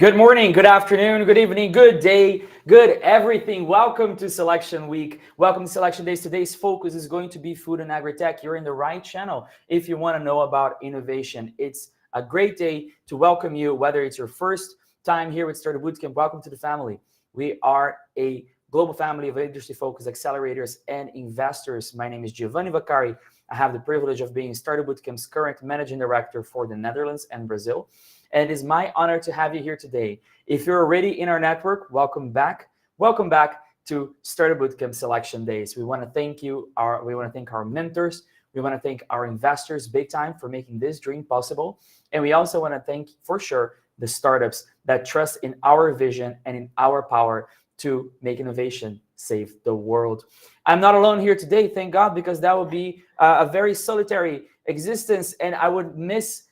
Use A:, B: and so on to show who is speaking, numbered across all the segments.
A: Good morning, good afternoon, good evening, good day, good everything. Welcome to Selection Week. Welcome to Selection Days. Today's focus is going to be food and agri-tech. You're in the right channel if you want to know about innovation. It's a great day to welcome you, whether it's your first time here with Startup Bootcamp. Welcome to the family. We are a global family of industry-focused accelerators and investors. My name is Giovanni Vaccari. I have the privilege of being Startup Bootcamp's current managing director for the Netherlands and Brazil. And it is my honor to have you here today. If you're already in our network, welcome back. Welcome back to Startup Bootcamp Selection Days. We want to thank you. We want to thank our mentors. We want to thank our investors big time for making this dream possible. And we also want to thank, for sure, the startups that trust in our vision and in our power to make innovation save the world. I'm not alone here today, thank God, because that would be a very solitary existence, and I would miss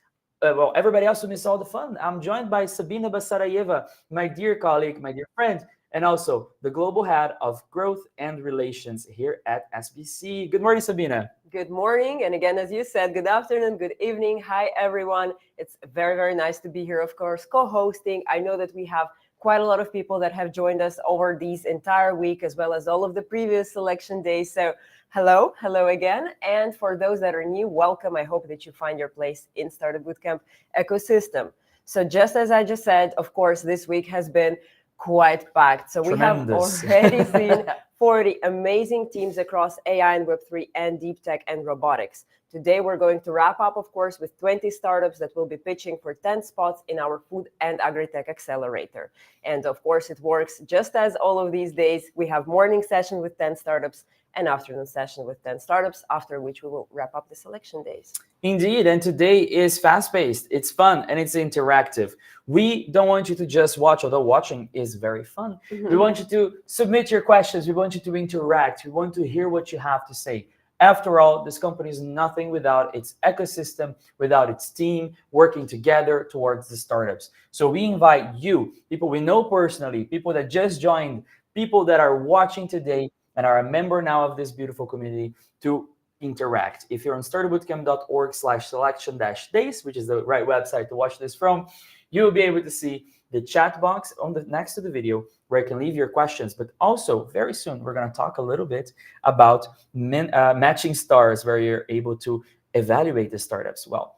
A: everybody else will miss all the fun. I'm joined by Sabina Basarayeva, my dear colleague, my dear friend, and also the global head of growth and relations here at SBC. Good morning, Sabina.
B: Good morning. And again, as you said, good afternoon, good evening. Hi, everyone. It's very, very nice to be here, of course, co-hosting. I know that we have quite a lot of people that have joined us over these entire week, as well as all of the previous selection days. So hello again. And for those that are new, welcome. I hope that you find your place in Startup Bootcamp ecosystem. So just as I just said, of course, this week has been quite packed. So
A: Tremendous.
B: We have already seen 40 amazing teams across AI and Web3 and deep tech and robotics. Today, we're going to wrap up, of course, with 20 startups that will be pitching for 10 spots in our Food and Agri-Tech Accelerator. And of course, it works just as all of these days. We have morning session with 10 startups and afternoon session with 10 startups, after which we will wrap up the selection days.
A: Indeed, and today is fast-paced, it's fun, and it's interactive. We don't want you to just watch, although watching is very fun. We want you to submit your questions, we want you to interact, we want to hear what you have to say. After all, this company is nothing without its ecosystem, without its team working together towards the startups. So we invite you, people we know personally, people that just joined, people that are watching today and are a member now of this beautiful community, to interact. If you're on startupbootcamp.org/selection-days, which is the right website to watch this from, you'll be able to see the chat box on the next to the video where you can leave your questions. But also, very soon, we're going to talk a little bit about matching stars, where you're able to evaluate the startups. Well,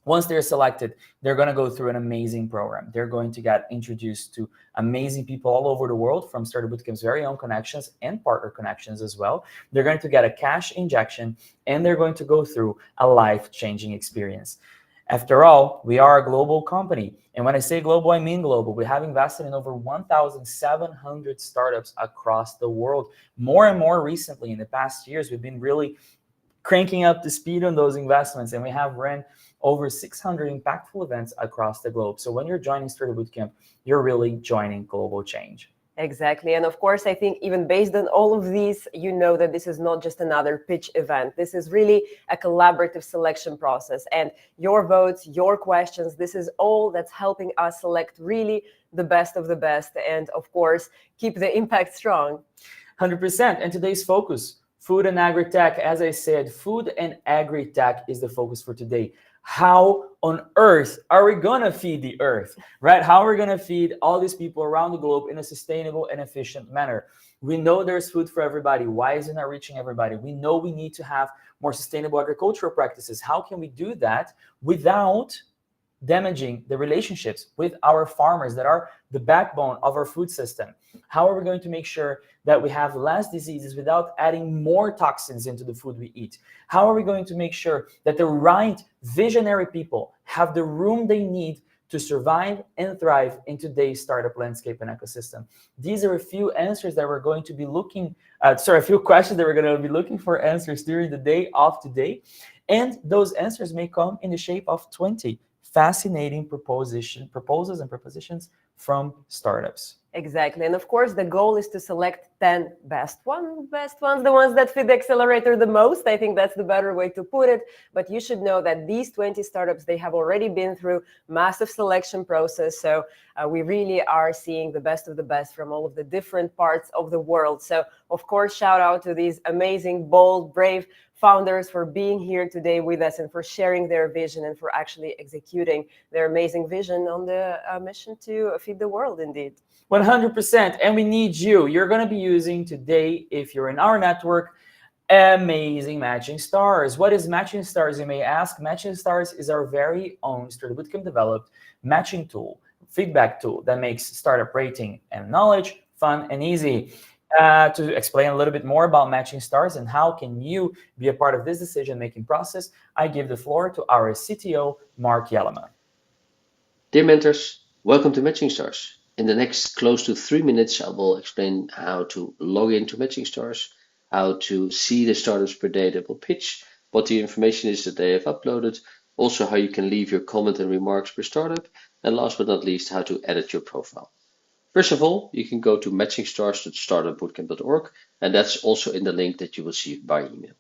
A: once they're selected, they're going to go through an amazing program. They're going to get introduced to amazing people all over the world, from Startup Bootcamp's very own connections and partner connections as well. They're going to get a cash injection, and they're going to go through a life-changing experience. After all, we are a global company. And when I say global, I mean global. We have invested in over 1,700 startups across the world. More and more recently, in the past years, we've been really cranking up the speed on those investments, and we have ran over 600 impactful events across the globe. So when you're joining Startup Bootcamp, you're really joining global change.
B: Exactly. And of course, I think even based on all of these, you know that this is not just another pitch event. This is really a collaborative selection process. And your votes, your questions, this is all that's helping us select really the best of the best. And of course, keep the impact strong.
A: 100%. And today's focus, food and agri-tech. As I said, food and agri-tech is the focus for today. How on earth are we going to feed the earth, right? How are we going to feed all these people around the globe in a sustainable and efficient manner? We know there's food for everybody. Why isn't it reaching everybody? We know we need to have more sustainable agricultural practices. How can we do that without damaging the relationships with our farmers that are the backbone of our food system? How are we going to make sure that we have less diseases without adding more toxins into the food we eat? How are we going to make sure that the right visionary people have the room they need to survive and thrive in today's startup landscape and ecosystem? These are a few answers that we're going to be looking at, a few questions that we're going to be looking for answers during the day of today. And those answers may come in the shape of 20 fascinating proposals and propositions from startups.
B: Exactly. And of course, the goal is to select 10 best ones, the ones that fit the accelerator the most. I think that's the better way to put it. But you should know that these 20 startups, they have already been through massive selection process. So we really are seeing the best of the best from all of the different parts of the world. So of course, shout out to these amazing, bold, brave founders for being here today with us and for sharing their vision and for actually executing their amazing vision on the mission to feed the world indeed.
A: 100%. And we need you. You're going to be using today, if you're in our network, amazing Matching Stars. What is Matching Stars, you may ask? Matching Stars is our very own Startup Bootcamp developed matching tool, feedback tool that makes startup rating and knowledge fun and easy. To explain a little bit more about Matching Stars and how can you be a part of this decision-making process, I give the floor to our CTO, Mark Jellema.
C: Dear mentors, welcome to Matching Stars. In the next close to 3 minutes, I will explain how to log into Matching Stars, how to see the startups per day that will pitch, what the information is that they have uploaded, also how you can leave your comment and remarks per startup, and last but not least, how to edit your profile. First of all, you can go to matchingstars.startupbootcamp.org, and that's also in the link that you will see by email.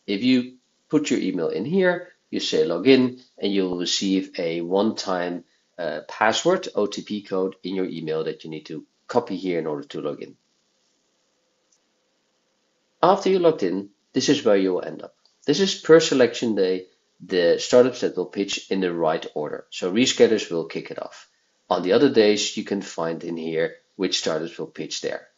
C: If you put your email in here, you say login, and you will receive a one-time password, OTP code in your email that you need to copy here in order to log in. After you logged in, this is where you will end up. This is per selection day, the startups that will pitch in the right order. So rescalers will kick it off. On the other days, you can find in here which startups will pitch there.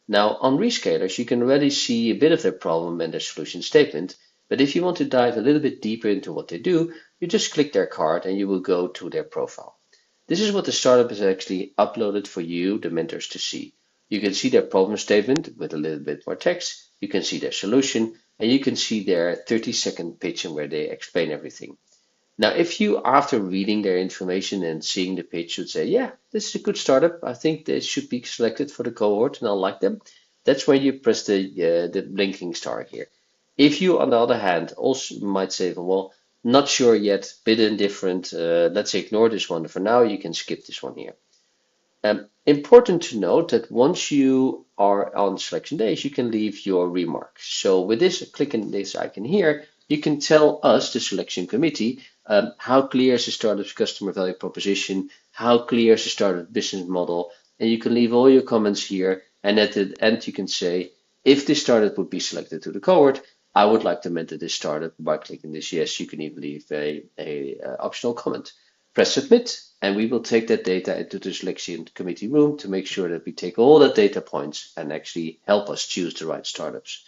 C: Now, on rescalers, you can already see a bit of their problem and their solution statement. But if you want to dive a little bit deeper into what they do, you just click their card and you will go to their profile. This is what the startup has actually uploaded for you, the mentors, to see. You can see their problem statement with a little bit more text. You can see their solution, and you can see their 30-second pitch and where they explain everything. Now, if you, after reading their information and seeing the pitch, would say, yeah, this is a good startup, I think they should be selected for the cohort and I like them, that's when you press the blinking star here. If you, on the other hand, also might say, well, not sure yet, bit indifferent, let's ignore this one for now, you can skip this one here. Important to note that once you are on selection days, you can leave your remarks. So with this, clicking this icon here, you can tell us, the selection committee, how clear is the startup's customer value proposition, how clear is the startup business model, and you can leave all your comments here. And at the end, you can say, if this startup would be selected to the cohort, I would like to mentor this startup by clicking this yes. You can even leave a optional comment. Press submit, and we will take that data into the selection committee room to make sure that we take all the data points and actually help us choose the right startups.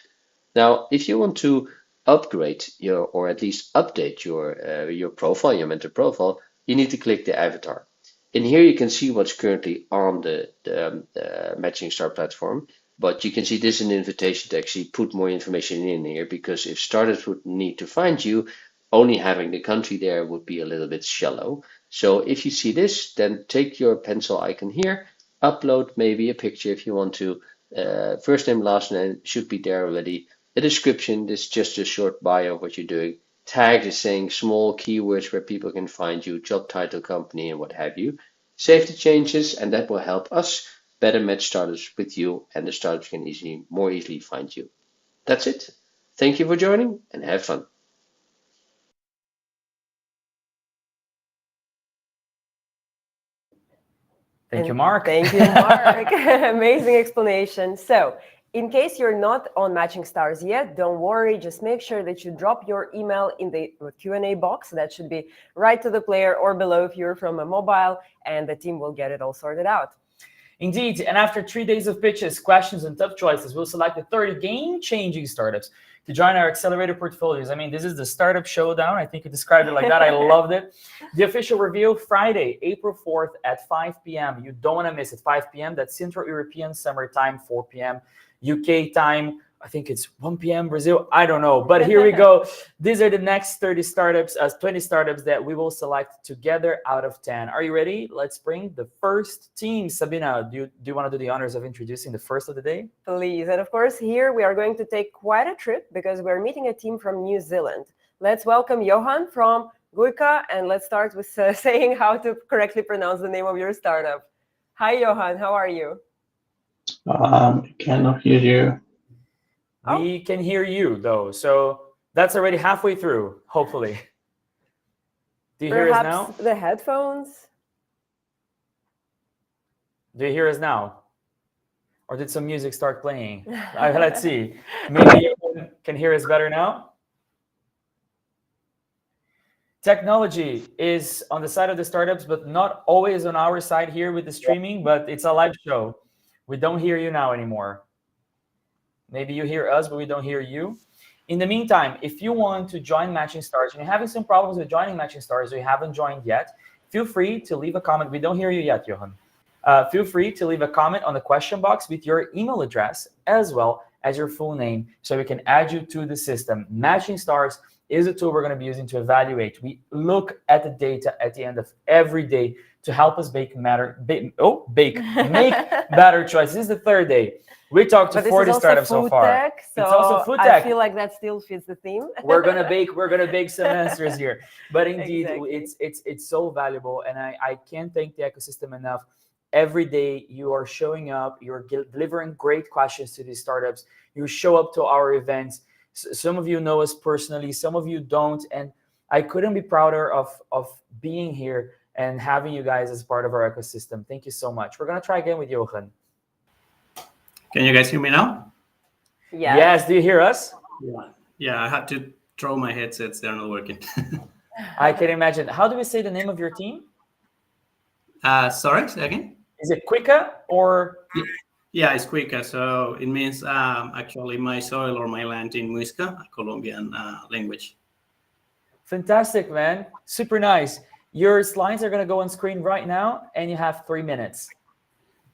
C: Now, if you want to upgrade your, or at least update your profile, your mentor profile, you need to click the avatar. In here, you can see what's currently on the Matching Star platform, but you can see this is an invitation to actually put more information in here, because if startups would need to find you, only having the country there would be a little bit shallow. So if you see this, then take your pencil icon here, upload maybe a picture if you want to. First name, last name should be there already. A description, this is just a short bio of what you're doing. Tag is saying small keywords where people can find you, job title, company, and what have you. Save the changes, and that will help us better match startups with you, and the startups can more easily find you. That's it. Thank you for joining, and have fun.
A: Thank you, Mark.
B: Thank you, Mark. Amazing explanation. So, in case you're not on Matching Stars yet, don't worry. Just make sure that you drop your email in the Q&A box. That should be right to the player or below if you're from a mobile, and the team will get it all sorted out.
A: Indeed, and after 3 days of pitches, questions, and tough choices, we'll select the 30 game-changing startups to join our accelerator portfolios. I mean, this is the startup showdown. I think you described it like that. I loved it. The official reveal, Friday, April 4th at 5 p.m. You don't want to miss it. 5 p.m. That's Central European Summer Time, 4 p.m. UK time. I think it's 1 p.m. Brazil. I don't know. But here we go. These are the next 30 startups, 20 startups that we will select together out of 10. Are you ready? Let's bring the first team. Sabina, do you want to do the honors of introducing the first of the day?
B: Please. And of course, here we are going to take quite a trip because we're meeting a team from New Zealand. Let's welcome Johan from Guika, and let's start with saying how to correctly pronounce the name of your startup. Hi, Johan. How are you?
D: Cannot hear you.
A: We can hear you, though. So that's already halfway through, hopefully. Do you hear us now?
B: The headphones?
A: Do you hear us now? Or did some music start playing? Let's see. Maybe you can hear us better now? Technology is on the side of the startups, but not always on our side here with the streaming, but it's a live show. We don't hear you now anymore. Maybe you hear us, but we don't hear you. In the meantime, if you want to join Matching Stars and you're having some problems with joining Matching Stars or you haven't joined yet, feel free to leave a comment. We don't hear you yet, Johan. Feel free to leave a comment on the question box with your email address as well as your full name so we can add you to the system. Matching Stars is a tool we're going to be using to evaluate. We look at the data at the end of every day to help us make better choices. This is the third day. We talked to 40 startups so far.
B: So
A: it's also FoodTech.
B: I feel like that still fits the theme.
A: We're gonna bake some answers here. But indeed, exactly. it's so valuable, and I can't thank the ecosystem enough. Every day you are showing up, you're delivering great questions to these startups. You show up to our events. Some of you know us personally, some of you don't, and I couldn't be prouder of being here and having you guys as part of our ecosystem. Thank you so much. We're gonna try again with Johan.
D: Can you guys hear me now?
A: Yes. Do you hear us?
D: Yeah, I had to throw my headsets. They're not working.
A: I can imagine. How do we say the name of your team?
D: Sorry, say again?
A: Is it Quicka or?
D: Yeah, it's Quicka. So it means actually my soil or my land in Muisca, a Colombian language.
A: Fantastic, man. Super nice. Your slides are going to go on screen right now, and you have 3 minutes.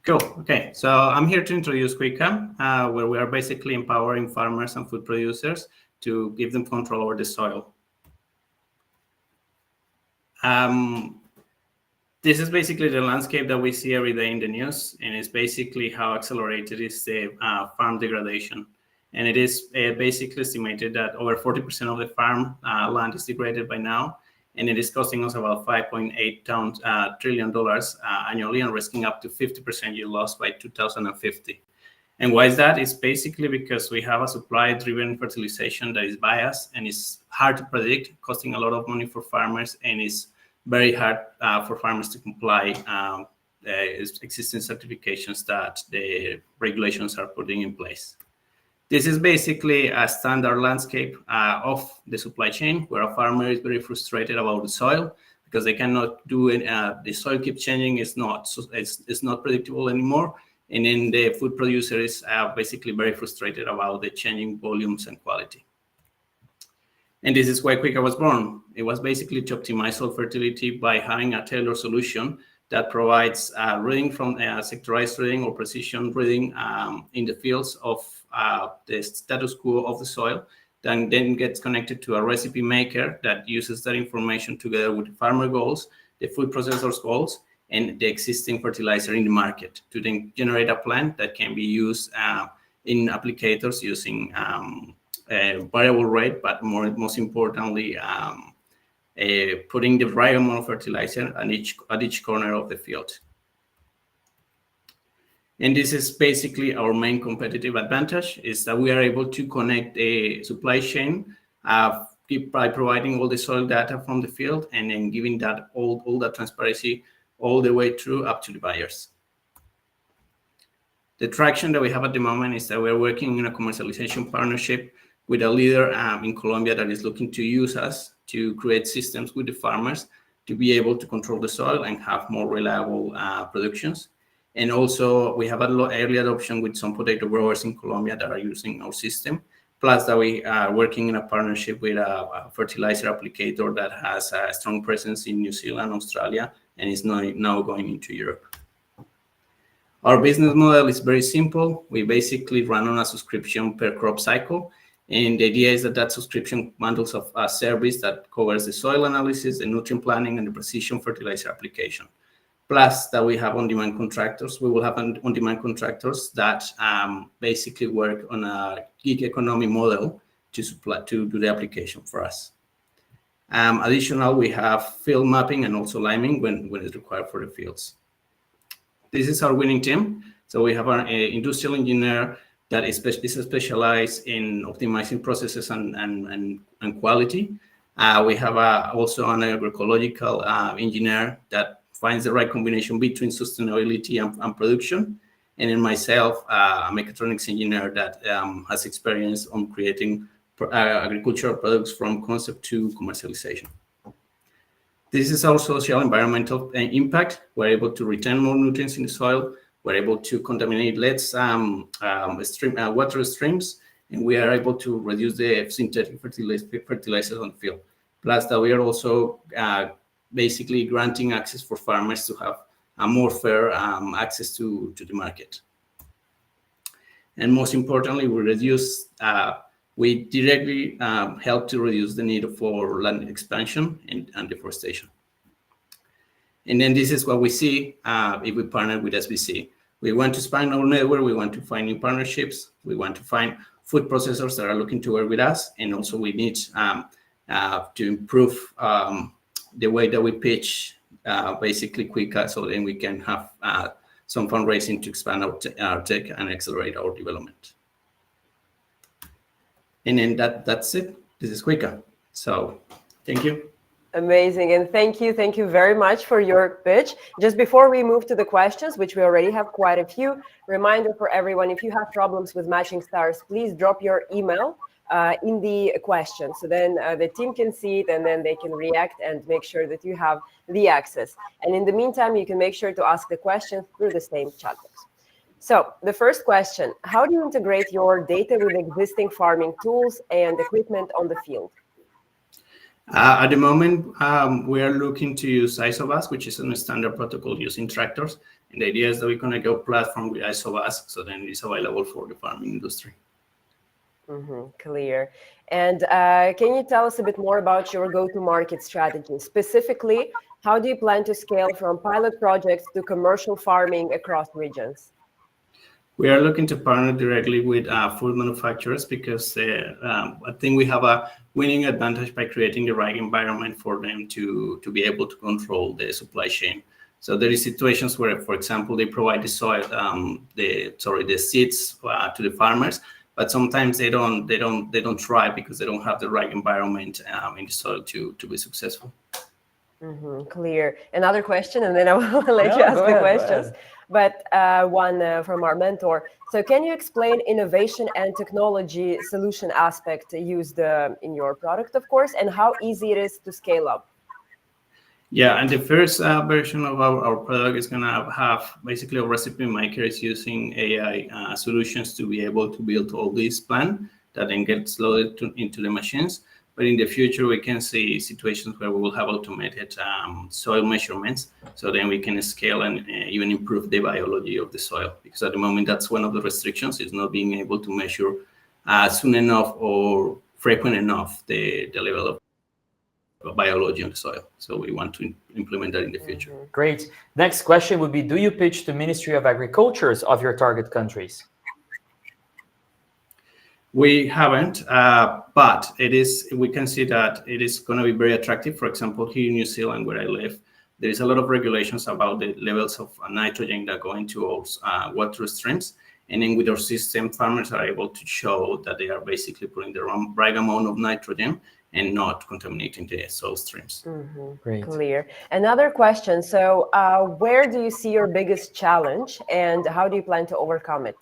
D: Cool. Okay, so I'm here to introduce Quicka, where we are basically empowering farmers and food producers to give them control over the soil. This is basically the landscape that we see every day in the news, and it's basically how accelerated is the farm degradation. And it is basically estimated that over 40% of the farm land is degraded by now, and it is costing us about $5.8 trillion annually and risking up to 50% yield loss by 2050. And why is that? It's basically because we have a supply-driven fertilization that is biased and is hard to predict, costing a lot of money for farmers, and is very hard for farmers to comply existing certifications that the regulations are putting in place. This is basically a standard landscape of the supply chain where a farmer is very frustrated about the soil because they cannot do it. The soil keeps changing. It's not predictable anymore. And then the food producer is basically very frustrated about the changing volumes and quality. And this is why Quicka was born. It was basically to optimize soil fertility by having a tailored solution that provides reading from sectorized reading or precision reading in the fields of the status quo of the soil, then gets connected to a recipe maker that uses that information together with the farmer goals, the food processor's goals, and the existing fertilizer in the market to then generate a plan that can be used in applicators using a variable rate, but most importantly, putting the right amount of fertilizer at each corner of the field. And this is basically our main competitive advantage, is that we are able to connect the supply chain by providing all the soil data from the field and then giving that all that transparency all the way through up to the buyers. The traction that we have at the moment is that we're working in a commercialization partnership with a leader in Colombia that is looking to use us to create systems with the farmers to be able to control the soil and have more reliable productions. And also we have an early adoption with some potato growers in Colombia that are using our system. Plus that we are working in a partnership with a fertilizer applicator that has a strong presence in New Zealand, Australia, and is now going into Europe. Our business model is very simple. We basically run on a subscription per crop cycle. And the idea is that subscription bundles of a service that covers the soil analysis, the nutrient planning, and the precision fertilizer application. Plus that we have on-demand contractors. We will have on-demand contractors that basically work on a gig economy model to do the application for us. Additional, we have field mapping and also liming when it's required for the fields. This is our winning team. So we have an industrial engineer that is specialized in optimizing processes and quality. We have also an agroecological engineer that finds the right combination between sustainability and production. And then myself, a mechatronics engineer that has experience on creating agricultural products from concept to commercialization. This is our social environmental impact. We're able to retain more nutrients in the soil. We're able to contaminate less water streams, and we are able to reduce the synthetic fertilizers on the field. Plus that we are also basically granting access for farmers to have a more fair access to the market. And most importantly, we directly help to reduce the need for land expansion and deforestation. And then this is what we see if we partner with SBC. We want to expand our network. We want to find new partnerships. We want to find food processors that are looking to work with us. And also we need to improve the way that we pitch basically quicker, so then we can have some fundraising to expand our tech and accelerate our development. And then that's it. This is quicker. So thank you.
B: Amazing. And thank you very much for your pitch. Just before we move to the questions, which we already have quite a few, reminder for everyone, if you have problems with matching stars, please drop your email in the question. So then the team can see it and then they can react and make sure that you have the access. And in the meantime, you can make sure to ask the questions through the same chat box. So the first question, how do you integrate your data with existing farming tools and equipment on the field?
D: At the moment, we are looking to use ISOBUS, which is a standard protocol using tractors. And the idea is that we're going to go platform with ISOBUS, so then it's available for the farming industry.
B: Clear. And can you tell us a bit more about your go-to-market strategy? Specifically, how do you plan to scale from pilot projects to commercial farming across regions?
D: We are looking to partner directly with food manufacturers because I think we have a winning advantage by creating the right environment for them to be able to control the supply chain. So there is situations where, for example, they provide the soil, the seeds to the farmers, but sometimes they don't try because they don't have the right environment in the soil to be successful.
B: Clear. Another question, and then I will let you ask the questions. But one from our mentor. So can you explain innovation and technology solution aspect used in your product, of course, and how easy it is to scale up?
D: Yeah, and the first version of our product is going to have basically a recipe maker is using AI solutions to be able to build all these plans that then gets loaded into the machines. But in the future, we can see situations where we will have automated soil measurements, so then we can scale and even improve the biology of the soil. Because at the moment, that's one of the restrictions, is not being able to measure soon enough or frequent enough the level of biology on the soil. So we want to implement that in the future.
A: Great. Next question would be, do you pitch to Ministry of Agriculture of your target countries?
D: We haven't, but we can see that it is going to be very attractive. For example, here in New Zealand, where I live, there is a lot of regulations about the levels of nitrogen that go into our water streams. And then with our system, farmers are able to show that they are basically putting the right amount of nitrogen and not contaminating the soil streams.
A: Great.
B: Clear. Another question. So where do you see your biggest challenge and how do you plan to overcome it?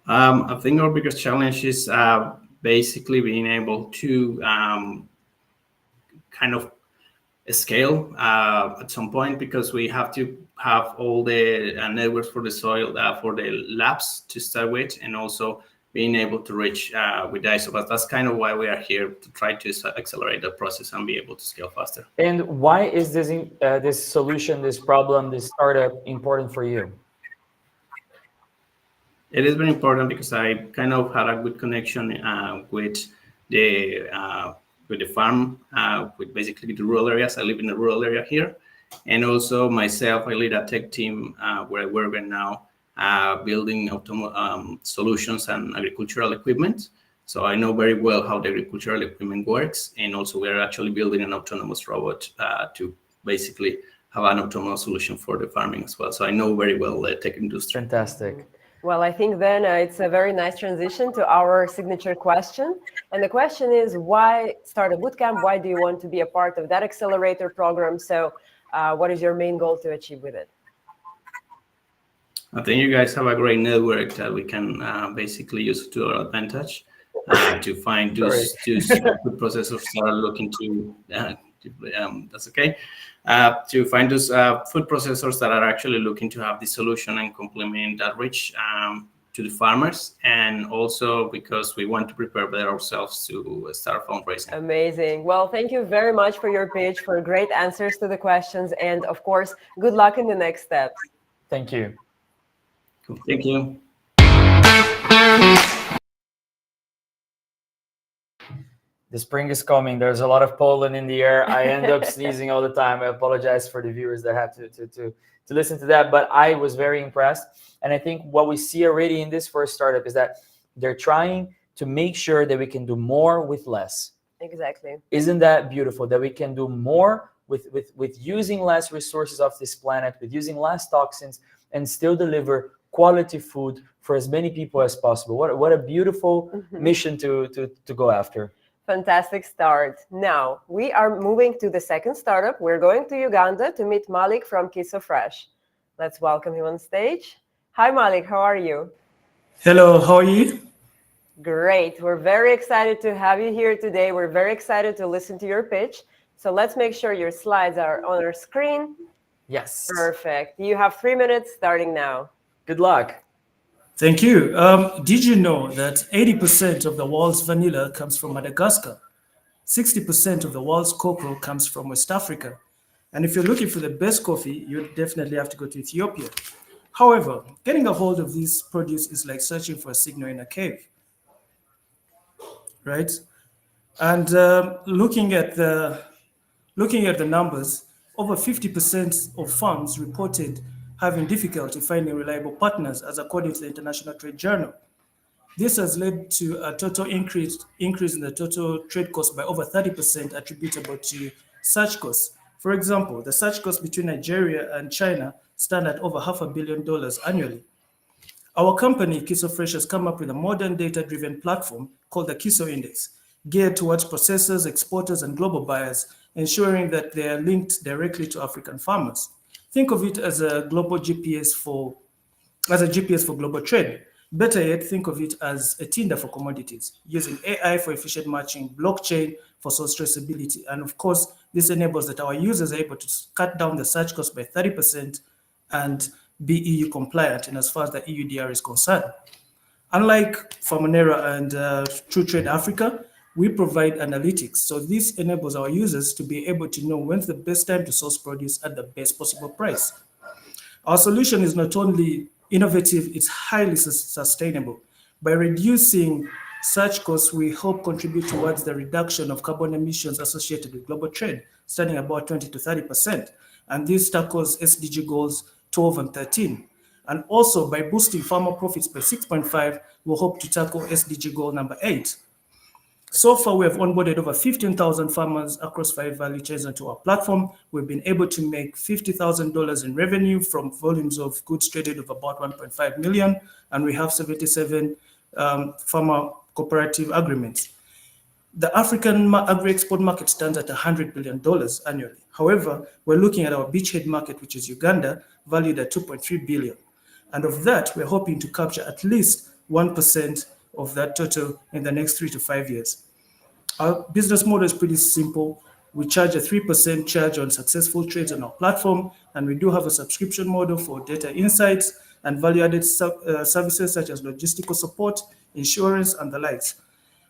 D: I think our biggest challenge is basically being able to kind of scale at some point, because we have to have all the networks for the soil, for the labs to start with, and also being able to reach with the ISOBUS. That's kind of why we are here, to try to accelerate the process and be able to scale faster.
A: And why is this solution, this problem, this startup important for you?
D: It is very important because I kind of had a good connection with the farm, with basically the rural areas. I live in the rural area here. And also myself, I lead a tech team where I work right now, building solutions and agricultural equipment. So I know very well how the agricultural equipment works. And also we are actually building an autonomous robot to basically have an autonomous solution for the farming as well. So I know very well the tech industry.
A: Fantastic.
B: Well, I think then it's a very nice transition to our signature question. And the question is, why start a bootcamp? Why do you want to be a part of that accelerator program? So what is your main goal to achieve with it?
D: I think you guys have a great network that we can basically use to our advantage. to find those food processors that are looking to. That's okay. To find those food processors that are actually looking to have the solution and complement that reach to the farmers, and also because we want to prepare better ourselves to start fundraising.
B: Amazing. Well, thank you very much for your pitch, for great answers to the questions, and of course, good luck in the next steps.
A: Thank you.
D: Cool. Thank you.
A: The spring is coming. There's a lot of pollen in the air. I end up sneezing all the time. I apologize for the viewers that have to listen to that. But I was very impressed. And I think what we see already in this first startup is that they're trying to make sure that we can do more with less.
B: Exactly.
A: Isn't that beautiful? That we can do more with using less resources of this planet, with using less toxins, and still deliver quality food for as many people as possible. What a beautiful mission to go after.
B: Fantastic start. Now, we are moving to the second startup. We're going to Uganda to meet Malik from Kiso Fresh. Let's welcome him on stage. Hi, Malik. How are you?
E: Hello, how are you?
B: Great. We're very excited to have you here today. We're very excited to listen to your pitch. So let's make sure your slides are on our screen.
A: Yes.
B: Perfect. You have 3 minutes starting now.
A: Good luck.
E: Thank you. Did you know that 80% of the world's vanilla comes from Madagascar? 60% of the world's cocoa comes from West Africa. And if you're looking for the best coffee, you definitely have to go to Ethiopia. However, getting a hold of this produce is like searching for a signal in a cave, right? And looking at the numbers, over 50% of farms reported having difficulty finding reliable partners, as according to the International Trade Journal. This has led to a total increase in the total trade cost by over 30% attributable to search costs. For example, the search costs between Nigeria and China stand at over $500 million annually. Our company, Kiso Fresh, has come up with a modern data-driven platform called the Kiso Index, geared towards processors, exporters, and global buyers, ensuring that they are linked directly to African farmers. Think of it as a global GPS for global trade. Better yet, think of it as a Tinder for commodities, using AI for efficient matching, blockchain for source traceability, and of course, this enables that our users are able to cut down the search cost by 30% and be EU compliant in as far as the EUDR is concerned. Unlike Farmanera and True Trade Africa, we provide analytics. So this enables our users to be able to know when's the best time to source produce at the best possible price. Our solution is not only innovative, it's highly sustainable. By reducing such costs, we hope contribute towards the reduction of carbon emissions associated with global trade, standing about 20 to 30%. And this tackles SDG goals 12 and 13. And also by boosting farmer profits by 6.5, we'll hope to tackle SDG goal number 8. So far, we have onboarded over 15,000 farmers across 5 value chains onto our platform. We've been able to make $50,000 in revenue from volumes of goods traded of about 1.5 million, and we have 77 farmer cooperative agreements. The African agri-export market stands at $100 billion annually. However, we're looking at our beachhead market, which is Uganda, valued at 2.3 billion. And of that, we're hoping to capture at least 1% of that total in the next 3 to 5 years. Our business model is pretty simple. We charge a 3% charge on successful trades on our platform, and we do have a subscription model for data insights and value-added services such as logistical support, insurance, and the likes.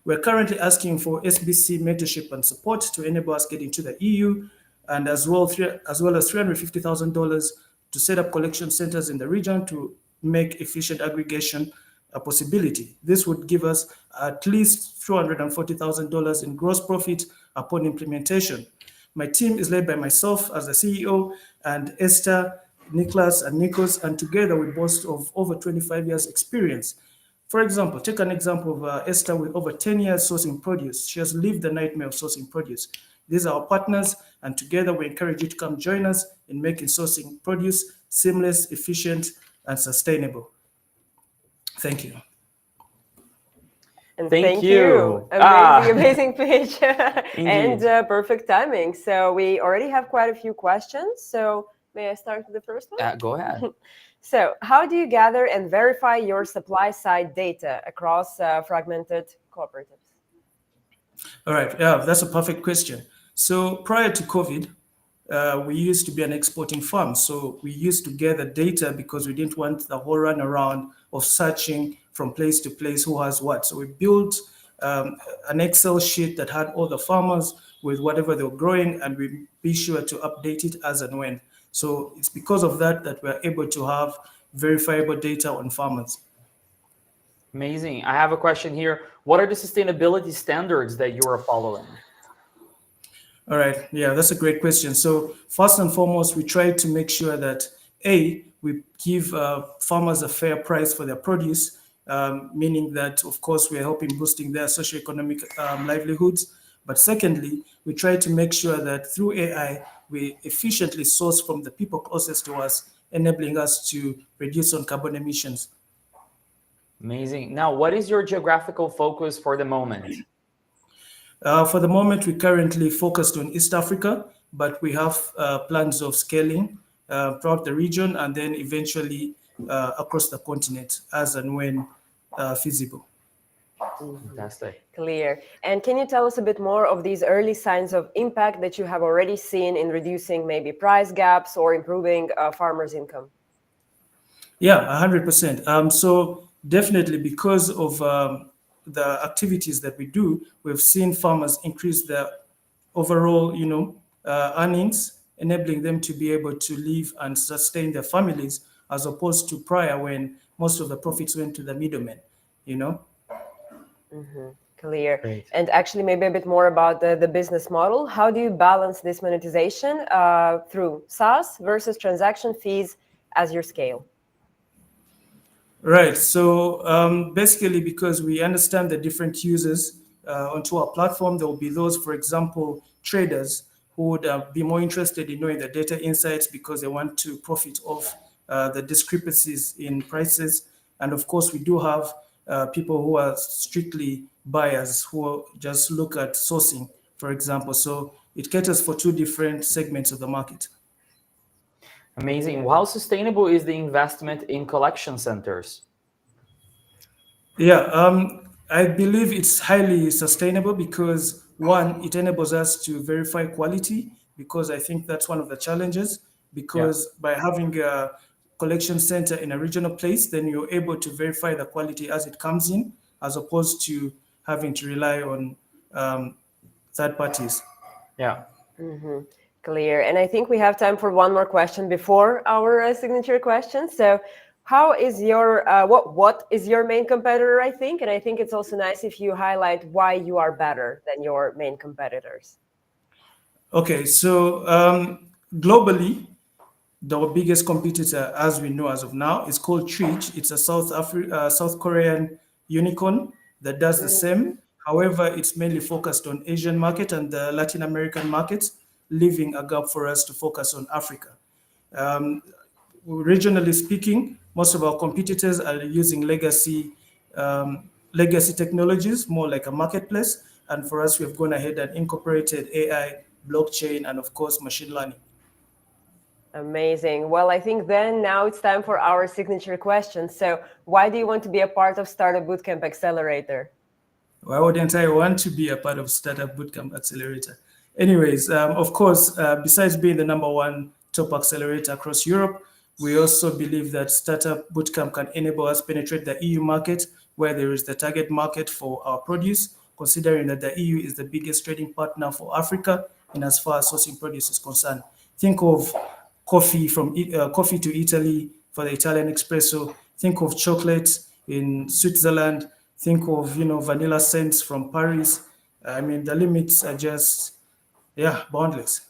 E: We're currently asking for SBC mentorship and support to enable us get into the EU, and as well as $350,000 to set up collection centers in the region to make efficient aggregation a possibility. This would give us at least $440,000 in gross profit upon implementation. My team is led by myself as the CEO and Esther, Nicholas, and Nikos, and together we boast of over 25 years experience. For example, take an example of Esther with over 10 years sourcing produce. She has lived the nightmare of sourcing produce. These are our partners, and together we encourage you to come join us in making sourcing produce seamless, efficient, and sustainable. Thank you.
B: And
A: thank you.
B: Amazing pitch and perfect timing. So we already have quite a few questions. So May I start with the first one?
A: Go ahead.
B: So, how do you gather and verify your supply side data across fragmented cooperatives?
E: All right, yeah, that's a perfect question. So prior to COVID, we used to be an exporting farm. So we used to gather data because we didn't want the whole run around of searching from place to place who has what. So we built an Excel sheet that had all the farmers with whatever they were growing, and we be sure to update it as and when. So it's because of that that we're able to have verifiable data on farmers.
A: Amazing. I have a question here. What are the sustainability standards that you are following?
E: All right. Yeah, that's a great question. So first and foremost, we try to make sure that we give farmers a fair price for their produce, meaning that of course we're helping boosting their socioeconomic livelihoods. But secondly, we try to make sure that through AI we efficiently source from the people closest to us, enabling us to reduce on carbon emissions.
A: Amazing. Now, what is your geographical focus for the moment?
E: For the moment, we currently focused on East Africa, but we have plans of scaling throughout the region and then eventually across the continent as and when feasible.
A: Fantastic.
B: Clear. And can you tell us a bit more of these early signs of impact that you have already seen in reducing maybe price gaps or improving farmers' income?
E: Yeah, 100%. So definitely because of the activities that we do, we've seen farmers increase their overall, earnings, enabling them to be able to live and sustain their families, as opposed to prior when most of the profits went to the middlemen, you know?
B: Clear.
A: Great.
B: And actually, maybe a bit more about the business model. How do you balance this monetization through SaaS versus transaction fees as your scale?
E: Right. So basically, because we understand the different users onto our platform, there will be those, for example, traders who would be more interested in knowing the data insights because they want to profit off the discrepancies in prices. And of course, we do have people who are strictly buyers who just look at sourcing, for example. So it caters for two different segments of the market.
A: Amazing. How sustainable is the investment in collection centers?
E: Yeah, I believe it's highly sustainable because one, it enables us to verify quality because I think that's one of the challenges. Because by having a collection center in a regional place, then you're able to verify the quality as it comes in, as opposed to having to rely on third parties.
A: Yeah.
B: Clear. And I think we have time for one more question before our signature question. So, how is your what is your main competitor? I think, and I think it's also nice if you highlight why you are better than your main competitors.
E: Okay, so globally, the biggest competitor, as we know as of now, is called Tridge. It's a South Korean unicorn that does the same. However, it's mainly focused on Asian market and the Latin American markets, leaving a gap for us to focus on Africa. Regionally speaking, most of our competitors are using legacy technologies, more like a marketplace. And for us, we've gone ahead and incorporated AI, blockchain, and of course, machine learning.
B: Amazing. Well, I think then now it's time for our signature question. So, why do you want to be a part of Startup Bootcamp Accelerator?
E: Why wouldn't I want to be a part of Startup Bootcamp Accelerator? Anyways, of course, besides being the number one top accelerator across Europe, we also believe that Startup Bootcamp can enable us penetrate the EU market, where there is the target market for our produce, considering that the EU is the biggest trading partner for Africa in as far as sourcing produce is concerned. Think of coffee coffee to Italy for the Italian espresso. Think of chocolate in Switzerland. Think of vanilla scents from Paris. I mean, the limits are just boundless.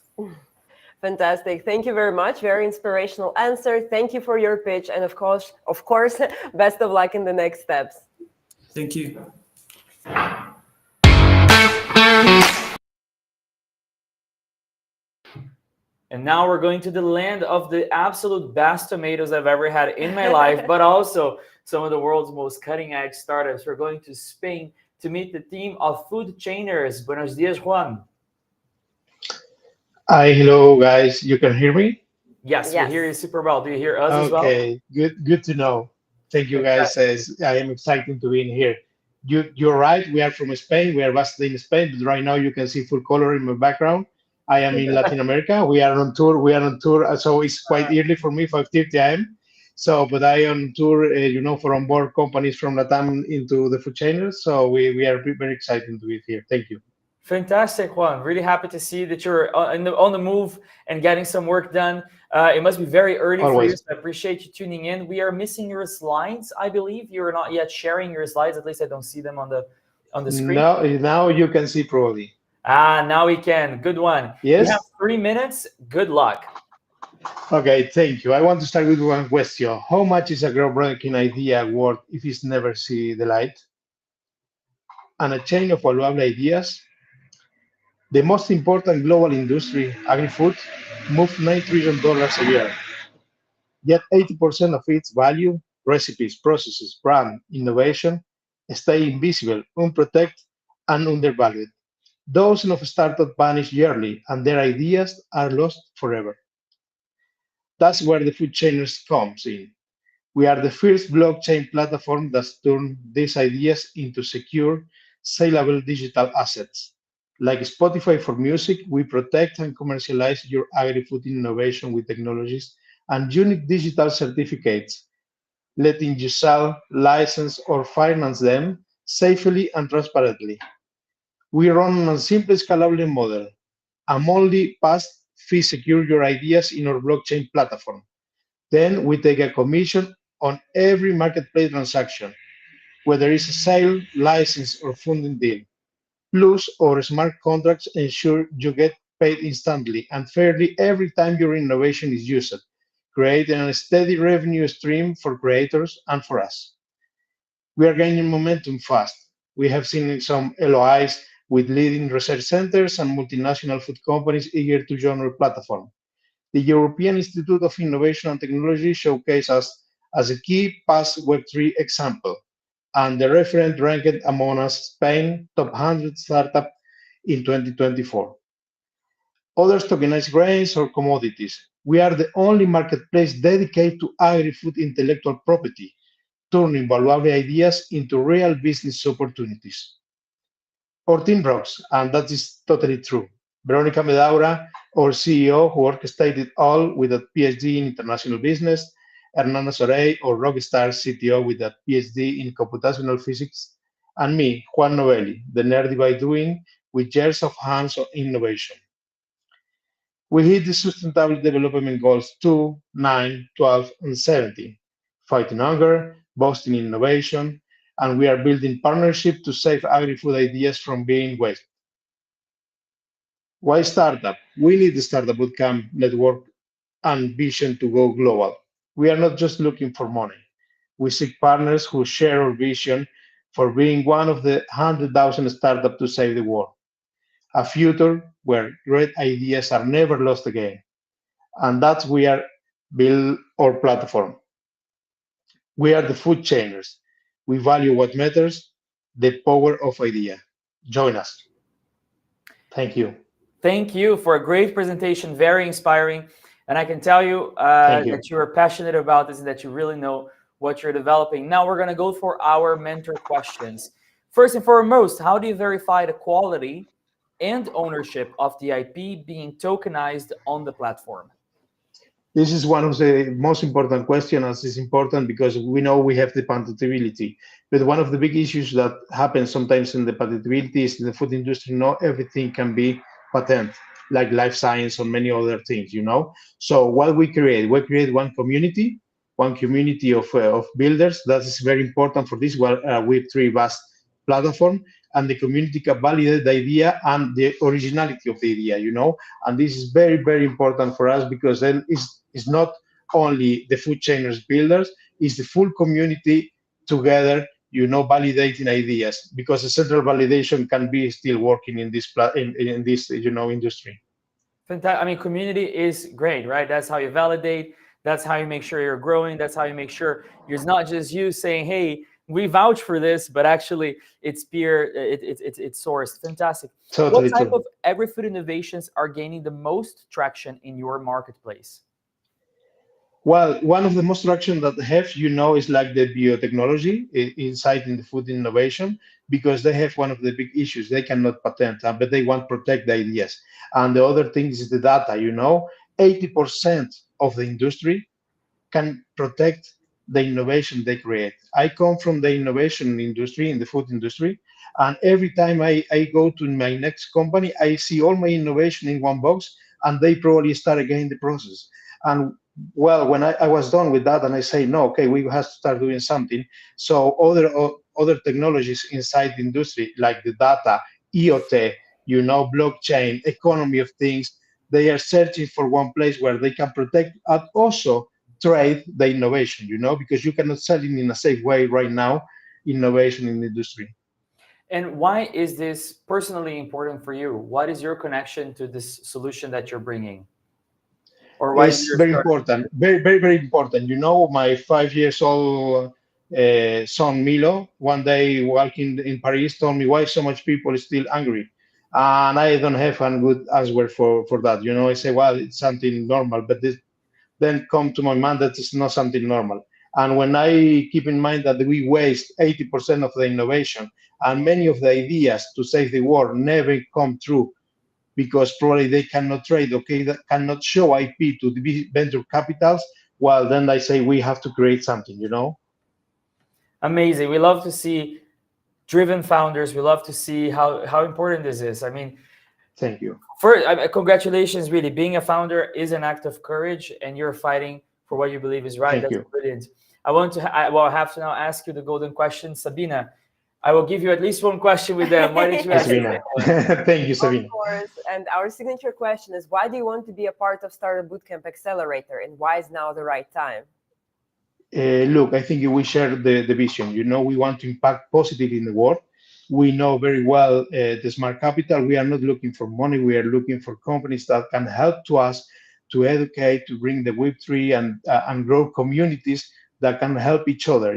B: Fantastic. Thank you very much. Very inspirational answer. Thank you for your pitch. And of course, best of luck in the next steps.
E: Thank you.
A: And now we're going to the land of the absolute best tomatoes I've ever had in my life, but also some of the world's most cutting-edge startups. We're going to Spain to meet the team of food chainers. Buenos dias, Juan.
F: Hi, hello guys. You can hear me?
A: Yes, we hear you
B: Yes.
A: super well. Do you hear us as well?
F: Okay, good to know. Thank you guys.
A: Fantastic.
F: I am excited to be in here. You're right. We are from Spain. We are based in Spain, but right now you can see full color in my background. I am in Latin America. We are on tour. So it's quite early for me, 5:30 a.m. So, but I on tour, for onboard companies from Latam into the food channels. So we are very excited to be here. Thank you.
A: Fantastic, Juan. Really happy to see that you're on the move and getting some work done. It must be very early for you,
F: Always.
A: so I appreciate you tuning in. We are missing your slides, I believe. You're not yet sharing your slides. At least I don't see them on the screen.
F: Now you can see probably.
A: Ah, now we can. Good one. You have
F: Yes.
A: 3 minutes. Good luck.
F: Okay, thank you. I want to start with one question. How much is a groundbreaking idea worth if it's never see the light? And a chain of valuable ideas, the most important global industry, agri-food, moves $9 trillion a year. Yet 80% of its value, recipes, processes, brand, innovation, stay invisible, unprotected, and undervalued. Dozens of startups vanish yearly, and their ideas are lost forever. That's where the food chainers comes in. We are the first blockchain platform that's turned these ideas into secure, saleable digital assets. Like Spotify for music, we protect and commercialize your agri-food innovation with technologies and unique digital certificates, letting you sell, license, or finance them safely and transparently. We run on a simple scalable model. A monthly pass fee secure your ideas in our blockchain platform. Then we take a commission on every marketplace transaction, whether it's a sale, license, or funding deal. Plus, our smart contracts ensure you get paid instantly and fairly every time your innovation is used, creating a steady revenue stream for creators and for us. We are gaining momentum fast. We have seen some LOIs with leading research centers and multinational food companies eager to join our platform. The European Institute of Innovation and Technology showcased us as a key past Web3 example, and the referent ranked among us Spain top 100 startup in 2024. Others tokenize grains or commodities. We are the only marketplace dedicated to agri-food intellectual property, turning valuable ideas into real business opportunities. Our team rocks, and that is totally true. Veronica Medaura, our CEO, who orchestrated all with a PhD in international business, Hernana Sorey, our rockstar CTO with a PhD in computational physics, and me, Juan Novelli, the nerdy by doing, with years of hands-on innovation. We hit the Sustainable Development Goals 2, 9, 12, and 17, fighting hunger, boosting innovation, and we are building partnership to save agri-food ideas from being wasted. Why startup? We need the startup bootcamp network and vision to go global. We are not just looking for money. We seek partners who share our vision for being one of the 100,000 startups to save the world. A future where great ideas are never lost again. And that's we are build our platform. We are the food chainers. We value what matters, the power of idea. Join us. Thank you.
A: Thank you for a great presentation, very inspiring. And I can tell you
F: Thank you.
A: that you're passionate about this and that you really know what you're developing. Now we're going to go for our mentor questions. First and foremost, how do you verify the quality and ownership of the IP being tokenized on the platform?
F: This is one of the most important questions, as is important because we know we have the patentability. But one of the big issues that happens sometimes in the patentability is in the food industry, not everything can be patent, like life science or many other things. So what we create one community of builders. That is very important for this Web3 vast platform, and the community can validate the idea and the originality of the idea. And this is very, very important for us because then it's not only the food chainers builders, it's the full community together, validating ideas because the central validation can be still working in in this industry.
A: Fantastic. I mean, community is great, right? That's how you validate. That's how you make sure you're growing. That's how you make sure it's not just you saying, "Hey, we vouch for this," but actually it's it's sourced. Fantastic. What
F: Totally
A: type
F: true.
A: of agri-food innovations are gaining the most traction in your marketplace?
F: Well, one of the most traction that they have, is like the biotechnology inside in the food innovation, because they have one of the big issues. They cannot patent, but they want to protect the ideas. And the other thing is the data, 80% of the industry can protect the innovation they create. I come from the innovation industry, in the food industry, and every time I go to my next company, I see all my innovation in one box, and they probably start again the process. And well, when I was done with that, and I say, no, okay, we have to start doing something. So other technologies inside the industry, like the data, IoT, blockchain, economy of things, they are searching for one place where they can protect and also trade the innovation, because you cannot sell it in a safe way right now, innovation in the industry.
A: And why is this personally important for you? What is your connection to this solution that you're bringing? Or why did
F: It's
A: you
F: very
A: start?
F: important, very, very, very important. My 5 years old son Milo, one day walking in Paris, told me why so much people is still angry. And I don't have a good answer for that. I say, well, it's something normal, but then come to my mind that it's not something normal. And when I keep in mind that we waste 80% of the innovation and many of the ideas to save the world never come true because probably they cannot trade, okay, that cannot show IP to the venture capitals, well, then I say we have to create something.
A: Amazing. We love to see driven founders. We love to see how important this is. I mean,
F: Thank you.
A: congratulations, really. Being a founder is an act of courage, and you're fighting for what you believe is right.
F: Thank
A: That's
F: you.
A: brilliant. I have to now ask you the golden question. Sabina, I will give you at least one question with them. Why did you
F: Hey,
A: ask me
F: Sabina.
A: that one?
F: Thank you,
B: Of
F: Sabina.
B: course. And our signature question is, why do you want to be a part of Startup Bootcamp Accelerator, and why is now the right time?
F: Look, I think we share the vision. We want to impact positively in the world. We know very well the smart capital. We are not looking for money. We are looking for companies that can help to us to educate, to bring the Web3 and grow communities that can help each other.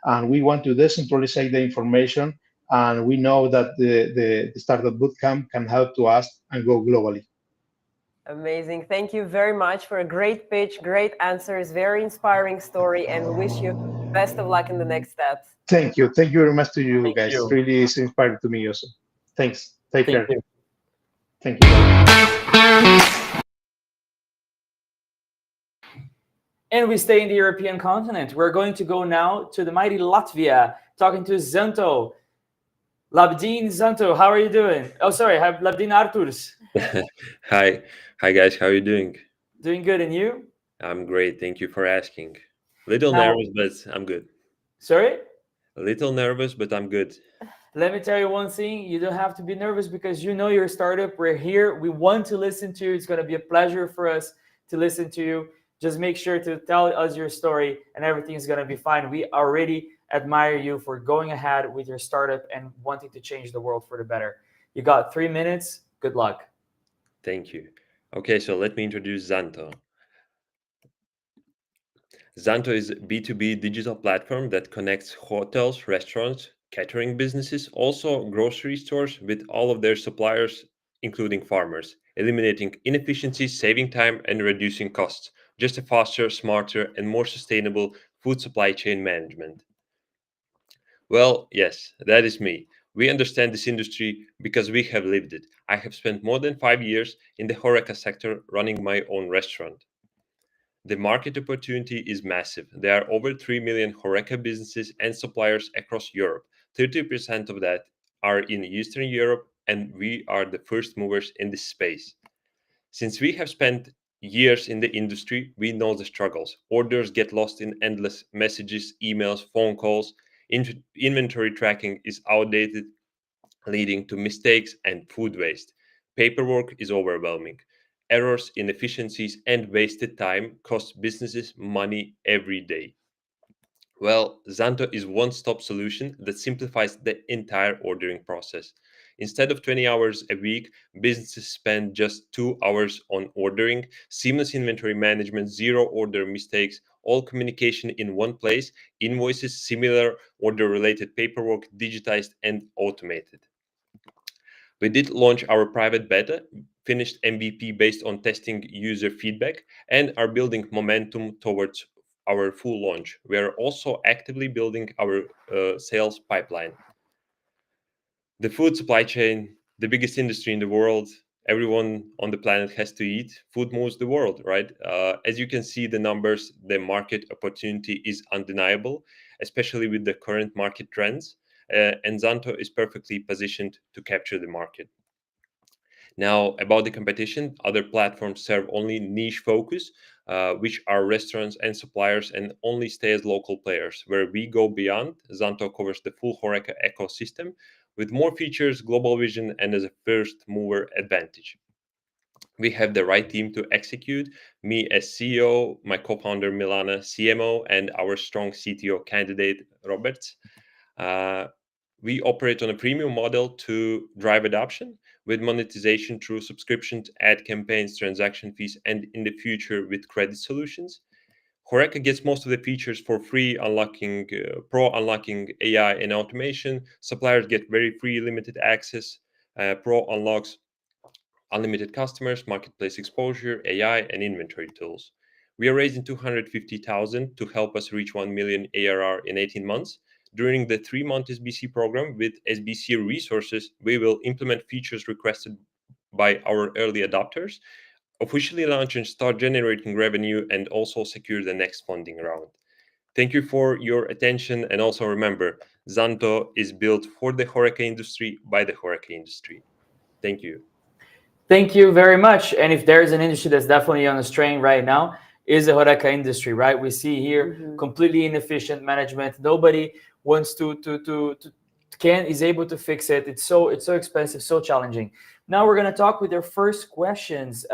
F: And we want to decentralize the information. And we know that the Startup Bootcamp can help to us and go globally.
B: Amazing. Thank you very much for a great pitch, great answers, very inspiring story, and we wish you best of luck in the next steps.
F: Thank you. Thank you very much to you
A: Thank
F: guys.
A: you.
F: Really is inspiring to me also. Thanks. Take
A: Thank
F: care.
A: you.
F: Thank you.
A: And we stay in the European continent. We're going to go now to the mighty Latvia, talking to Zanto. Labdin Zanto, how are you doing? Oh, sorry, I have Labdin Arturs.
G: Hi, hi guys, how are you doing?
A: Doing good, and you?
G: I'm great, thank you for asking. Little
A: Now,
G: nervous, but I'm good.
A: sorry?
G: A little nervous, but I'm good.
A: Let me tell you one thing. You don't have to be nervous because you know you're a startup. We're here. We want to listen to you. It's going to be a pleasure for us to listen to you. Just make sure to tell us your story and everything is going to be fine. We already admire you for going ahead with your startup and wanting to change the world for the better. You got 3 minutes. Good luck.
G: Thank you. Okay, so let me introduce Zanto. Zanto is a B2B digital platform that connects hotels, restaurants, catering businesses, also grocery stores with all of their suppliers, including farmers, eliminating inefficiencies, saving time, and reducing costs. Just a faster, smarter, and more sustainable food supply chain management. Well, yes, that is me. We understand this industry because we have lived it. I have spent more than 5 years in the Horeca sector running my own restaurant. The market opportunity is massive. There are over 3 million Horeca businesses and suppliers across Europe. 30% of that are in Eastern Europe, and we are the first movers in this space. Since we have spent years in the industry, we know the struggles. Orders get lost in endless messages, emails, phone calls. Inventory tracking is outdated, leading to mistakes and food waste. Paperwork is overwhelming. Errors, inefficiencies, and wasted time cost businesses money every day. Well, Zanto is one-stop solution that simplifies the entire ordering process. Instead of 20 hours a week, businesses spend just 2 hours on ordering, seamless inventory management, zero order mistakes, all communication in one place, invoices, similar order-related paperwork, digitized and automated. We did launch our private beta finished MVP based on testing user feedback and are building momentum towards our full launch. We are also actively building our sales pipeline. The food supply chain, the biggest industry in the world, everyone on the planet has to eat. Food moves the world, right? As you can see, the numbers, the market opportunity is undeniable, especially with the current market trends. And Zanto is perfectly positioned to capture the market. Now, about the competition, other platforms serve only niche focus, which are restaurants and suppliers, and only stay as local players. Where we go beyond, Zanto covers the full Horeca ecosystem with more features, global vision, and as a first mover advantage. We have the right team to execute. Me as CEO, my co-founder Milana, CMO, and our strong CTO candidate Roberts. Uh, we operate on a premium model to drive adoption with monetization through subscriptions, ad campaigns, transaction fees, and in the future with credit solutions. Horeca gets most of the features for free, unlocking Pro, unlocking AI and automation. Suppliers get very free, limited access. Pro unlocks unlimited customers, marketplace exposure, AI, and inventory tools. We are raising 250,000 to help us reach 1 million ARR in 18 months. During the 3-month SBC program with SBC resources, we will implement features requested by our early adopters, officially launch and start generating revenue, and also secure the next funding round. Thank you for your attention, and also remember, Zanto is built for the Horeca industry by the Horeca industry. Thank you.
A: Thank you very much. And if there's an industry that's definitely on a strain right now, is the Horeca industry, right? We see here completely inefficient management. Nobody wants is able to fix it. It's so expensive, so challenging. Now we're going to talk with your first questions.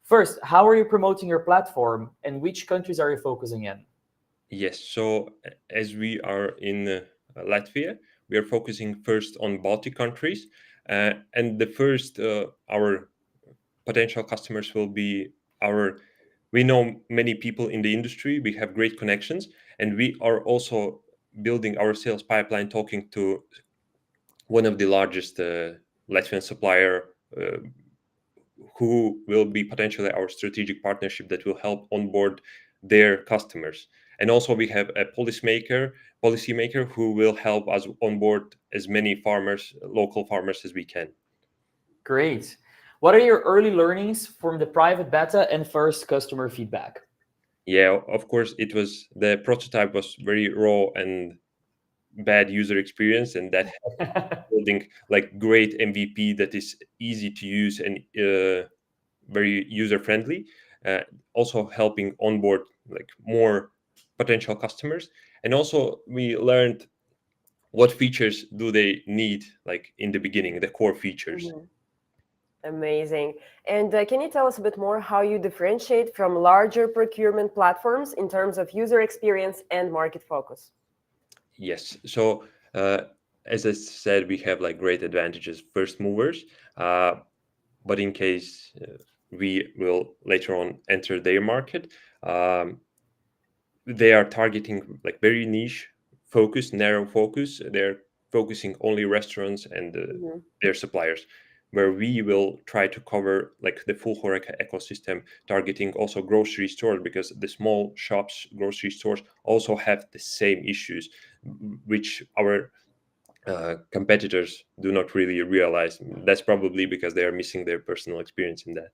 A: First, how are you promoting your platform, and which countries are you focusing in?
G: Yes, so as we are in Latvia, we are focusing first on Baltic countries, and the first our potential customers will be we know many people in the industry, we have great connections, and we are also building our sales pipeline, talking to one of the largest Latvian supplier who will be potentially our strategic partnership that will help onboard their customers. And also we have a policymaker who will help us onboard as many farmers, local farmers, as we can.
A: Great. What are your early learnings from the private beta and first customer feedback?
G: Yeah, of course, the prototype was very raw and bad user experience, and that building like great MVP that is easy to use and very user friendly. Also helping onboard like more potential customers, and also we learned what features do they need, like in the beginning, the core features.
B: Amazing. And can you tell us a bit more how you differentiate from larger procurement platforms in terms of user experience and market focus?
G: Yes. So as I said, we have like great advantages, first movers. But in case we will later on enter their market, they are targeting like very niche focus, narrow focus. They're focusing only restaurants and their suppliers, where we will try to cover like the full Horeca ecosystem, targeting also grocery stores, because the small shops, grocery stores also have the same issues, which our competitors do not really realize. That's probably because they are missing their personal experience in that.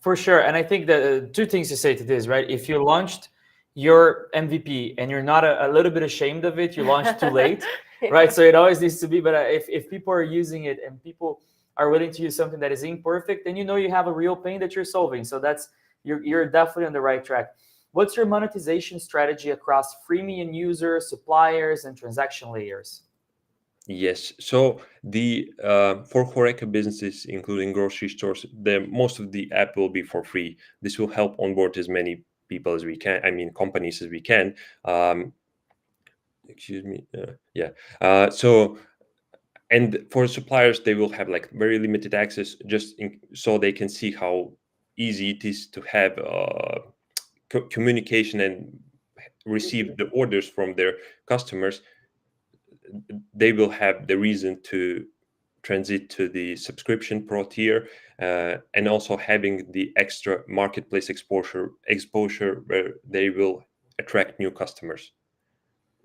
A: For sure. And I think that two things to say to this, right? If you launched your MVP and you're not a little bit ashamed of it, you launched too late, right? So it always needs to be, but if people are using it and people are willing to use something that is imperfect, then you know you have a real pain that you're solving. So you're definitely on the right track. What's your monetization strategy across freemium users, suppliers, and transaction layers?
G: Yes. So the for Horeca businesses, including grocery stores, most of the app will be for free. This will help onboard as many people as we can. I mean, companies as we can. Excuse me. And for suppliers, they will have like very limited access, so they can see how easy it is to have communication and receive the orders from their customers. They will have the reason to transit to the subscription pro tier, and also having the extra marketplace exposure where they will attract new customers.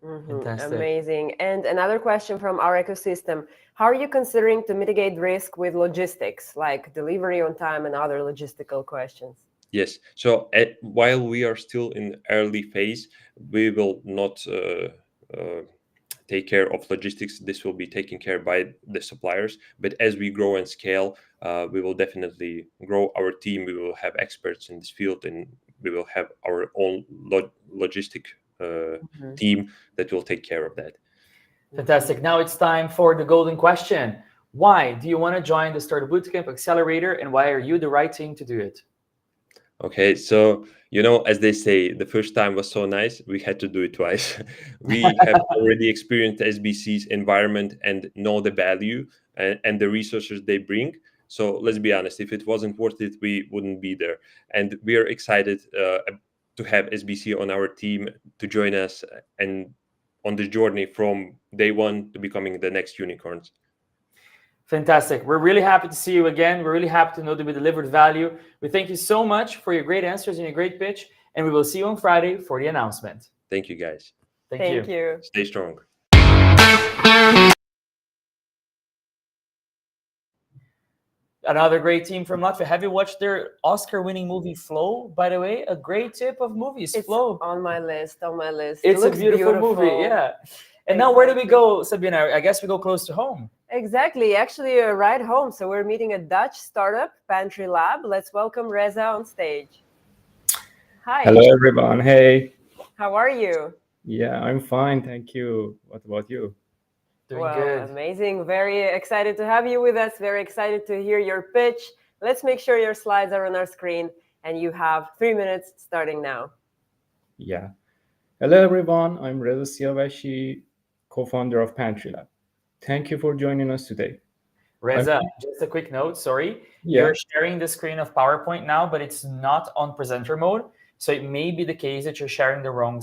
A: Fantastic.
B: Amazing. And another question from our ecosystem. How are you considering to mitigate risk with logistics, like delivery on time and other logistical questions?
G: Yes. So while we are still in early phase, we will not take care of logistics. This will be taken care by the suppliers. But as we grow and scale, we will definitely grow our team. We will have experts in this field, and we will have our own logistic team that will take care of that.
A: Fantastic. Now it's time for the golden question. Why do you want to join the Startup Bootcamp Accelerator, and why are you the right team to do it?
G: Okay, so as they say, the first time was so nice, we had to do it twice. We have already experienced SBC's environment and know the value and the resources they bring. So let's be honest, if it wasn't worth it, we wouldn't be there. And we are excited to have SBC on our team to join us and on the journey from day one to becoming the next unicorns.
A: Fantastic. We're really happy to see you again. We're really happy to know that we delivered value. We thank you so much for your great answers and your great pitch. And we will see you on Friday for the announcement.
G: Thank you, guys.
B: Thank you.
G: Stay strong.
A: Another great team from Latvia. Have you watched their Oscar-winning movie Flow? By the way, a great tip of movies.
B: It's
A: Flow.
B: on my list.
A: It's a beautiful movie. Yeah. And now where do we go, Sabina? I guess we go close to home.
B: Exactly. Actually, a ride home. So we're meeting a Dutch startup, Pantry Lab. Let's welcome Reza on stage. Hi.
H: Hello, everyone. Hey.
B: How are you?
H: Yeah, I'm fine. Thank you. What about you?
A: Doing good.
B: Amazing. Very excited to have you with us. Very excited to hear your pitch. Let's make sure your slides are on our screen, and you have 3 minutes starting now.
H: Yeah. Hello, everyone. I'm Reza Siavashi, co-founder of Pantry Lab. Thank you for joining us today.
A: Reza, just a quick note, sorry.
H: Yeah.
A: You're sharing the screen of PowerPoint now, but it's not on presenter mode. So it may be the case that you're sharing the wrong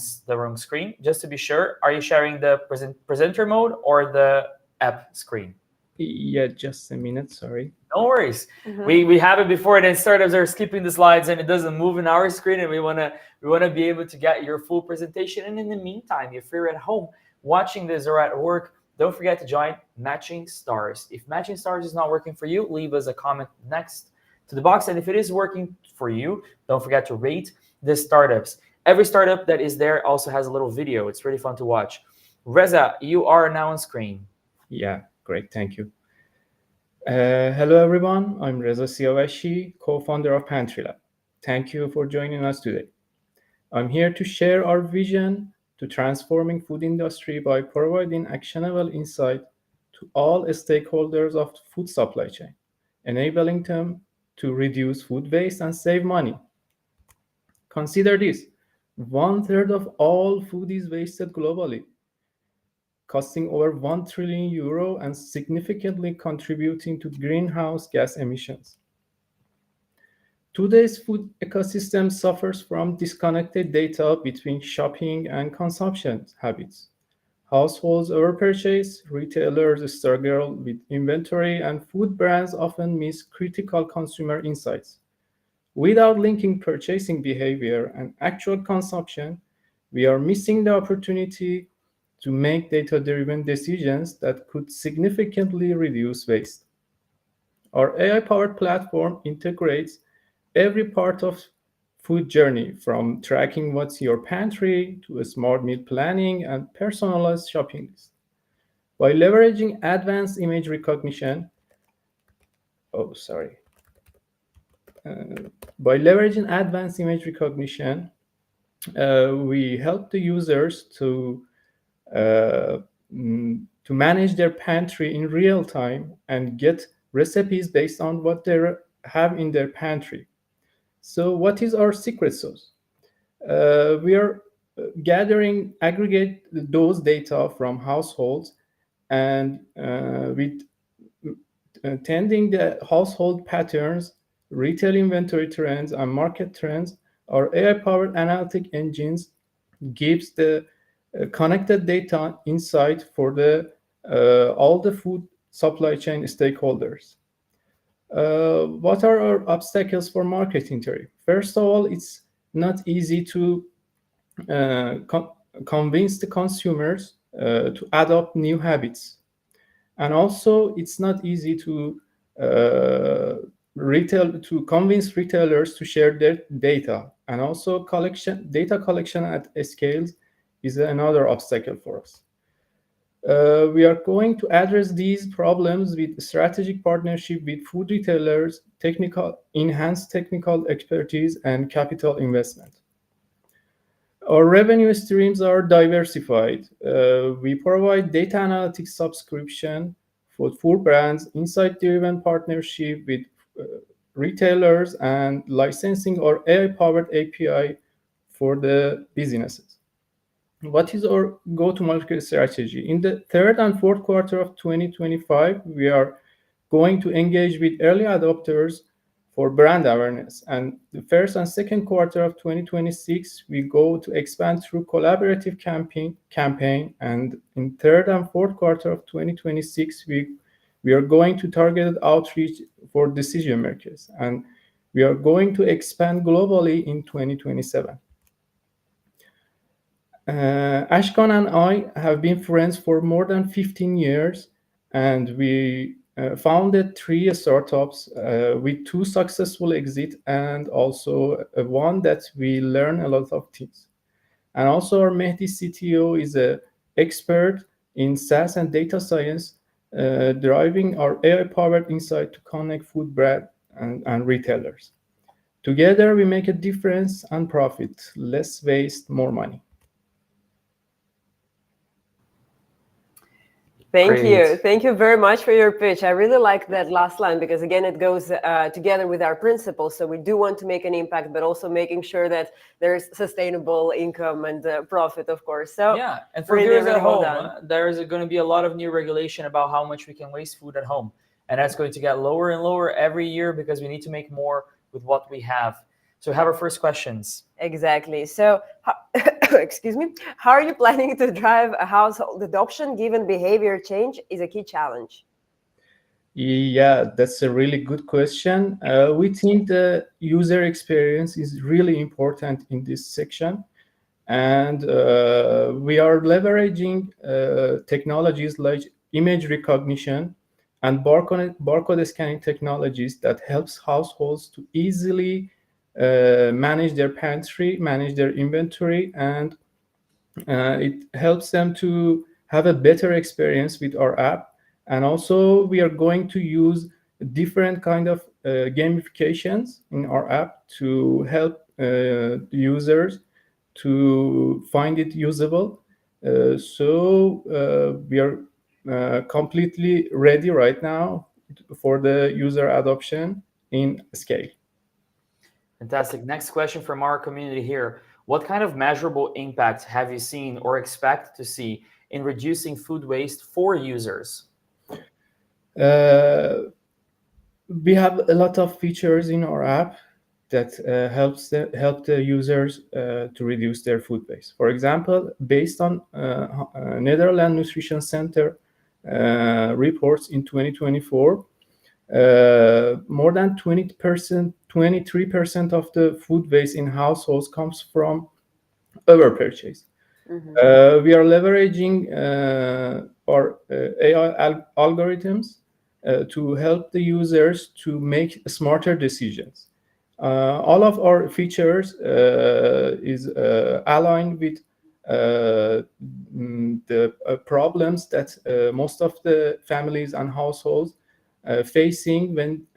A: screen. Just to be sure, are you sharing the presenter mode or the app screen?
H: Yeah, just a minute. Sorry.
A: No worries. We have it before, and then startups are skipping the slides, and it doesn't move in our screen. And we wanna be able to get your full presentation. And in the meantime, if you're at home watching this or at work, don't forget to join Matching Stars. If Matching Stars is not working for you, leave us a comment next to the box. And if it is working for you, don't forget to rate the startups. Every startup that is there also has a little video. It's really fun to watch. Reza, you are now on screen.
H: Yeah, great. Thank you. Hello, everyone. I'm Reza Siavashi, co-founder of Pantry Lab. Thank you for joining us today. I'm here to share our vision to transforming food industry by providing actionable insight to all stakeholders of the food supply chain, enabling them to reduce food waste and save money. Consider this: 1/3 of all food is wasted globally, costing over €1 trillion and significantly contributing to greenhouse gas emissions. Today's food ecosystem suffers from disconnected data between shopping and consumption habits. Households overpurchase, retailers struggle with inventory, and food brands often miss critical consumer insights. Without linking purchasing behavior and actual consumption, we are missing the opportunity to make data-driven decisions that could significantly reduce waste. Our AI-powered platform integrates every part of food journey, from tracking what's your pantry to a smart meal planning and personalized shopping list. By leveraging advanced image recognition, we help the users to manage their pantry in real time and get recipes based on what they have in their pantry. So what is our secret sauce? We are aggregate those data from households, and with tending the household patterns, retail inventory trends, and market trends, our AI-powered analytic engines gives the connected data insight for all the food supply chain stakeholders. What are our obstacles for marketing theory? First of all, it's not easy to convince the consumers to adopt new habits. And also, it's not easy to convince retailers to share their data. And also, data collection at scale is another obstacle for us. We are going to address these problems with strategic partnership with food retailers, enhanced technical expertise, and capital investment. Our revenue streams are diversified. We provide data analytics subscription for food brands, insight-driven partnership with retailers, and licensing or AI-powered API for the businesses. What is our go-to-market strategy? In the third and fourth quarter of 2025, we are going to engage with early adopters for brand awareness. And the first and second quarter of 2026, we go to expand through collaborative campaign. And in third and fourth quarter of 2026, we are going to targeted outreach for decision makers. And we are going to expand globally in 2027. Ashkan and I have been friends for more than 15 years, and we founded 3 startups with 2 successful exits and also one that we learn a lot of things. And also our Mehdi CTO is an expert in SaaS and data science, driving our AI-powered insight to connect food brand and retailers. Together, we make a difference and profit, less waste, more money.
B: Thank you.
A: Great.
B: Thank you very much for your pitch. I really like that last line because, again, it goes together with our principles. So we do want to make an impact, but also making sure that there's sustainable income and profit, of course. So
A: Yeah, and for
B: really,
A: viewers
B: really
A: at
B: well
A: home,
B: done.
A: there is going to be a lot of new regulation about how much we can waste food at home. And that's going to get lower and lower every year because we need to make more with what we have. So we have our first questions.
B: Exactly. So, excuse me, how are you planning to drive a household adoption given behavior change is a key challenge?
H: Yeah, that's a really good question. We think the user experience is really important in this section. And we are leveraging technologies like image recognition and barcode scanning technologies that helps households to easily manage their pantry, manage their inventory, and it helps them to have a better experience with our app. And also, we are going to use different kind of gamifications in our app to help users to find it usable. So we are completely ready right now for the user adoption in scale.
A: Fantastic. Next question from our community here. What kind of measurable impact have you seen or expect to see in reducing food waste for users?
H: We have a lot of features in our app that help the users to reduce their food waste. For example, based on Netherlands Nutrition Center reports in 2024, more than 20%, 23% of the food waste in households comes from overpurchase. We are leveraging our AI algorithms to help the users to make smarter decisions. All of our features is aligned with the problems that most of the families and households facing when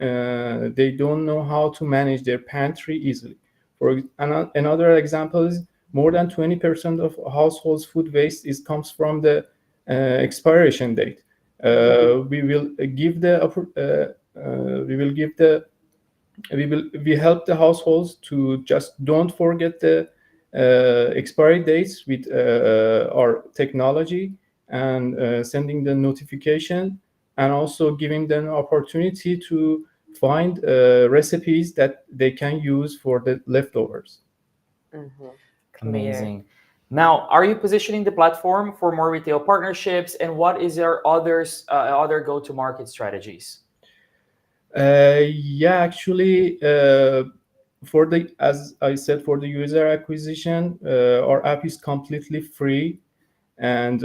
H: they don't know how to manage their pantry easily. For another example is more than 20% of households' food waste comes from the expiration date. We help the households to just don't forget the expiry dates with our technology and sending the notification, and also giving them opportunity to find recipes that they can use for the leftovers.
B: Clear.
A: Amazing. Now, are you positioning the platform for more retail partnerships, and what is your other go-to-market strategies?
H: Yeah, actually, for the as I said, for the user acquisition, our app is completely free, and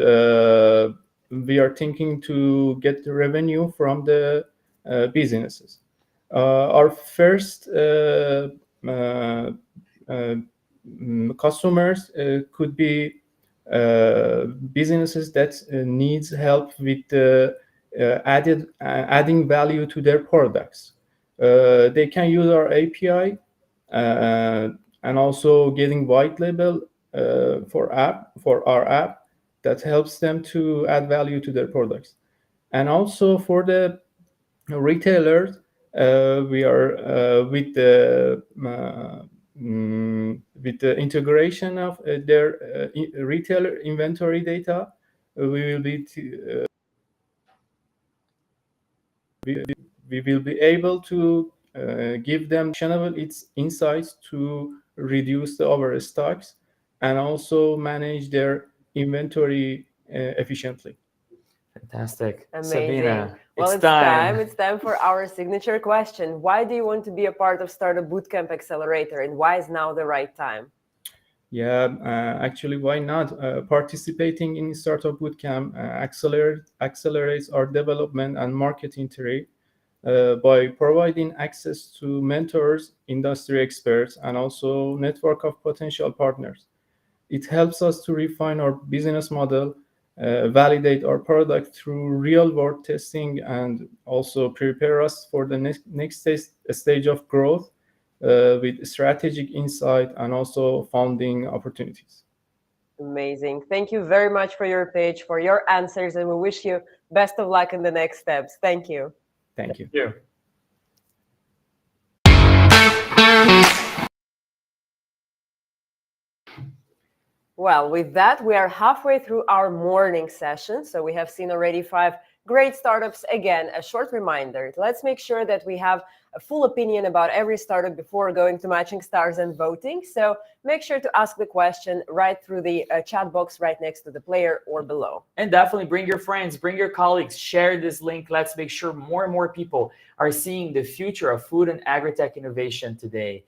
H: we are thinking to get the revenue from the businesses. Our first uh, customers could be businesses that needs help with adding value to their products. They can use our API and also getting white label for our app that helps them to add value to their products. And also for the retailers, we are with the integration of their retailer inventory data. We will be we will be able to give them actionable its insights to reduce the overstocks and also manage their inventory efficiently.
A: Fantastic.
B: Amazing.
A: Sabina,
B: Well,
A: it's time.
B: It's time for our signature question. Why do you want to be a part of Startup Bootcamp Accelerator, and why is now the right time?
H: Yeah, actually, why not? Participating in Startup Bootcamp accelerates our development and market entry by providing access to mentors, industry experts, and also network of potential partners. It helps us to refine our business model, validate our product through real-world testing, and also prepare us for the next stage of growth with strategic insight and also funding opportunities.
B: Amazing. Thank you very much for your pitch, for your answers, and we wish you best of luck in the next steps. Thank you.
H: Thank you.
A: Yeah.
B: Well, with that, we are halfway through our morning session. So we have seen already 5 great startups. Again, a short reminder. Let's make sure that we have a full opinion about every startup before going to Matching Stars and voting. So make sure to ask the question right through the chat box right next to the player or below.
A: And definitely bring your friends, bring your colleagues, share this link. Let's make sure more and more people are seeing the future of food and agri-tech innovation today.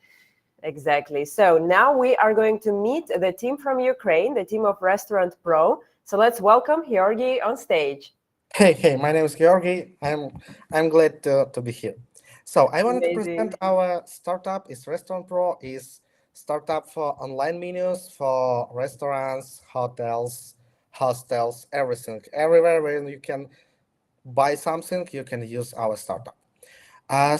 B: Exactly. So now we are going to meet the team from Ukraine, the team of Restaurant Pro. So let's welcome Georgi on stage.
I: Hey, my name is Georgi. I'm glad to be here. So I wanted to present our startup. Is Restaurant Pro is startup for online menus for restaurants, hotels, hostels, everything. Everywhere where you can buy something, you can use our startup.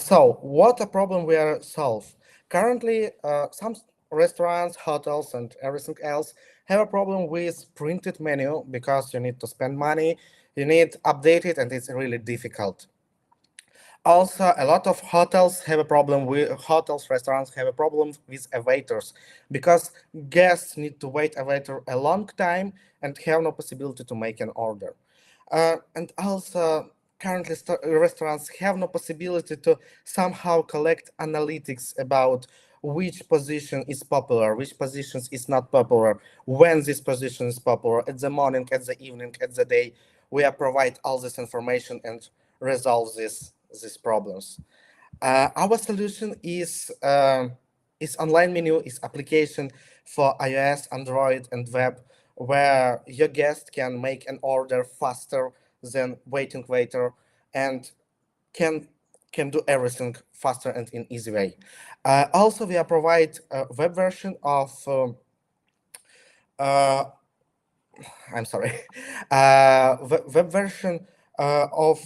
I: So what a problem we are solve? Currently, some restaurants, hotels, and everything else have a problem with printed menu because you need to spend money, you need update it, and it's really difficult. Also, a lot of restaurants have a problem with waiters because guests need to wait a waiter a long time and have no possibility to make an order. And also, currently restaurants have no possibility to somehow collect analytics about which position is popular, which positions is not popular, when this position is popular, at the morning, at the evening, at the day. We provide all this information and resolve these problems. Our solution is online menu, is application for iOS, Android, and web, where your guest can make an order faster than waiting waiter and can do everything faster and in easy way. Also, we provide a web version of uh, I'm sorry, web version of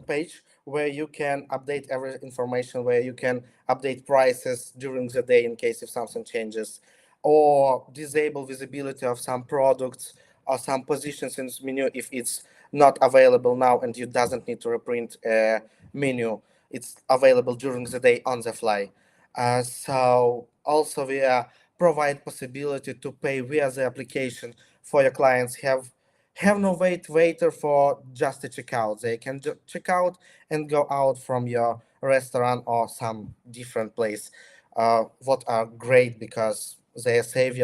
I: page where you can update every information, where you can update prices during the day in case if something changes, or disable visibility of some products or some positions in this menu if it's not available now and you doesn't need to reprint a menu. It's available during the day on the fly. So also we provide possibility to pay via the application for your clients. Have no waiter for just a checkout. They can check out and go out from your restaurant or some different place. What are great because They save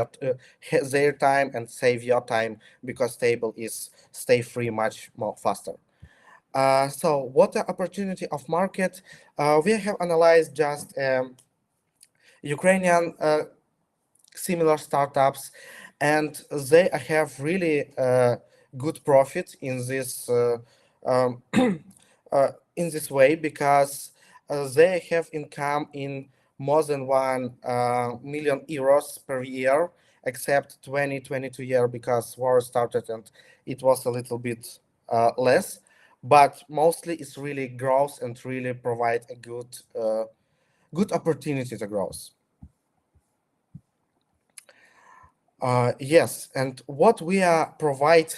I: their time and save your time because table is stay free much more faster. So what the opportunity of market? We have analyzed just Ukrainian similar startups, and they have really good profit um, in this way because they have income in more than 1 million euros per year, except 2022 year because war started and it was a little bit less. But mostly it's really growth and really provide a good opportunity to growth. Yes, and what we are provide,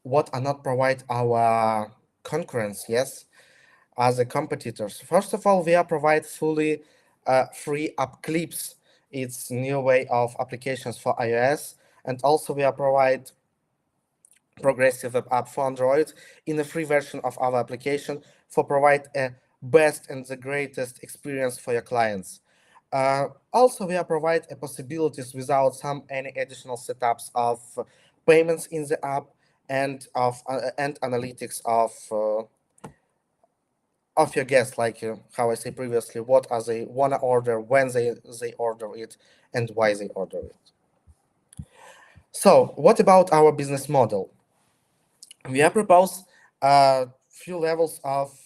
I: what are not provide our concurrents, yes, as a competitors. First of all, we are provide fully free app clips. It's new way of applications for iOS, and also we are provide progressive web app for Android in the free version of our application for provide a best and the greatest experience for your clients. Also, we are provide a possibilities without any additional setups of payments in the app and analytics of your guests, like how I said previously, what are they wanna order, when they order it, and why they order it. So, what about our business model? We have proposed a few levels of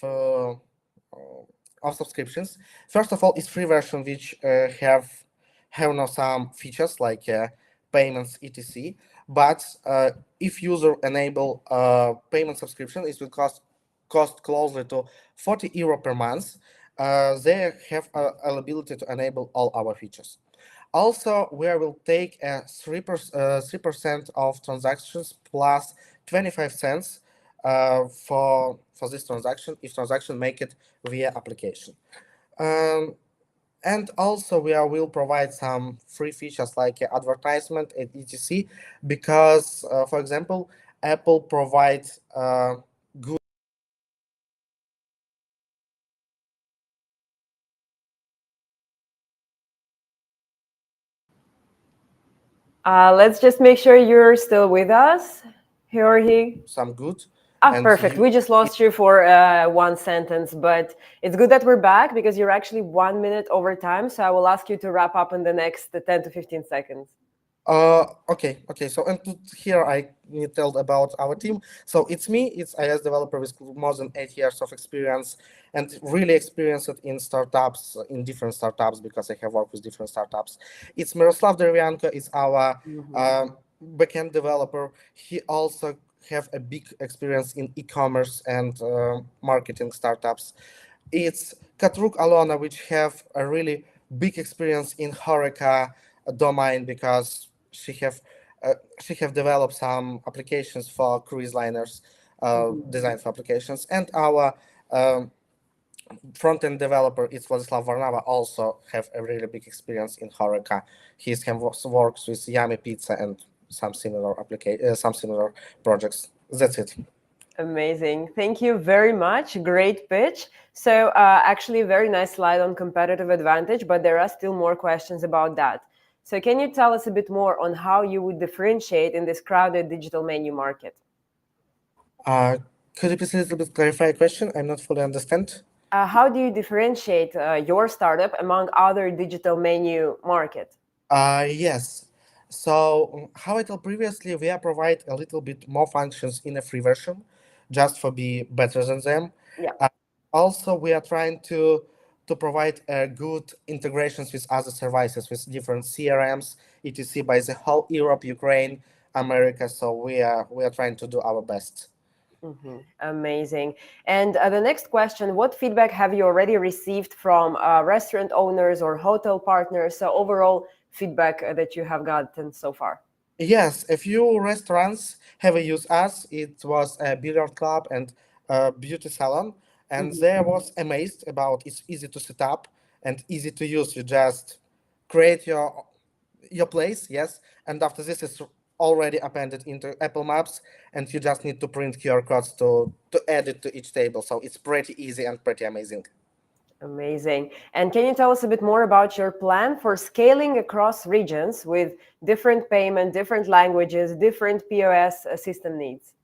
I: subscriptions. First of all, it's free version which have now some features like payments etc. But if user enable payment subscription, it will cost closely to 40 euro per month. They have ability to enable all our features. Also, we will take a 3% of transactions plus 25 cents for this transaction if transaction make it via application. Um, and also we will provide some free features like advertisement and etc. Because, for example, Apple provides good.
B: Let's just make sure you're still with us, Georgi.
I: Some good.
B: Perfect. We just lost you for one sentence, but it's good that we're back because you're actually 1 minute over time. So I will ask you to wrap up in the next 10 to 15 seconds.
I: Okay. So and here I need to tell about our team. So it's me. It's iOS developer with more than 8 years of experience and really experienced in startups, in different startups because I have worked with different startups. It's Miroslav Derevyanko. Is our backend developer. He also have a big experience in e-commerce and marketing startups. It's Katruk Alona, which have a really big experience in Horeca domain because she have developed some applications for cruise liners, designed for applications, and our front-end developer is Vladislav Varnava, also have a really big experience in Horeca. He works with Yummy Pizza and some similar projects. That's it.
B: Amazing. Thank you very much. Great pitch. So actually a very nice slide on competitive advantage, but there are still more questions about that. So can you tell us a bit more on how you would differentiate in this crowded digital menu market?
I: Could you please a little bit clarify a question? I'm not fully understand.
B: How do you differentiate your startup among other digital menu market?
I: Yes. So how I told previously, we are provide a little bit more functions in a free version, just for be better than them.
B: Yeah.
I: Also, we are trying to provide good integrations with other services, with different CRMs, etc. by the whole Europe, Ukraine, America. So we are trying to do our best.
B: Amazing. And the next question, what feedback have you already received from restaurant owners or hotel partners? So overall feedback that you have gotten so far.
I: Yes, a few restaurants have used us. It was a billiard club and a beauty salon, and they was amazed about it's easy to set up and easy to use. You just create your place, yes, and after this is already appended into Apple Maps, and you just need to print QR codes to add it to each table. So it's pretty easy and pretty amazing.
B: Amazing. And can you tell us a bit more about your plan for scaling across regions with different payment, different languages, different POS system needs?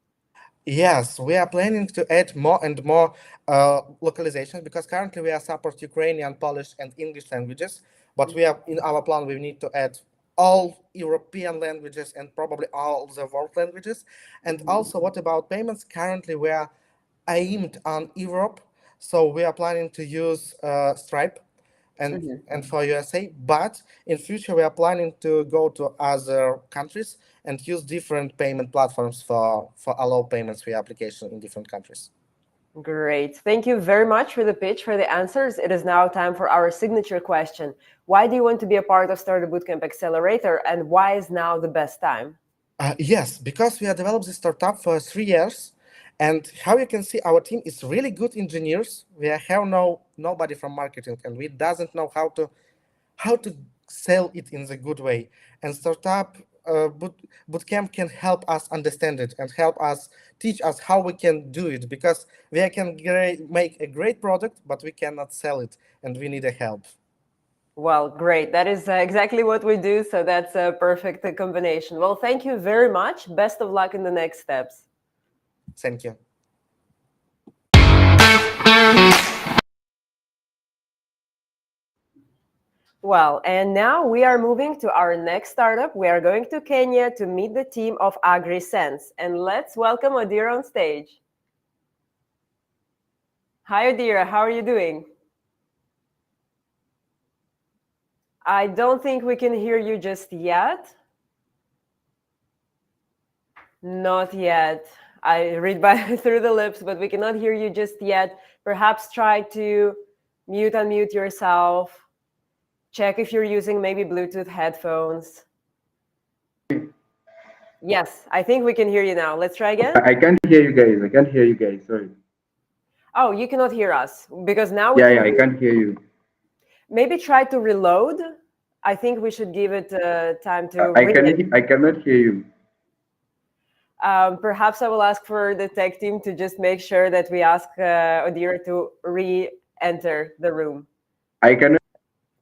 I: Yes, we are planning to add more and more localizations because currently we are support Ukrainian, Polish, and English languages. But we have in our plan we need to add all European languages and probably all the world languages. And also, what about payments? Currently, we are aimed on Europe, so we are planning to use Stripe and for USA. But in future, we are planning to go to other countries and use different payment platforms for allow payments via application in different countries.
B: Great. Thank you very much for the pitch, for the answers. It is now time for our signature question. Why do you want to be a part of Startup Bootcamp Accelerator, and why is now the best time?
I: Yes, because we have developed this startup for 3 years, and how you can see, our team is really good engineers. We have nobody from marketing, and we doesn't know how to sell it in the good way. And startup bootcamp can help us understand it and help us teach us how we can do it, because we can make a great product, but we cannot sell it, and we need a help.
B: Well, great. That is exactly what we do. So that's a perfect combination. Well, thank you very much. Best of luck in the next steps.
I: Thank you.
B: Well, and now we are moving to our next startup. We are going to Kenya to meet the team of Agri. And let's welcome Odira on stage. Hi, Odira. How are you doing? I don't think we can hear you just yet. Not yet. I read through the lips, but we cannot hear you just yet. Perhaps try to unmute yourself. Check if you're using maybe Bluetooth headphones. Yes, I think we can hear you now. Let's try again.
J: I can't hear you guys. I can't hear you guys. Sorry.
B: Oh, you cannot hear us because now we
J: I can't hear you.
B: Maybe try to reload. I think we should give it time to.
J: I cannot hear you.
B: Perhaps I will ask for the tech team to just make sure that we ask Odira to re-enter the room.
J: I cannot.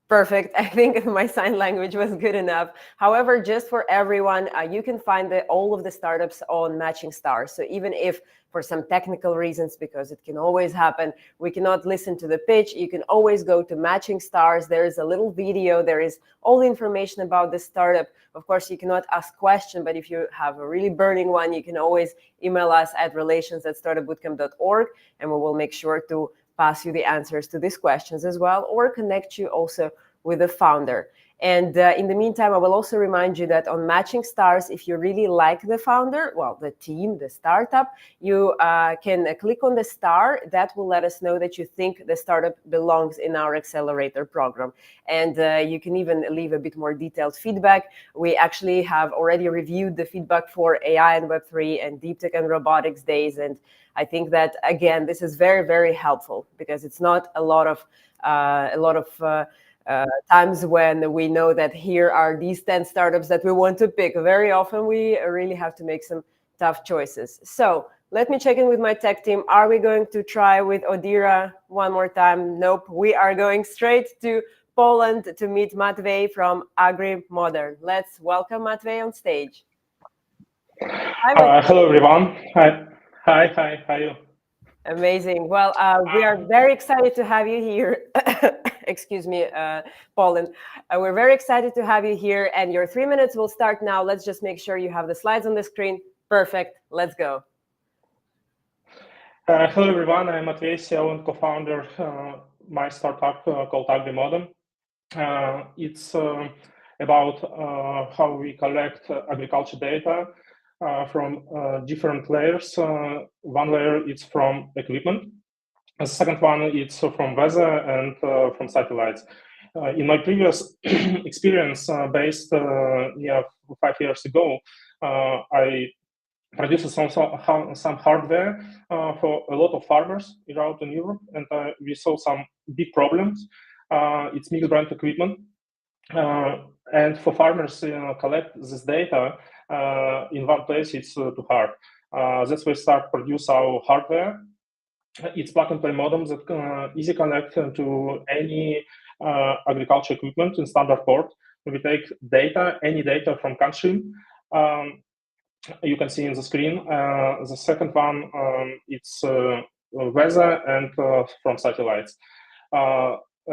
B: Perfect. I think my sign language was good enough. However, just for everyone, you can find all of the startups on Matching Stars. So even if for some technical reasons, because it can always happen, we cannot listen to the pitch, you can always go to Matching Stars. There is a little video. There is all the information about the startup. Of course, you cannot ask questions, but if you have a really burning one, you can always email us at relations@startupbootcamp.org, and we will make sure to pass you the answers to these questions as well, or connect you also with the founder. And in the meantime, I will also remind you that on Matching Stars, if you really like the founder, well, the team, the startup, you can click on the star. That will let us know that you think the startup belongs in our accelerator program. And you can even leave a bit more detailed feedback. We actually have already reviewed the feedback for AI and Web3 and Deep Tech and Robotics days. And I think that, again, this is very, very helpful because it's not a lot of times when we know that here are these 10 startups that we want to pick. Very often we really have to make some tough choices. So let me check in with my tech team. Are we going to try with Odira one more time? Nope. We are going straight to Poland to meet Matvey from Agri Modern. Let's welcome Matvey on stage.
K: Hi, hello, everyone. Hi, how are you?
B: Amazing. Well, we are very excited to have you here. Excuse me, Poland. We're very excited to have you here, and your 3 minutes will start now. Let's just make sure you have the slides on the screen. Perfect. Let's go.
K: Hello, everyone. I'm Matvey, CEO and co-founder my startup called Agri Modern. It's about how we collect agriculture data from different layers. One layer is from equipment. The second one is from weather and from satellites. In my previous experience, based 5 years ago, I produced some hardware for a lot of farmers around in Europe, and we saw some big problems. It's mixed brand equipment, and for farmers collect this data in one place, it's too hard. That's why we start produce our hardware It's plug-and-play modem that easy connect to any agriculture equipment in standard port. We take data, any data from country. You can see in the screen. The second one, it's weather and from satellites.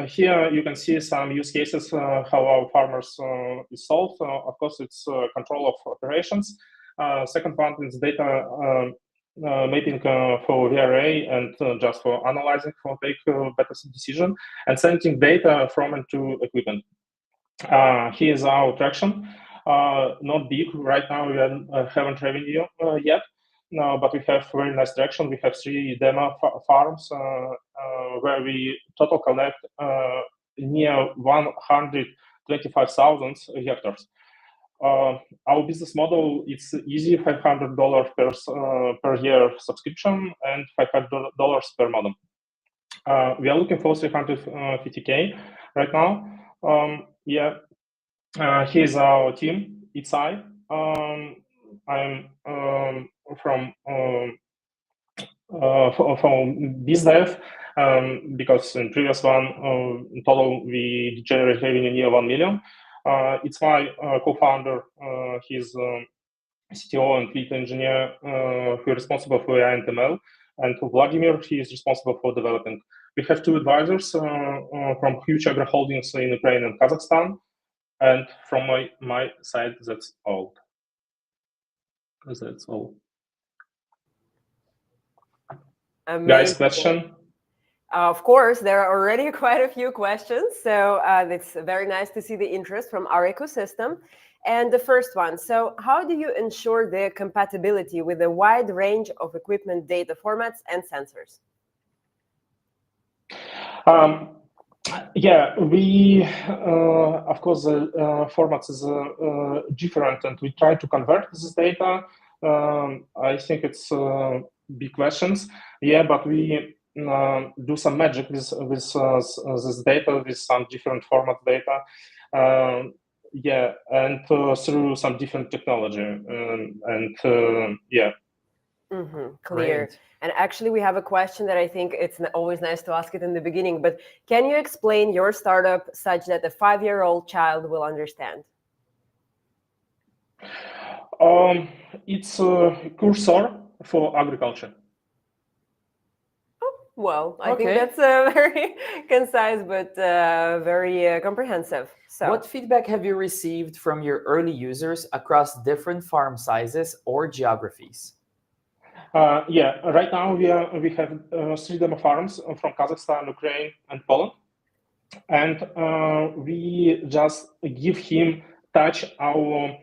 K: Here you can see some use cases how our farmers is solved. Of course, it's control of operations. Second one is data mapping for VRA and just for analyzing for take better decision and sending data from and to equipment. Here is our traction. Not big right now. We haven't revenue yet. No, but we have very nice traction. We have 3 demo farms where we total collect near 125,000 hectares. Our business model, it's easy, $500 per year subscription and $500 per modem. We are looking for 350K right now. Here's our team. It's I'm from BizDev because in previous one in total we generate revenue near 1 million. It's my co-founder. He's CTO and lead engineer who is responsible for AI and ML, and Vladimir, he is responsible for developing. We have 2 advisors from huge agri holdings in Ukraine and Kazakhstan, and from my side, that's all. That's all.
B: Amazing.
K: Guys, question?
B: Of course, there are already quite a few questions. So it's very nice to see the interest from our ecosystem. And the first one, so how do you ensure the compatibility with a wide range of equipment data formats and sensors?
K: Yeah, we, of course, the formats is different, and we try to convert this data. I think it's big questions. Yeah, but we do some magic with this data, with some different format data. Yeah, and through some different technology. Yeah.
B: Clear.
A: Great.
B: And actually, we have a question that I think it's always nice to ask it in the beginning, but can you explain your startup such that a 5-year-old child will understand?
K: It's a cursor for agriculture.
B: Well, I think that's very concise, but very comprehensive. So,
A: what feedback have you received from your early users across different farm sizes or geographies?
K: Yeah, right now we have 3 demo farms from Kazakhstan, Ukraine, and Poland, and we just give him touch our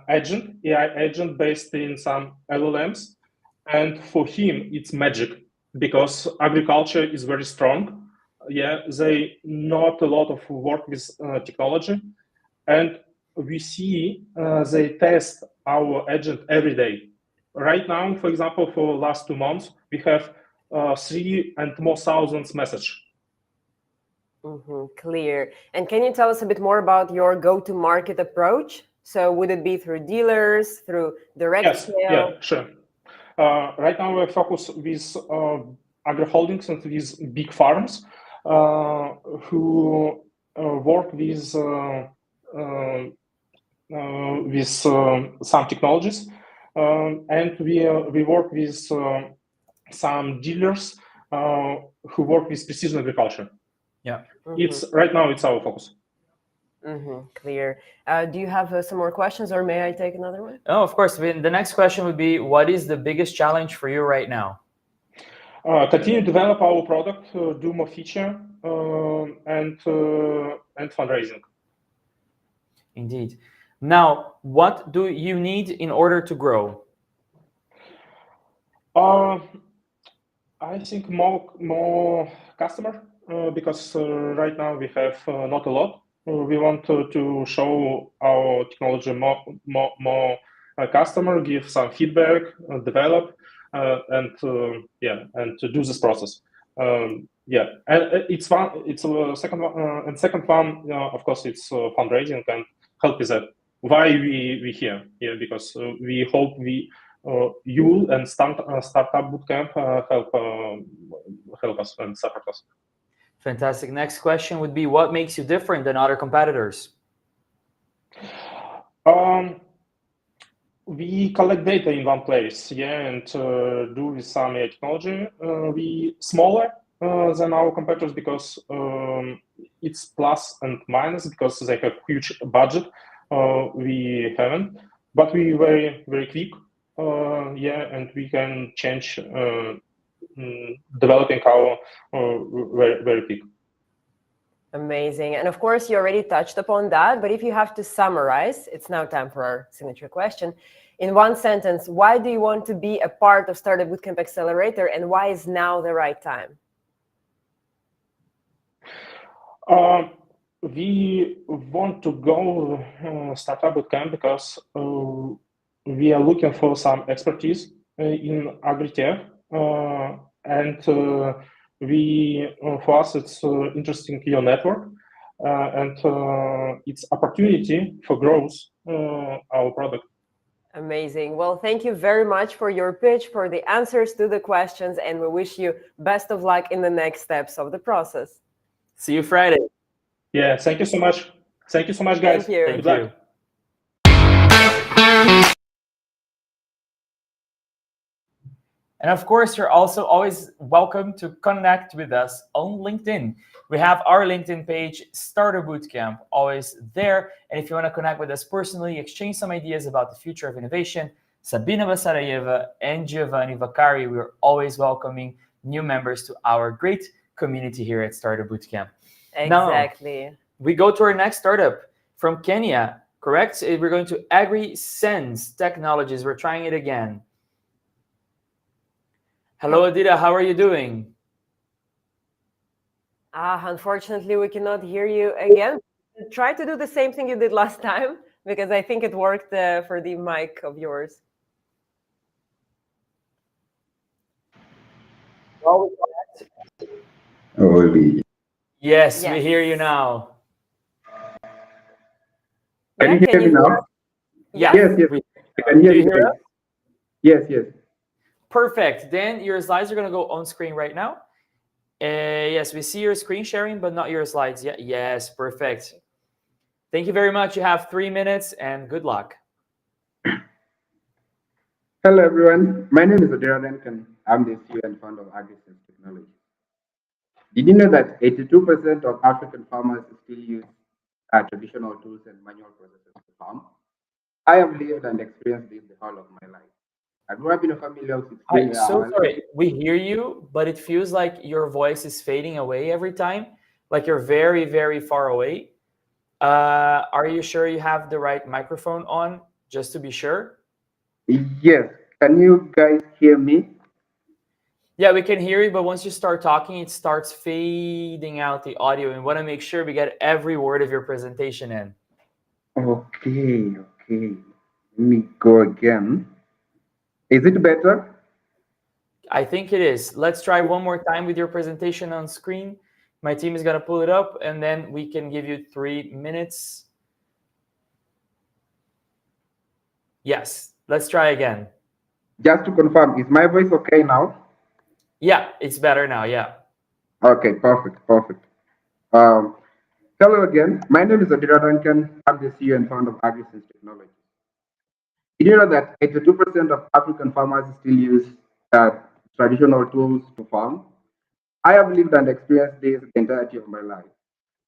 K: agent, AI agent based in some LLMs, and for him it's magic because agriculture is very strong. Yeah, they not a lot of work with technology, and we see they test our agent every day. Right now, for example, for the last 2 months, we have 3 and more thousands message.
B: Clear. And can you tell us a bit more about your go-to-market approach? So would it be through dealers, through direct sale?
K: Yeah, sure. Right now we focus with agri holdings and with big farms who work with some technologies, and we work with some dealers who work with precision agriculture.
A: Yeah,
K: it's right now it's our focus.
B: Clear. Do you have some more questions, or may I take another one?
A: Oh, of course. The next question would be, what is the biggest challenge for you right now?
K: Continue to develop our product, do more feature, and fundraising.
A: Indeed. Now, what do you need in order to grow?
K: I think more customer because right now we have not a lot. We want to show our technology more customer, give some feedback, develop, and to do this process. Yeah, and it's fun. It's a second one, and second one, of course, it's fundraising and help with that. Why we here? Yeah, because we hope we you and Startup Bootcamp help us and support us.
A: Fantastic. Next question would be, what makes you different than other competitors?
K: We collect data in one place, and do with some AI technology. We smaller than our competitors because it's plus and minus because they have huge budget. We haven't, but we very quick. And we can change developing our very quick.
B: Amazing. And of course, you already touched upon that, but if you have to summarize, it's now time for our signature question. In one sentence, why do you want to be a part of Startup Bootcamp Accelerator, and why is now the right time?
K: We want to go Startup Bootcamp because we are looking for some expertise in agri-tech, and for us it's interesting your network, and it's opportunity for growth our product.
B: Amazing. Well, thank you very much for your pitch, for the answers to the questions, and we wish you best of luck in the next steps of the process.
A: See you Friday.
K: Yeah, thank you so much. Thank you so much, guys.
B: Thank you.
A: Thank
K: Good luck.
A: you. And of course, you're also always welcome to connect with us on LinkedIn. We have our LinkedIn page, Startup Bootcamp, always there. And if you want to connect with us personally, exchange some ideas about the future of innovation, Sabina Basarayeva and Giovanni Vaccari, we're always welcoming new members to our great community here at Startup Bootcamp.
B: Exactly.
A: Now, we go to our next startup from Kenya, correct? We're going to Agri Sense Technologies. We're trying it again. Hello, Adira. How are you doing?
B: Unfortunately, we cannot hear you again. Try to do the same thing you did last time, because I think it worked for the mic of yours.
A: Yes, we hear you now.
J: Can you hear me now?
A: Yeah.
J: Yes. I can hear you guys. Yes.
A: Perfect. Then your slides are going to go on screen right now. Yes, we see your screen sharing, but not your slides yet. Yes, perfect. Thank you very much. You have 3 minutes and good luck.
J: Hello, everyone. My name is Odira Duncan. I'm the CEO and founder of Agri Technology. Did you know that 82% of African farmers still use traditional tools and manual processes to farm? I have lived and experienced this the whole of my life. I grew up in a family of 16.
A: I'm so sorry. We hear you, but it feels like your voice is fading away every time. Like you're very far away. Are you sure you have the right microphone on, just to be sure?
J: Yes. Can you guys hear me?
A: Yeah, we can hear you, but once you start talking, it starts fading out the audio. And we want to make sure we get every word of your presentation in.
J: Okay. Let me go again. Is it better?
A: I think it is. Let's try one more time with your presentation on screen. My team is going to pull it up, and then we can give you 3 minutes. Yes, let's try again.
J: Just to confirm, is my voice okay now?
A: Yeah, it's better now, yeah.
J: Okay, perfect. Hello again. My name is Odira Duncan. I'm the CEO and founder of Agri Technology. Did you know that 82% of African farmers still use traditional tools to farm? I have lived and experienced this the entirety of my life.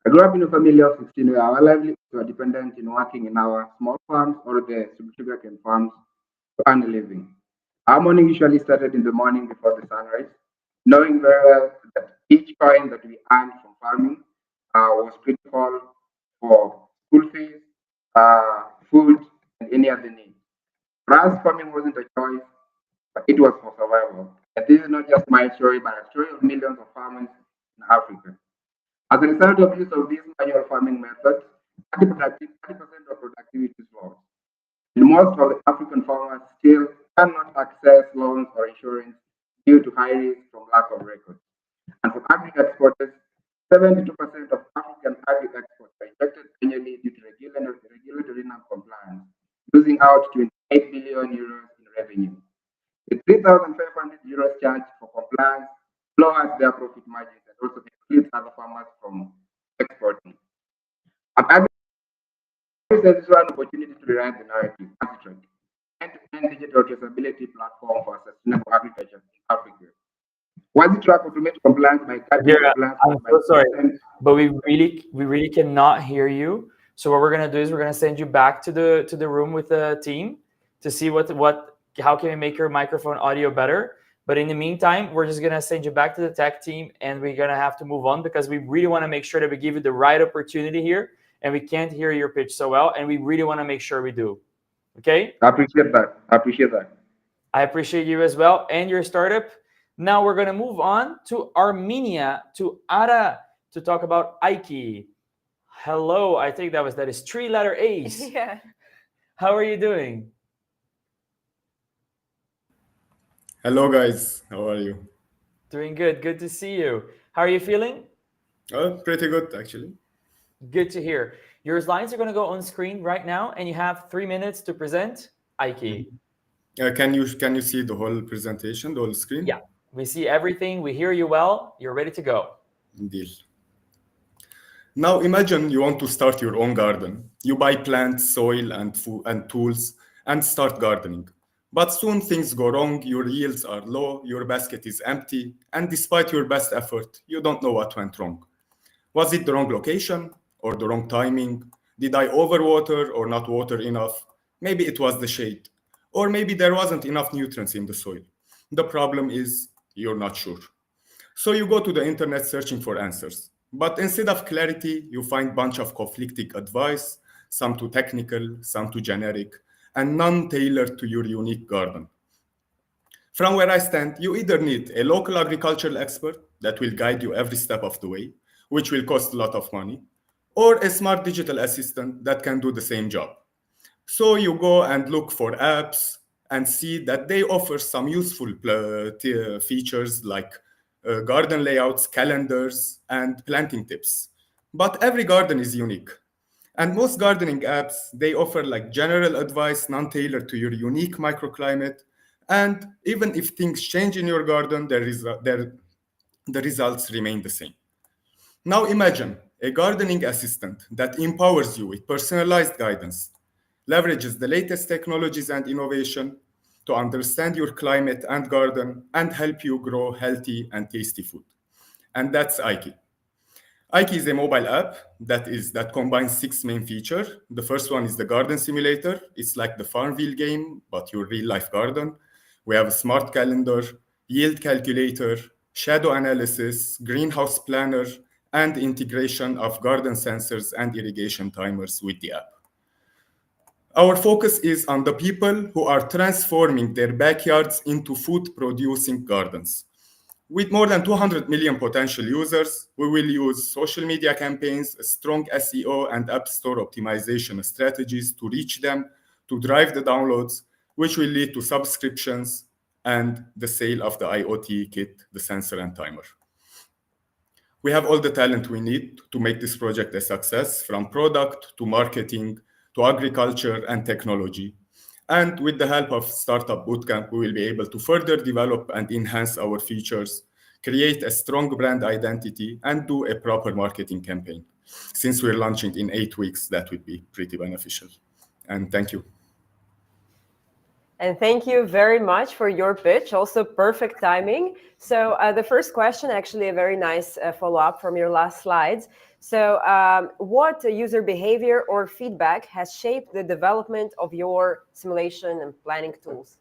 J: I grew up in a family of 16 where our livelihoods were dependent in working in our small farms or the sugarcane farms to earn a living. Our morning usually started in the morning before the sunrise, knowing very well that each coin that we earned from farming was critical for school fees, food, and any other needs. For us, farming wasn't a choice, but it was for survival. And this is not just my story, but a story of millions of farmers in Africa. As a result of use of these manual farming methods, 30% of productivity is lost. And most of the African farmers still cannot access loans or insurance due to high risk from lack of records. And for agri exporters, 72% of African agri exports are rejected annually due to regulatory non-compliance, losing out 28 billion euros in revenue. 3,500 euros charge for compliance lowers their profit margins and also excludes other farmers from exporting. Agri says one opportunity to rewrite the narrative. Abstract end-to-end digital traceability platform for sustainable agriculture in Africa. WaziTrack automates compliance by cutting
A: Here,
J: compliance
A: I'm
J: by
A: so sorry,
J: 10%.
A: but we really cannot hear you. So what we're gonna do is we're gonna send you back to the room with the team to see how can we make your microphone audio better. But in the meantime, we're just gonna send you back to the tech team, and we're gonna have to move on because we really want to make sure that we give you the right opportunity here, and we can't hear your pitch so well, and we really want to make sure we do. Okay?
J: I appreciate that. I appreciate that.
A: I appreciate you as well and your startup. Now we're gonna move on to Armenia, to Ara, to talk about Aiki. Hello, I think that is 3-letter A's.
B: Yeah.
A: How are you doing?
L: Hello guys, how are you?
A: Doing good. Good to see you. How are you feeling?
L: Pretty good actually.
A: Good to hear. Your slides are going to go on screen right now, and you have 3 minutes to present Aiki.
L: Can you see the whole presentation, the whole screen?
A: Yeah, we see everything. We hear you well. You're ready to go.
L: Deal. Now imagine you want to start your own garden. You buy plants, soil, and food and tools, and start gardening. But soon things go wrong, your yields are low, your basket is empty, and despite your best effort, you don't know what went wrong. Was it the wrong location or the wrong timing? Did I overwater or not water enough? Maybe it was the shade. Or maybe there wasn't enough nutrients in the soil. The problem is you're not sure. So you go to the internet searching for answers. But instead of clarity, you find a bunch of conflicting advice, some too technical, some too generic, and none tailored to your unique garden. From where I stand, you either need a local agricultural expert that will guide you every step of the way, which will cost a lot of money, or a smart digital assistant that can do the same job. So you go and look for apps and see that they offer some useful features like garden layouts, calendars, and planting tips. But every garden is unique. And most gardening apps, they offer like general advice, non-tailored to your unique microclimate. And even if things change in your garden, the results remain the same. Now imagine a gardening assistant that empowers you with personalized guidance, leverages the latest technologies and innovation to understand your climate and garden and help you grow healthy and tasty food. And that's Aiki. Aiki is a mobile app that combines 6 main features. The first one is the garden simulator. It's like the Farmville game, but your real life garden. We have a smart calendar, yield calculator, shadow analysis, greenhouse planner, and integration of garden sensors and irrigation timers with the app. Our focus is on the people who are transforming their backyards into food-producing gardens. With more than 200 million potential users, we will use social media campaigns, strong SEO and App Store optimization strategies to reach them, to drive the downloads, which will lead to subscriptions and the sale of the IoT kit, the sensor and timer. We have all the talent we need to make this project a success, from product to marketing to agriculture and technology. And with the help of Startup Bootcamp, we will be able to further develop and enhance our features, create a strong brand identity, and do a proper marketing campaign. Since we're launching in 8 weeks, that would be pretty beneficial. And thank you.
B: And thank you very much for your pitch, also perfect timing. So the first question, actually a very nice follow-up from your last slides. So what user behavior or feedback has shaped the development of your simulation and planning tools?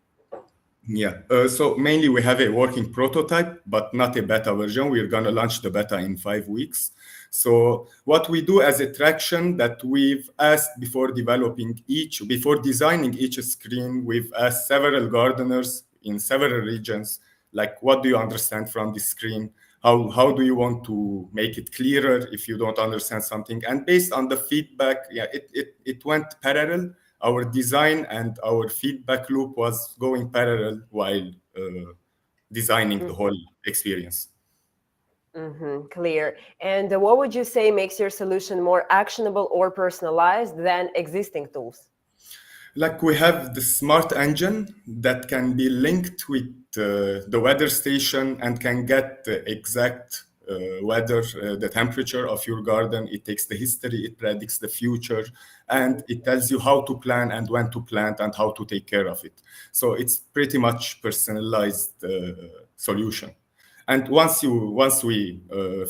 L: Yeah, so mainly we have a working prototype, but not a beta version. We're going to launch the beta in 5 weeks. So what we do as a traction that we've asked before designing each screen, we've asked several gardeners in several regions, like, what do you understand from this screen? How do you want to make it clearer if you don't understand something? And based on the feedback, yeah, it went parallel. Our design and our feedback loop was going parallel while designing the whole experience.
B: Clear. And what would you say makes your solution more actionable or personalized than existing tools?
L: Like, we have the smart engine that can be linked with the weather station and can get the exact weather, the temperature of your garden. It takes the history, it predicts the future, and it tells you how to plant and when to plant and how to take care of it. So it's pretty much personalized solution. And once we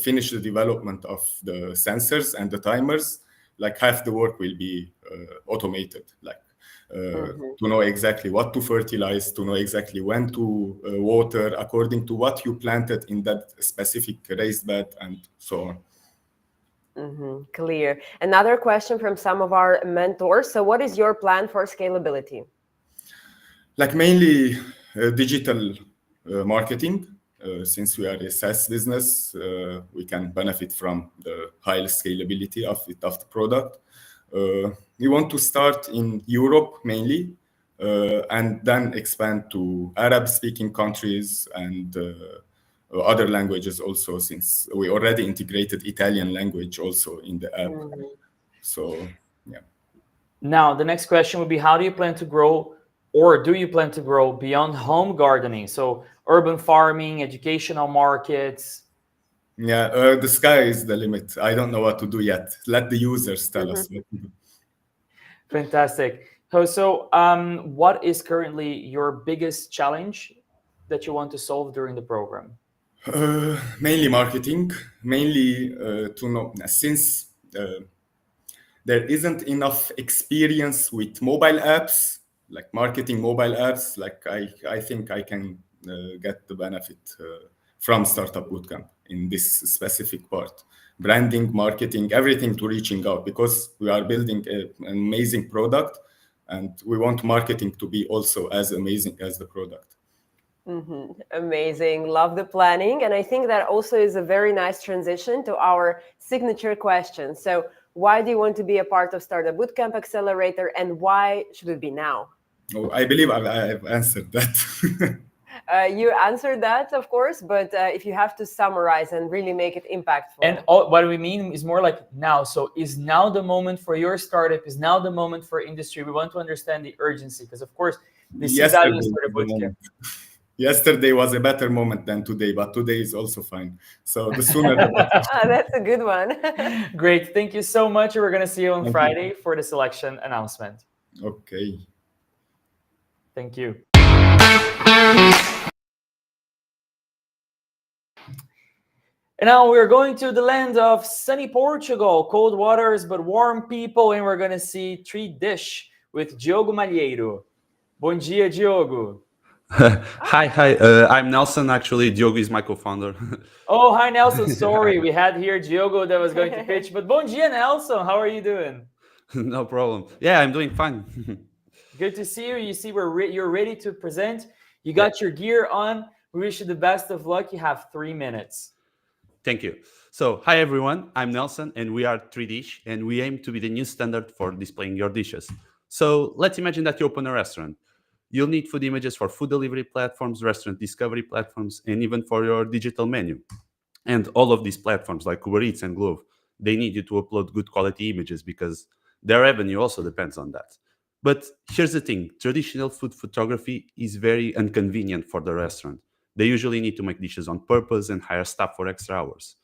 L: finish the development of the sensors and the timers, like half the work will be automated, like to know exactly what to fertilize, to know exactly when to water according to what you planted in that specific raised bed, and so on.
B: Clear. Another question from some of our mentors. So what is your plan for scalability?
L: Like mainly digital marketing. Since we are a SaaS business, we can benefit from the high scalability of the product. We want to start in Europe mainly, and then expand to Arab-speaking countries and other languages also, since we already integrated Italian language also in the app. So, yeah.
A: Now, the next question would be, how do you plan to grow, or do you plan to grow beyond home gardening? So urban farming, educational markets.
L: Yeah, the sky is the limit. I don't know what to do yet. Let the users tell us what to do.
A: Fantastic. So what is currently your biggest challenge that you want to solve during the program?
L: Mainly marketing, mainly to know, since there isn't enough experience with mobile apps, like marketing mobile apps, like I think I can get the benefit from Startup Bootcamp in this specific part. Branding, marketing, everything to reaching out, because we are building an amazing product and we want marketing to be also as amazing as the product.
B: Amazing. Love the planning. And I think that also is a very nice transition to our signature question. So why do you want to be a part of Startup Bootcamp Accelerator, and why should it be now?
L: Oh, I believe I've answered that.
B: You answered that, of course, but if you have to summarize and really make it impactful.
A: And what we mean is more like now. So is now the moment for your startup? Is now the moment for industry? We want to understand the urgency, because of course, they see value in Startup Bootcamp.
L: Yesterday was a better moment than today, but today is also fine. So the sooner the better.
B: That's a good one.
A: Great. Thank you so much. We're going to see you on Friday for the selection announcement.
L: Okay.
A: Thank you. And now we're going to the land of sunny Portugal, cold waters but warm people, and we're going to see Tree Dish with Diogo Malheiro. Bom dia, Diogo.
M: Hi. I'm Nelson. Actually, Diogo is my co-founder.
A: Oh, hi, Nelson. Sorry, we had here Diogo that was going to pitch, but bom dia, Nelson. How are you doing?
M: No problem. Yeah, I'm doing fine.
A: Good to see you. You see, you're ready to present. You got your gear on. We wish you the best of luck. You have 3 minutes.
M: Thank you. So, hi everyone. I'm Nelson, and we are 3Dish, and we aim to be the new standard for displaying your dishes. So, let's imagine that you open a restaurant. You'll need food images for food delivery platforms, restaurant discovery platforms, and even for your digital menu. And all of these platforms like Uber Eats and Glovo, they need you to upload good quality images because their revenue also depends on that. But here's the thing, traditional food photography is very inconvenient for the restaurant. They usually need to make dishes on purpose and hire staff for extra hours.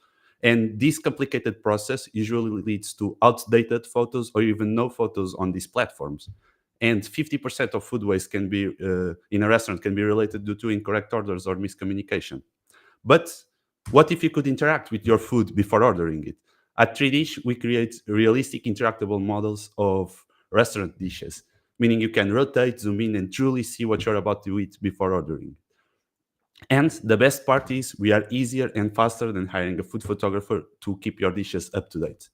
M: And this complicated process usually leads to outdated photos or even no photos on these platforms. And 50% of food waste can be in a restaurant can be related due to incorrect orders or miscommunication. But what if you could interact with your food before ordering it? At 3Dish, we create realistic interactable models of restaurant dishes, meaning you can rotate, zoom in, and truly see what you're about to eat before ordering. And the best part is we are easier and faster than hiring a food photographer to keep your dishes up to date.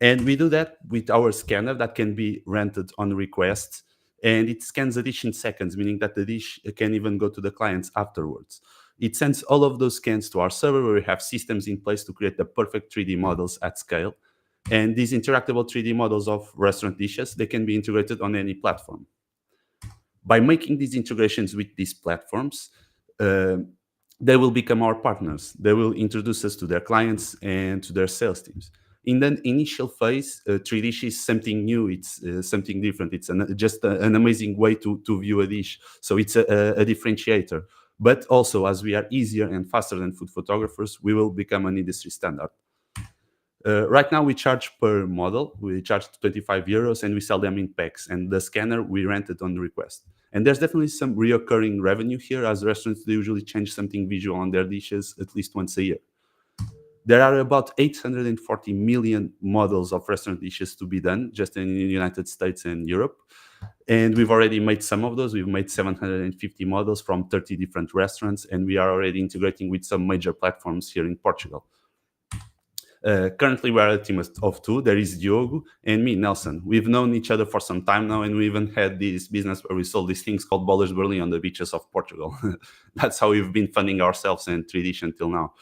M: And we do that with our scanner that can be rented on request. And it scans a dish in seconds, meaning that the dish can even go to the clients afterwards. It sends all of those scans to our server where we have systems in place to create the perfect 3D models at scale. And these interactable 3D models of restaurant dishes, they can be integrated on any platform. By making these integrations with these platforms, they will become our partners. They will introduce us to their clients and to their sales teams. In the initial phase, 3Dish is something new. It's something different. It's just an amazing way to view a dish. So it's a differentiator. But also, as we are easier and faster than food photographers, we will become an industry standard. Right now, we charge per model. We charge 25 euros and we sell them in packs. And the scanner, we rent it on request. And there's definitely some reoccurring revenue here, as restaurants they usually change something visual on their dishes at least once a year. There are about 840 million models of restaurant dishes to be done just in the United States and Europe. And we've already made some of those. We've made 750 models from 30 different restaurants, and we are already integrating with some major platforms here in Portugal. Currently, we are a team of two. There is Diogo and me, Nelson. We've known each other for some time now, and we even had this business where we sold these things called Bowlers Burley on the beaches of Portugal. That's how we've been funding ourselves and 3Dish until now.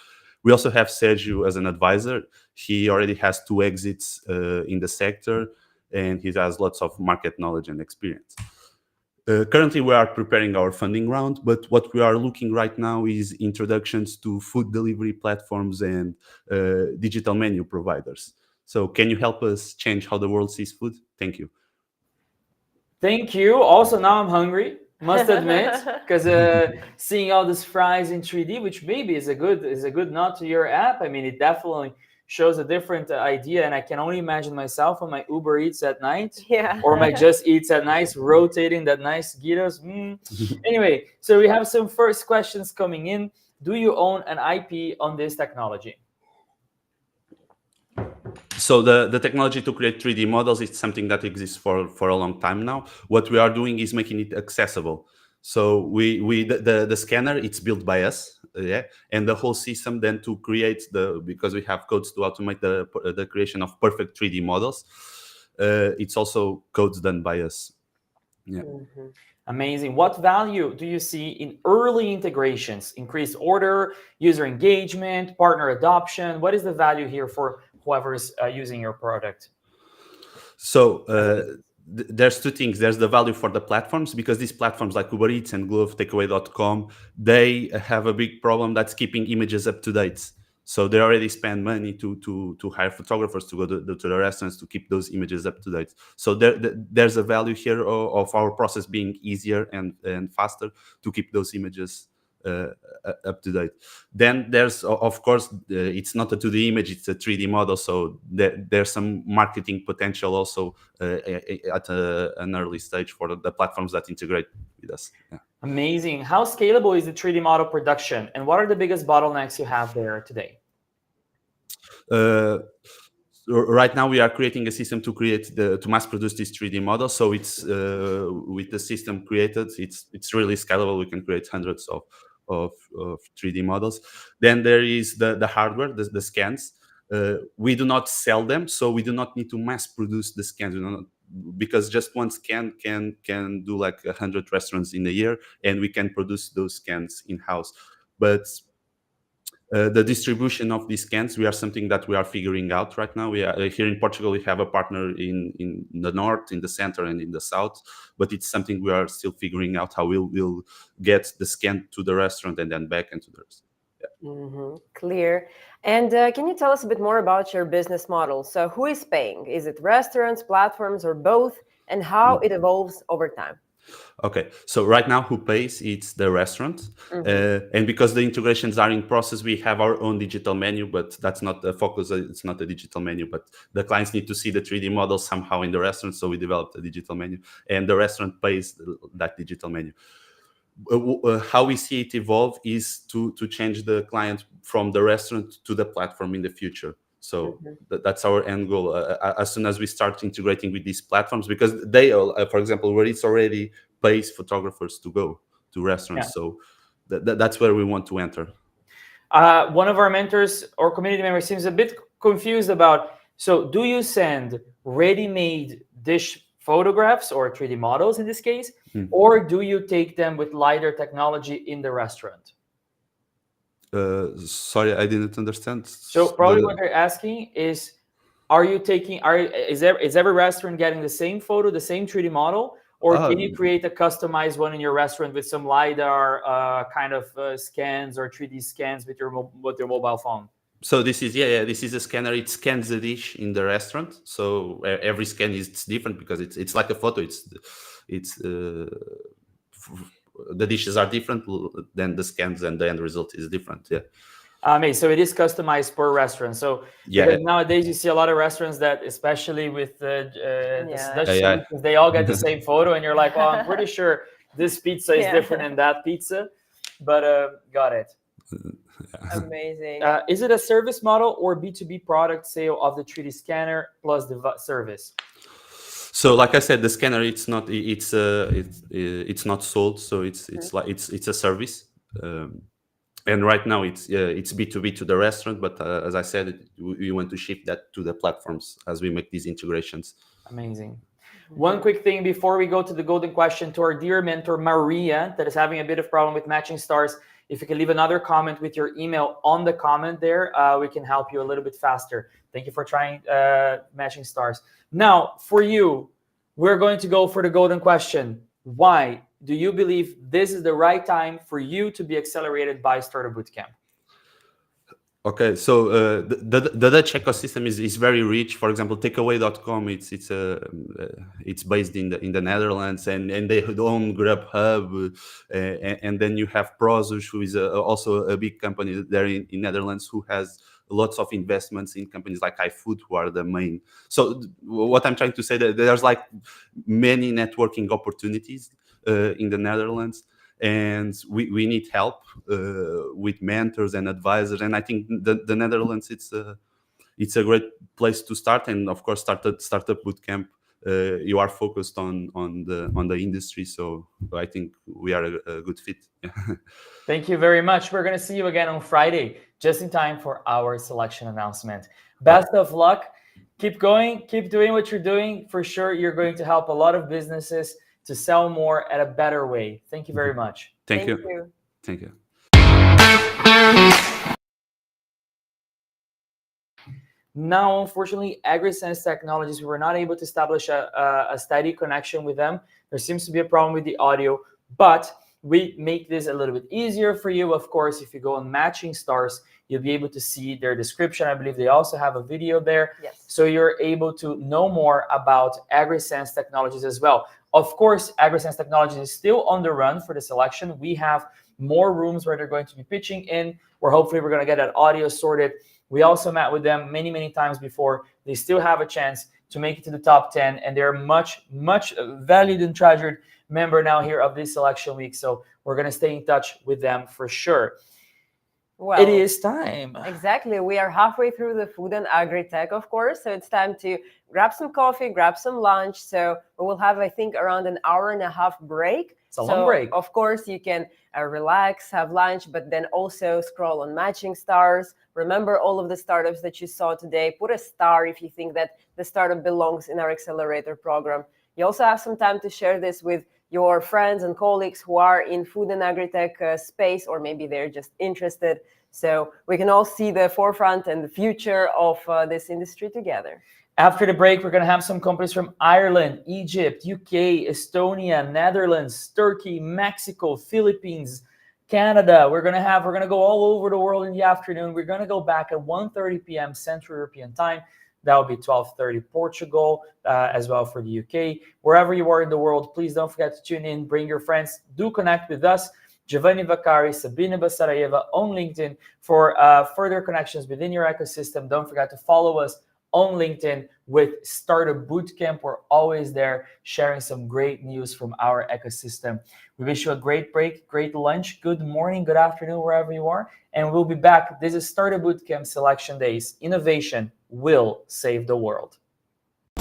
M: We also have Sergio as an advisor. He already has 2 exits in the sector, and he has lots of market knowledge and experience. Currently, we are preparing our funding round, but what we are looking right now is introductions to food delivery platforms and digital menu providers. So can you help us change how the world sees food? Thank you.
A: Thank you. Also, now I'm hungry, must admit, because seeing all these fries in 3D, which maybe is a good nod to your app. I mean, it definitely shows a different idea, and I can only imagine myself on my Uber Eats at night, or my Just Eats at night, rotating that nice gyros. Anyway, so we have some first questions coming in. Do you own an IP on this technology?
M: So the technology to create 3D models is something that exists for a long time now. What we are doing is making it accessible. So the scanner, it's built by us, and the whole system then to create because we have codes to automate the creation of perfect 3D models. It's also codes done by us. Yeah.
B: Mm-hmm.
A: Amazing. What value do you see in early integrations, increased order, user engagement, partner adoption? What is the value here for whoever is using your product?
M: So there's 2 things. There's the value for the platforms, because these platforms like Uber Eats and Glove, Takeaway.com, they have a big problem that's keeping images up to date. So they already spend money to hire photographers to go to the restaurants to keep those images up to date. So there's a value here of our process being easier and faster to keep those images up to date. Then there's, of course, it's not a 2D image, it's a 3D model. So there's some marketing potential also at an early stage for the platforms that integrate with us. Yeah.
A: Amazing. How scalable is the 3D model production, and what are the biggest bottlenecks you have there today?
M: Right now, we are creating a system to mass produce these 3D models. So it's with the system created, it's really scalable. We can create hundreds of 3D models. Then there is the hardware, the scans. We do not sell them, so we do not need to mass produce the scans. Because just one scan can do like 100 restaurants in a year, and we can produce those scans in-house. But the distribution of these scans, we are something that we are figuring out right now. We are here in Portugal. We have a partner in the north, in the center, and in the south. But it's something we are still figuring out how we'll get the scan to the restaurant and then back into the restaurant. Yeah.
B: Mm-hmm. Clear. And can you tell us a bit more about your business model? So who is paying? Is it restaurants, platforms, or both? And how it evolves over time?
M: Okay, so right now who pays? It's the restaurant. And because the integrations are in process, we have our own digital menu, but that's not the focus. It's not a digital menu, but the clients need to see the 3D model somehow in the restaurant. So we developed a digital menu, and the restaurant pays that digital menu. How we see it evolve is to change the client from the restaurant to the platform in the future. So that's our end goal. As soon as we start integrating with these platforms, because they, for example, where it's already pays photographers to go to restaurants. Yeah. So that's where we want to enter.
A: One of our mentors or community members seems a bit confused about, so do you send ready-made dish photographs or 3D models in this case, or do you take them with LiDAR technology in the restaurant?
M: Sorry, I didn't understand.
A: So probably what they're asking is, is every restaurant getting the same photo, the same 3D model, or can you create a customized one in your restaurant with some LiDAR kind of scans or 3D scans with your mobile phone?
M: So this is this is a scanner. It scans the dish in the restaurant. So every scan is different because it's like a photo. It's the dishes are different, then the scans and the end result is different. Yeah.
A: So it is customized per restaurant. So
M: Yeah.
A: because nowadays you see a lot of restaurants that, especially with the Dutch
M: Yeah.
A: solutions, they all get the same photo, and you're like, well, I'm pretty sure this pizza is
B: Yeah.
A: different than that pizza. But got it.
B: Amazing.
A: Is it a service model or B2B product sale of the 3D scanner plus the service?
M: So, like I said, the scanner it's not sold, so it's a service. And right now it's B2B to the restaurant, but as I said, we want to shift that to the platforms as we make these integrations.
A: Amazing. One quick thing before we go to the golden question to our dear mentor Maria, that is having a bit of problem with matching stars. If you can leave another comment with your email on the comment there, we can help you a little bit faster. Thank you for trying matching stars. Now, for you, we're going to go for the golden question. Why do you believe this is the right time for you to be accelerated by Startup Bootcamp?
M: Okay, so the Dutch ecosystem is very rich. For example, takeaway.com, it's based in the Netherlands, and they own Grubhub, and then you have Prozus, who is also a big company there in Netherlands, who has lots of investments in companies like iFood, who are the main. So what I'm trying to say, that there's like many networking opportunities in the Netherlands. And we need help with mentors and advisors, and I think the Netherlands it's a great place to start. And of course, Startup Bootcamp, you are focused on the industry, so I think we are a good fit.
A: Thank you very much. We're going to see you again on Friday, just in time for our selection announcement. Best of luck. Keep going. Keep doing what you're doing. For sure, you're going to help a lot of businesses to sell more at a better way. Thank you very much.
M: Thank you. Thank you.
A: Now, unfortunately, AgriSense Technologies, we were not able to establish a steady connection with them. There seems to be a problem with the audio, but we make this a little bit easier for you. Of course, if you go on Matching Stars, you'll be able to see their description. I believe they also have a video there.
B: Yes.
A: So you're able to know more about AgriSense Technologies as well. Of course, AgriSense Technologies is still on the run for the selection. We have more rooms where they're going to be pitching in, where hopefully we're going to get that audio sorted. We also met with them many, many times before. They still have a chance to make it to the top 10, and they're much, much valued and treasured member now here of this selection week. So we're going to stay in touch with them for sure.
B: Well,
A: it is time.
B: Exactly. We are halfway through the food and agri-tech, of course. So it's time to grab some coffee, grab some lunch. So we will have, I think, around an hour and a half break.
A: It's a long break.
B: Of course, you can relax, have lunch, but then also scroll on Matching Stars. Remember all of the startups that you saw today. Put a star if you think that the startup belongs in our accelerator program. You also have some time to share this with your friends and colleagues who are in food and agri-tech space, or maybe they're just interested. So we can all see the forefront and the future of this industry together.
A: After the break, we're going to have some companies from Ireland, Egypt, UK, Estonia, Netherlands, Turkey, Mexico, Philippines, Canada. We're going to go all over the world in the afternoon. We're going to go back at 1:30 p.m. Central European time. That will be 12:30 Portugal, as well for the UK. Wherever you are in the world, please don't forget to tune in. Bring your friends. Do connect with us. Giovanni Vaccari, Sabine Basarayeva on LinkedIn for further connections within your ecosystem. Don't forget to follow us on LinkedIn with Startup Bootcamp. We're always there sharing some great news from our ecosystem. We wish you a great break, great lunch, good morning, good afternoon, wherever you are. And we'll be back. This is Startup Bootcamp Selection Days. Innovation will save the world.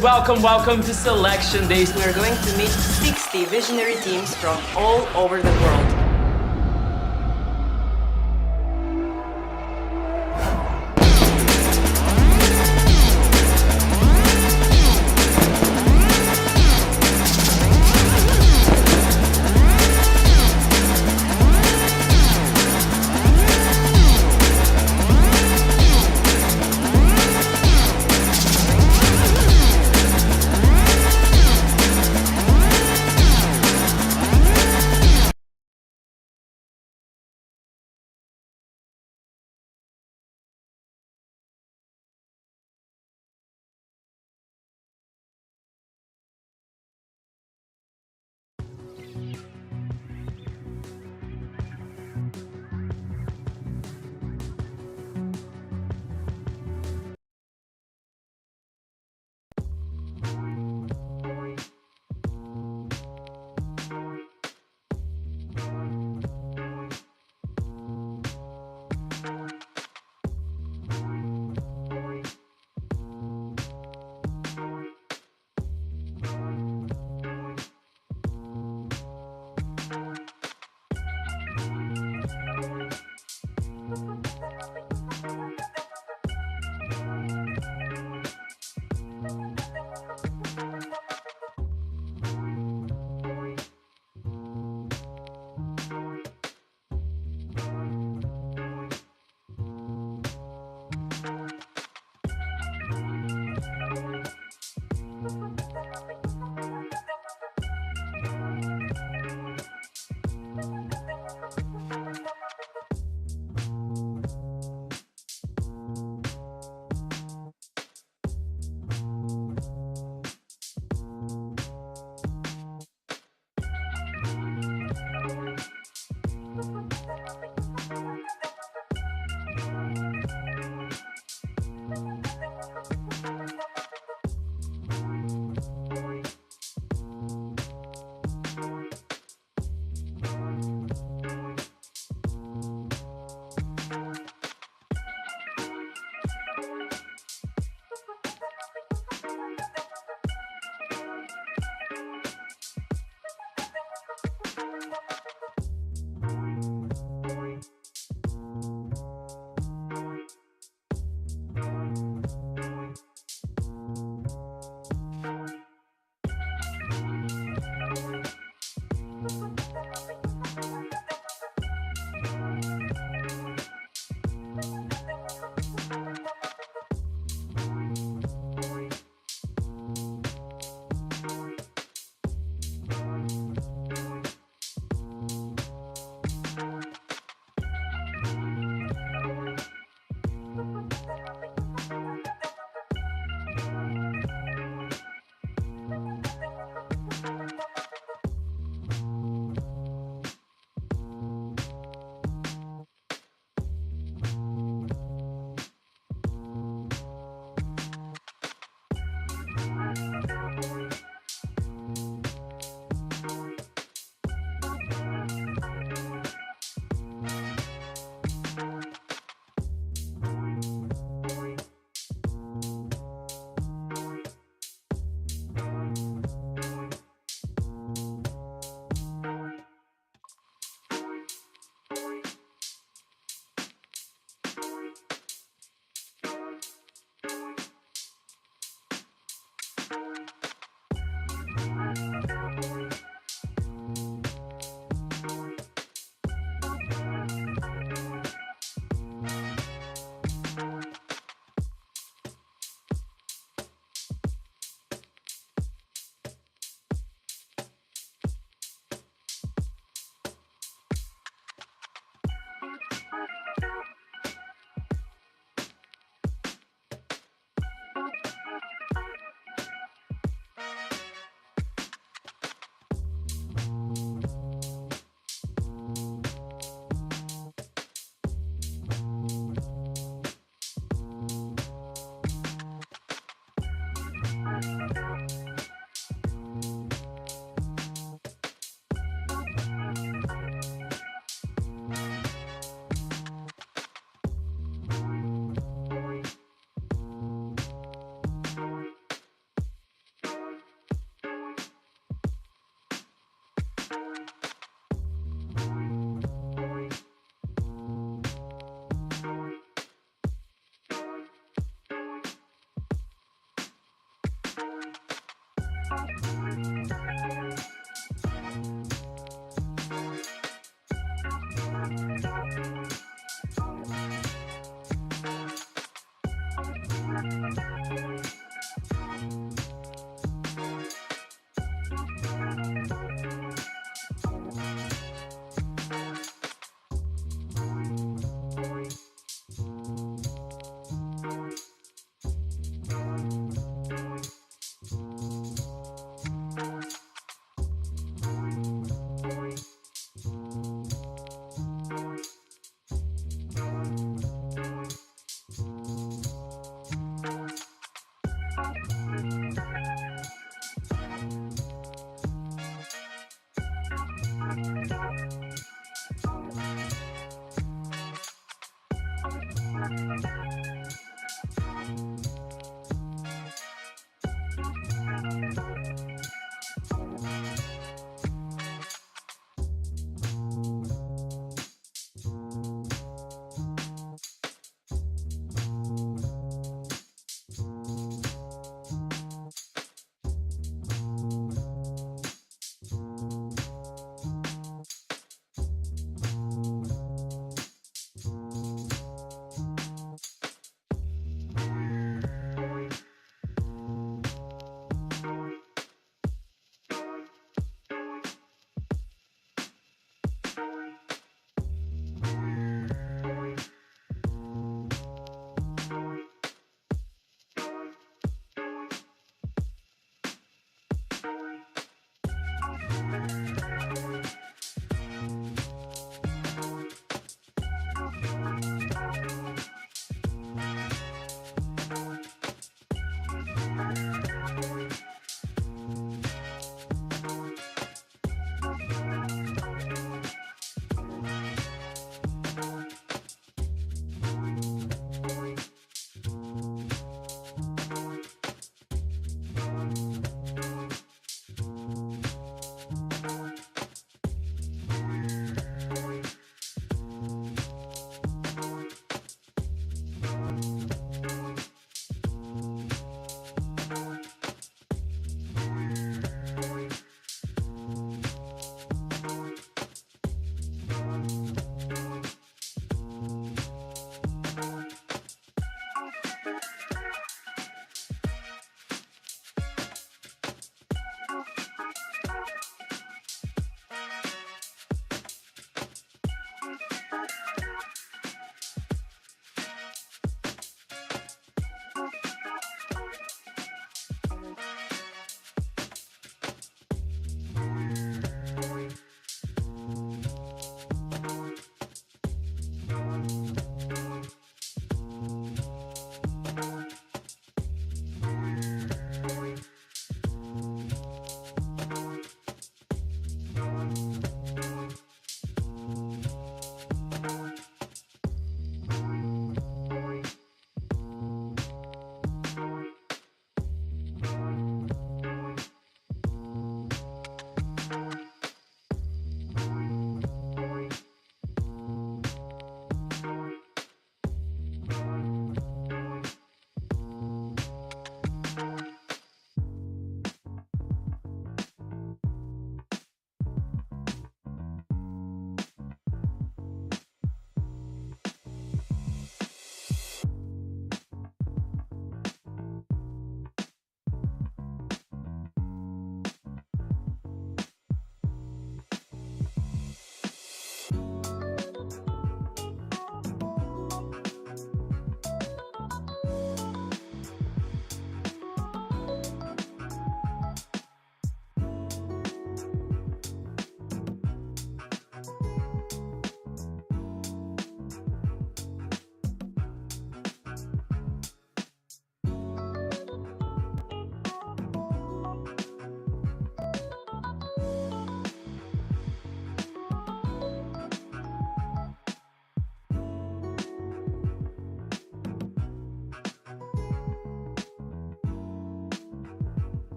A: Welcome to Selection Days.
B: We're going to meet 60 visionary teams from all over the world.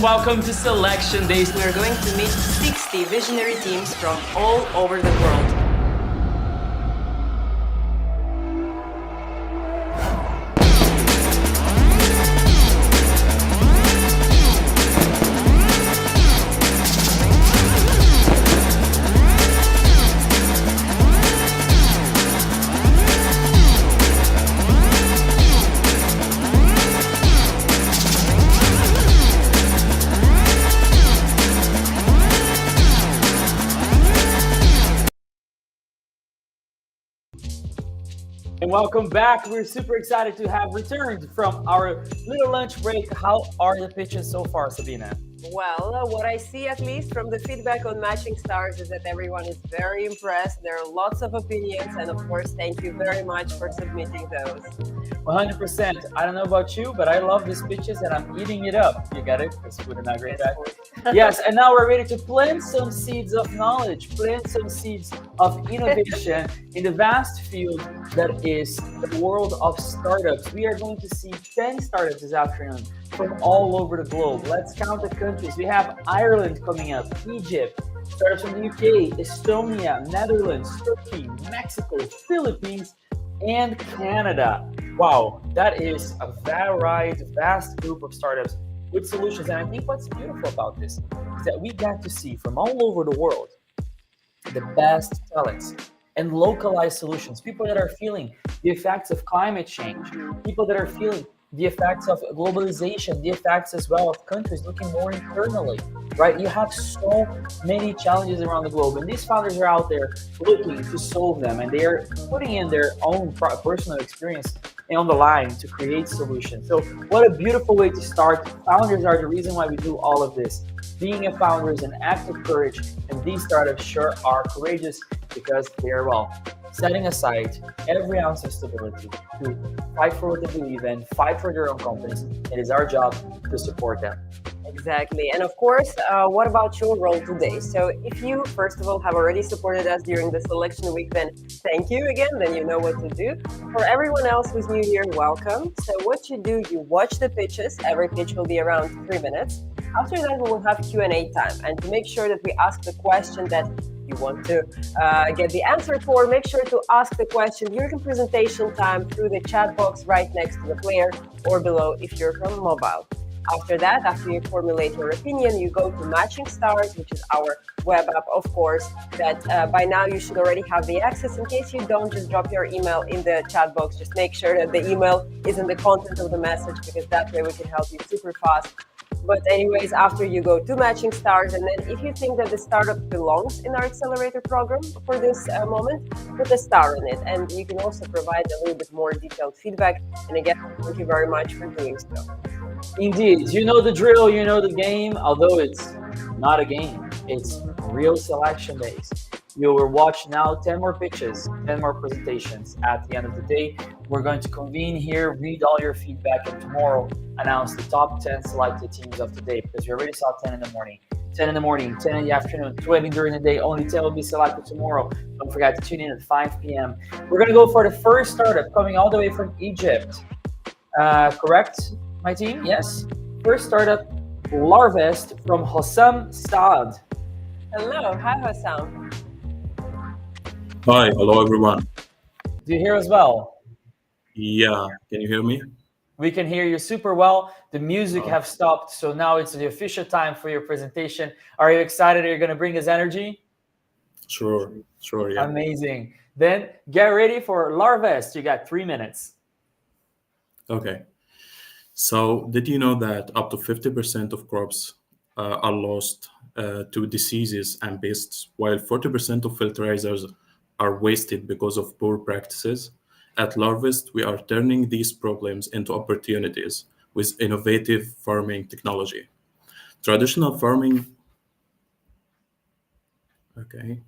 A: Welcome to Selection Days.
B: We're going to meet 60 visionary teams from all over the world.
A: And welcome back. We're super excited to have returned from our little lunch break. How are the pitches so far, Sabina?
B: Well, what I see, at least from the feedback on Matching Stars, is that everyone is very impressed. There are lots of opinions, and of course, thank you very much for submitting those.
A: 100%. I don't know about you, but I love these pitches and I'm eating it up. You get it? It's Food and Agri Tech. Yes, and now we're ready to plant some seeds of knowledge, plant some seeds of innovation in the vast field that is the world of startups. We are going to see 10 startups this afternoon from all over the globe. Let's count the countries. We have Ireland coming up, Egypt, startups from the UK, Estonia, Netherlands, Turkey, Mexico, Philippines, and Canada. Wow, that is a varied, vast group of startups with solutions. And I think what's beautiful about this is that we get to see from all over the world the best talents and localized solutions. People that are feeling the effects of climate change, people that are feeling the effects of globalization, the effects as well of countries looking more internally, right? You have so many challenges around the globe, and these founders are out there looking to solve them, and they're putting in their own personal experience on the line to create solutions. So, what a beautiful way to start. Founders are the reason why we do all of this. Being a founder is an act of courage, and these startups sure are courageous because they are, well, setting aside every ounce of stability to fight for what they believe in, fight for their own companies. It is our job to support them.
B: Exactly. And of course, what about your role today? So, if you, first of all, have already supported us during the selection week, then thank you again. Then you know what to do. For everyone else who's new here, welcome. So, what you do, you watch the pitches. Every pitch will be around 3 minutes. After that, we will have Q&A time. And to make sure that we ask the question that you want to get the answer for, make sure to ask the question during presentation time through the chat box right next to the player or below if you're from mobile. After that, after you formulate your opinion, you go to Matching Stars, which is our web app, of course, that by now you should already have the access. In case you don't, just drop your email in the chat box. Just make sure that the email is in the content of the message, because that way we can help you super fast. But anyways, after you go to Matching Stars, and then if you think that the startup belongs in our accelerator program for this moment, put a star in it. And you can also provide a little bit more detailed feedback. And again, thank you very much for doing so.
A: Indeed, you know the drill, you know the game, although it's not a game, it's real selection days. You will watch now 10 more pitches, 10 more presentations. At the end of the day, we're going to convene here, read all your feedback, and tomorrow announce the top 10 selected teams of the day, because we already saw 10 in the morning. 10 in the morning, 10 in the afternoon, 20 during the day, only 10 will be selected tomorrow. Don't forget to tune in at 5 p.m. We're going to go for the first startup coming all the way from Egypt. Correct, my team? Yes. First startup, Larvest from Hossam Saad.
B: Hello. Hi, Hossam.
N: Hi, hello everyone.
A: Do you hear us well?
N: Yeah, can you hear me?
A: We can hear you super well. The music have stopped, so now it's the official time for your presentation. Are you excited? Are you going to bring us energy?
N: Sure, yeah.
A: Amazing. Then get ready for Larvest. You got 3 minutes.
N: Okay. So, did you know that up to 50% of crops are lost to diseases and pests, while 40% of fertilizers are wasted because of poor practices? At Larvest, we are turning these problems into opportunities with innovative farming technology. Traditional farming. Okay.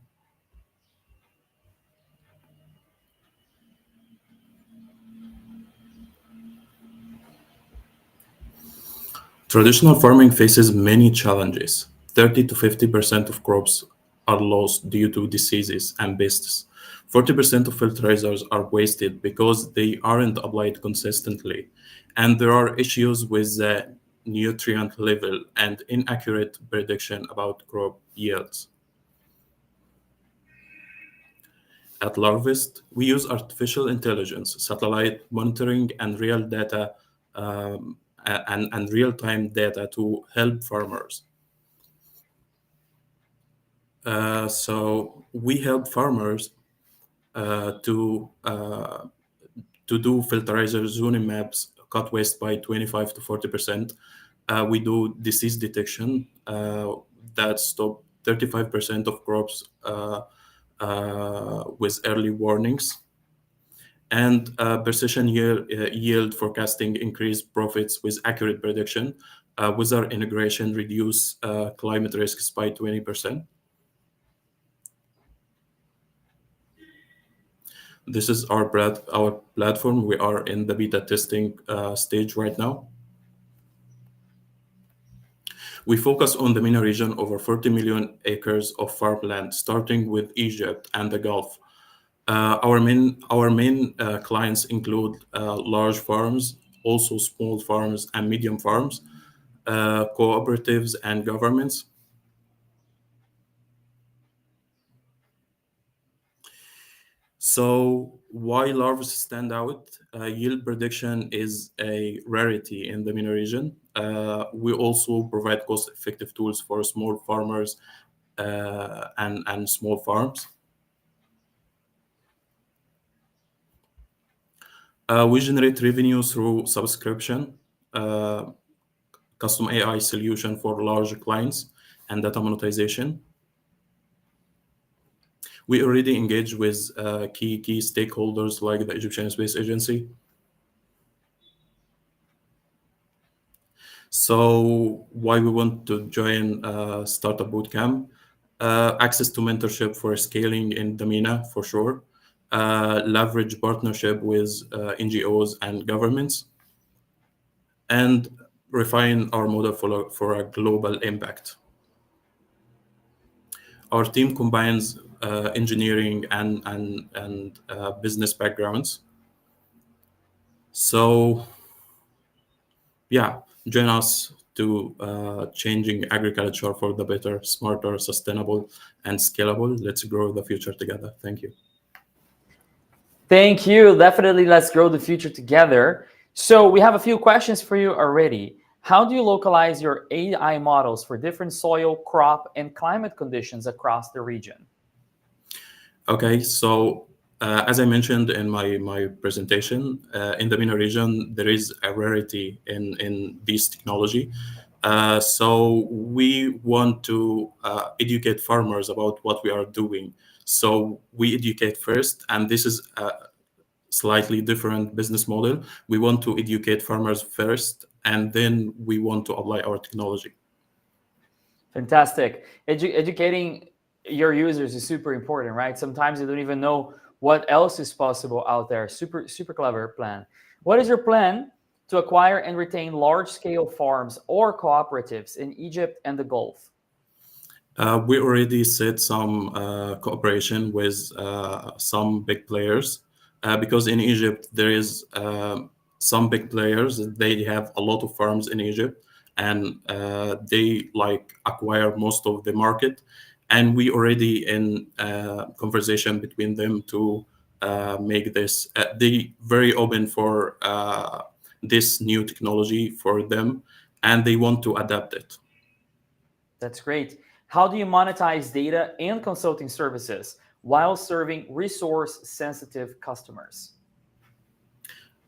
N: Traditional farming faces many challenges. 30 to 50% of crops are lost due to diseases and pests. 40% of fertilizers are wasted because they aren't applied consistently. And there are issues with the nutrient level and inaccurate prediction about crop yields. At Larvest, we use artificial intelligence, satellite monitoring, and real-time data to help farmers. So we help farmers to do fertilizer zoning maps, cut waste by 25 to 40%. We do disease detection that stop 35% of crops with early warnings. And precision yield forecasting increase profits with accurate prediction. With our integration, reduce climate risks by 20%. This is our platform. We are in the beta testing stage right now. We focus on the MENA region, over 40 million acres of farmland, starting with Egypt and the Gulf. Our main clients include large farms, also small farms and medium farms, cooperatives and governments. So why larvae stand out? Yield prediction is a rarity in the MENA region. We also provide cost-effective tools for small farmers and small farms. We generate revenue through subscription, custom AI solution for large clients, and data monetization. We already engage with key stakeholders like the Egyptian Space Agency. So why we want to join Startup Bootcamp? Access to mentorship for scaling in the MENA for sure. Leverage partnership with NGOs and governments, and refine our model for a global impact. Our team combines engineering and business backgrounds. So yeah, join us to changing agriculture for the better, smarter, sustainable, and scalable. Let's grow the future together. Thank you.
A: Thank you. Definitely, let's grow the future together. So we have a few questions for you already. How do you localize your AI models for different soil, crop, and climate conditions across the region?
N: Okay, so as I mentioned in my presentation, in the MENA region, there is a rarity in this technology. So we want to educate farmers about what we are doing. So we educate first, and this is a slightly different business model. We want to educate farmers first, and then we want to apply our technology.
A: Fantastic. Educating your users is super important, right? Sometimes they don't even know what else is possible out there. Super clever plan. What is your plan to acquire and retain large-scale farms or cooperatives in Egypt and the Gulf?
N: We already set some cooperation with some big players because in Egypt there is some big players. They have a lot of farms in Egypt, and they like acquire most of the market. And we already in conversation between them to make this. They very open for this new technology for them, and they want to adapt it.
A: That's great. How do you monetize data and consulting services while serving resource-sensitive customers?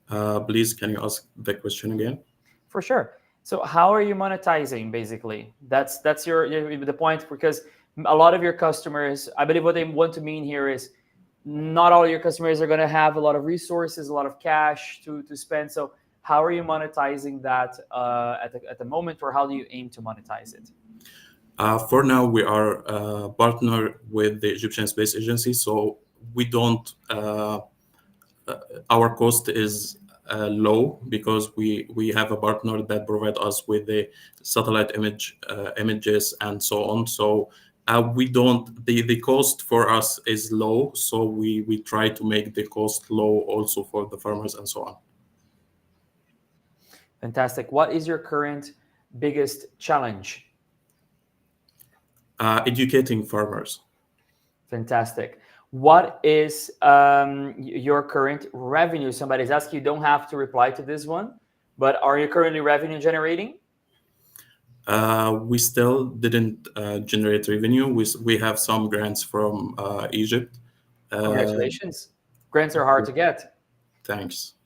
N: Please, can you ask the question again?
A: For sure. So how are you monetizing, basically? That's the point, because a lot of your customers, I believe what they want to mean here is not all your customers are going to have a lot of resources, a lot of cash to spend. So how are you monetizing that at the moment, or how do you aim to monetize it?
N: For now, we are partner with the Egyptian Space Agency, so we don't. Our cost is low because we have a partner that provide us with the satellite images and so on. So we don't. The cost for us is low, so we try to make the cost low also for the farmers and so on.
A: Fantastic. What is your current biggest challenge?
N: Educating farmers.
A: Fantastic. What is your current revenue? Somebody's asking, you don't have to reply to this one, but are you currently revenue generating?
N: We still didn't generate revenue. We have some grants from Egypt.
A: Congratulations. Grants are hard to get.
N: Thanks.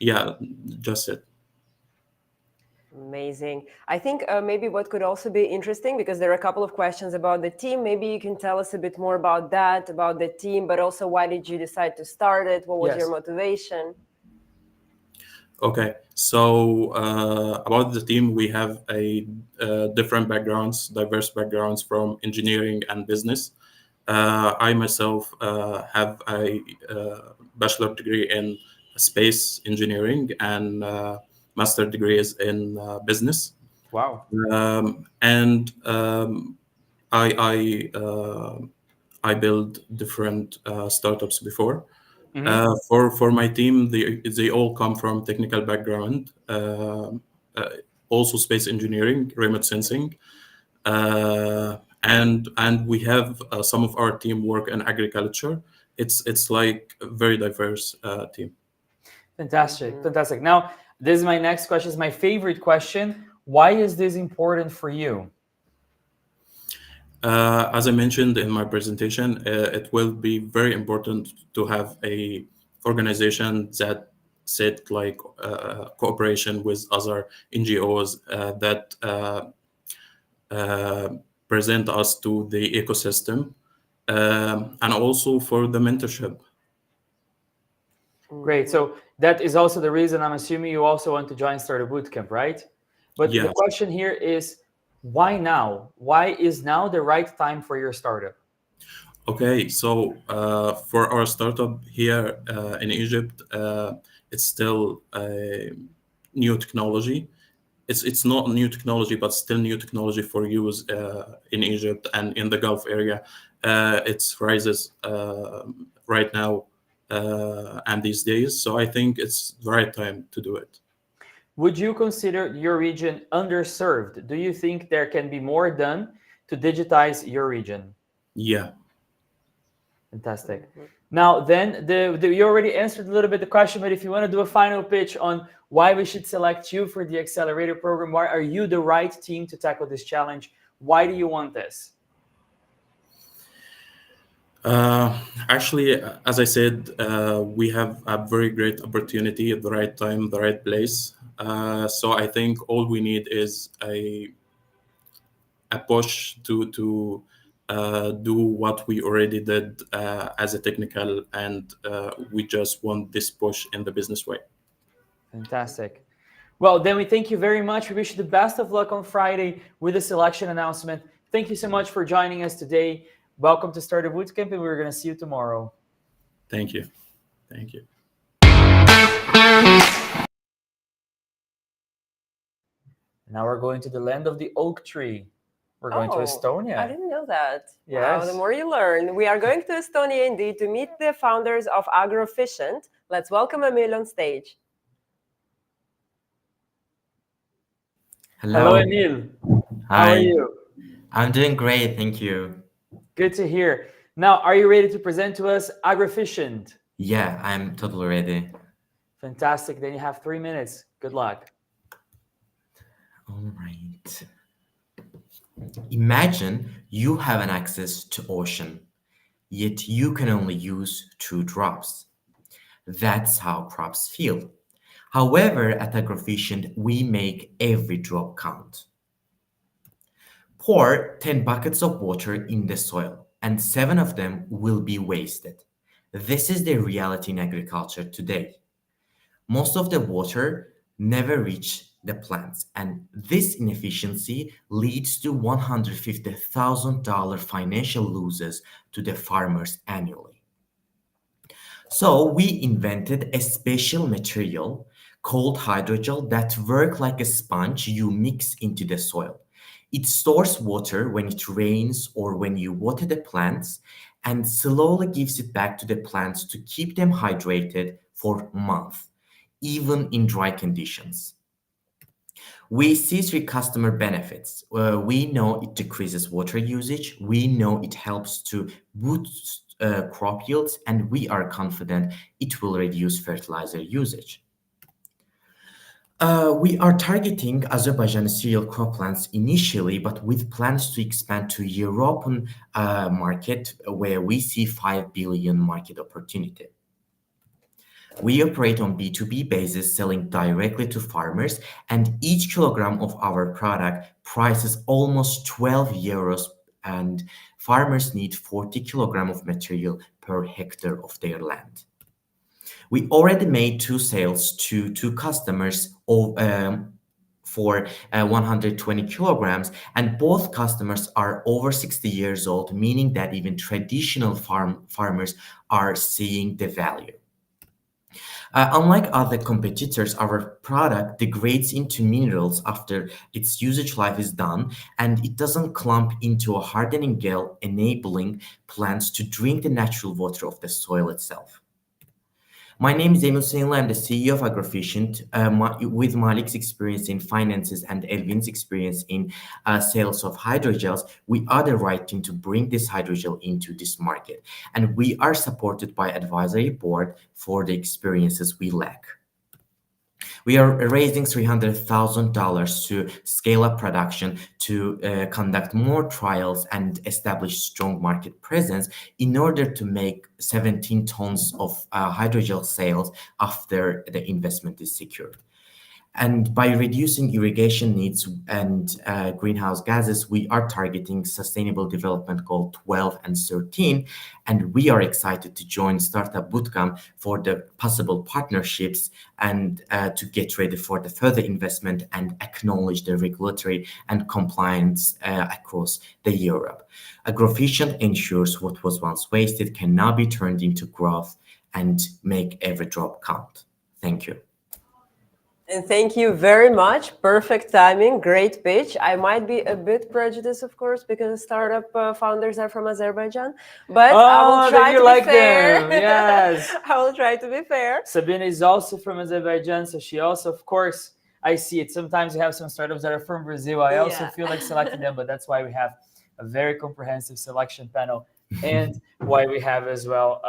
N: Yeah, just it.
B: Amazing. I think maybe what could also be interesting, because there are a couple of questions about the team. Maybe you can tell us a bit more about that, about the team, but also why did you decide to start it? What was your motivation?
N: Okay, so about the team, we have different backgrounds, diverse backgrounds from engineering and business. I myself have a bachelor degree in space engineering and master degrees in business.
A: Wow.
N: I built different startups before.
A: Mm-hmm.
N: For my team, they all come from technical background, also space engineering, remote sensing, and we have some of our team work in agriculture. It's like a very diverse team.
A: Fantastic, fantastic. Now, this is my next question. Is my favorite question. Why is this important for you?
N: As I mentioned in my presentation, it will be very important to have a organization that set like cooperation with other NGOs that uh, present us to the ecosystem, and also for the mentorship.
A: Great. So that is also the reason I'm assuming you also want to join Startup Bootcamp, right? But the
N: Yes.
A: question here is, why now? Why is now the right time for your startup?
N: Okay, so for our startup here in Egypt, it's still a new technology. It's not new technology, but still new technology for use in Egypt and in the Gulf area. It's rises right now and these days. So I think it's the right time to do it.
A: Would you consider your region underserved? Do you think there can be more done to digitize your region?
N: Yeah.
A: Fantastic. Now, then, you already answered a little bit the question, but if you want to do a final pitch on why we should select you for the accelerator program, why are you the right team to tackle this challenge? Why do you want this?
N: Actually, as I said, we have a very great opportunity at the right time, the right place. So I think all we need is a push to do what we already did as a technical, and we just want this push in the business way.
A: Fantastic. Well, then we thank you very much. We wish you the best of luck on Friday with the selection announcement. Thank you so much for joining us today. Welcome to Startup Bootcamp, and we're going to see you tomorrow.
N: Thank you. Thank you.
A: Now we're going to the land of the oak tree. We're going to Estonia.
B: I didn't know that.
A: Yes.
B: Wow, the more you learn. We are going to Estonia indeed to meet the founders of Agri. Let's welcome Emil on stage.
A: Hello, Emil.
O: Hi.
A: How are you?
O: I'm doing great, thank you.
A: Good to hear. Now, are you ready to present to us Agri?
O: Yeah, I'm totally ready.
A: Fantastic. Then you have 3 minutes. Good luck.
O: All right. Imagine you have an access to ocean, yet you can only use 2 drops. That's how crops feel. However, at Agroefficient, we make every drop count. Pour 10 buckets of water in the soil, and 7 of them will be wasted. This is the reality in agriculture today. Most of the water never reach the plants, and this inefficiency leads to $150,000 financial losses to the farmers annually. So we invented a special material called hydrogel that works like a sponge you mix into the soil. It stores water when it rains or when you water the plants and slowly gives it back to the plants to keep them hydrated for months, even in dry conditions. We see 3 customer benefits. We know it decreases water usage, we know it helps to boost crop yields, and we are confident it will reduce fertilizer usage. We are targeting Azerbaijan cereal croplands initially, but with plans to expand to European market where we see 5 billion market opportunity. We operate on B2B basis, selling directly to farmers, and each kilogram of our product prices almost 12 euros, and farmers need 40 kilograms of material per hectare of their land. We already made 2 sales to 2 customers for 120 kilograms, and both customers are over 60 years old, meaning that even traditional farmers are seeing the value. Unlike other competitors, our product degrades into minerals after its usage life is done, and it doesn't clump into a hardening gel, enabling plants to drink the natural water of the soil itself. My name is Emil Sinla. I'm the CEO of Agroefficient. With Malik's experience in finances and Elvin's experience in sales of hydrogels, we are the right team to bring this hydrogel into this market. And we are supported by advisory board for the experiences we lack. We are raising $300,000 to scale up production, to conduct more trials and establish strong market presence in order to make 17 tons of hydrogel sales after the investment is secured. And by reducing irrigation needs and greenhouse gases, we are targeting Sustainable Development Goal 12 and 13. And we are excited to join Startup Bootcamp for the possible partnerships and to get ready for the further investment and acknowledge the regulatory and compliance across the Europe. Agrovision ensures what was once wasted can now be turned into growth and make every drop count. Thank you.
B: And thank you very much. Perfect timing. Great pitch. I might be a bit prejudiced, of course, because startup founders are from Azerbaijan, but I will try to be fair.
A: Them. Yes.
B: I will try to be fair.
A: Sabine is also from Azerbaijan, so she also, of course, I see it. Sometimes you have some startups that are from Brazil. I also feel like selecting them, but that's why we have a very comprehensive selection panel, and why we have as well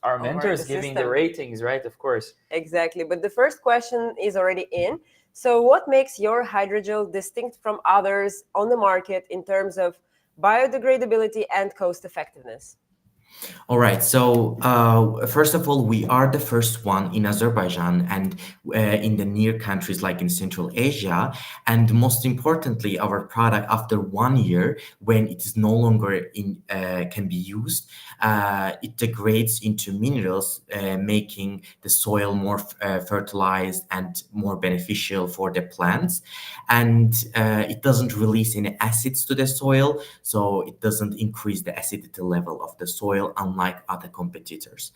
A: our mentors giving the ratings, right? Of course.
B: Exactly. But the first question is already in. So what makes your hydrogel distinct from others on the market in terms of biodegradability and cost effectiveness?
O: All right. So first of all, we are the first one in Azerbaijan and in the near countries like in Central Asia. And most importantly, our product, after 1 year, when it is no longer can be used, it degrades into minerals, making the soil more fertilized and more beneficial for the plants. And it doesn't release any acids to the soil, so it doesn't increase the acidity level of the soil, unlike other competitors.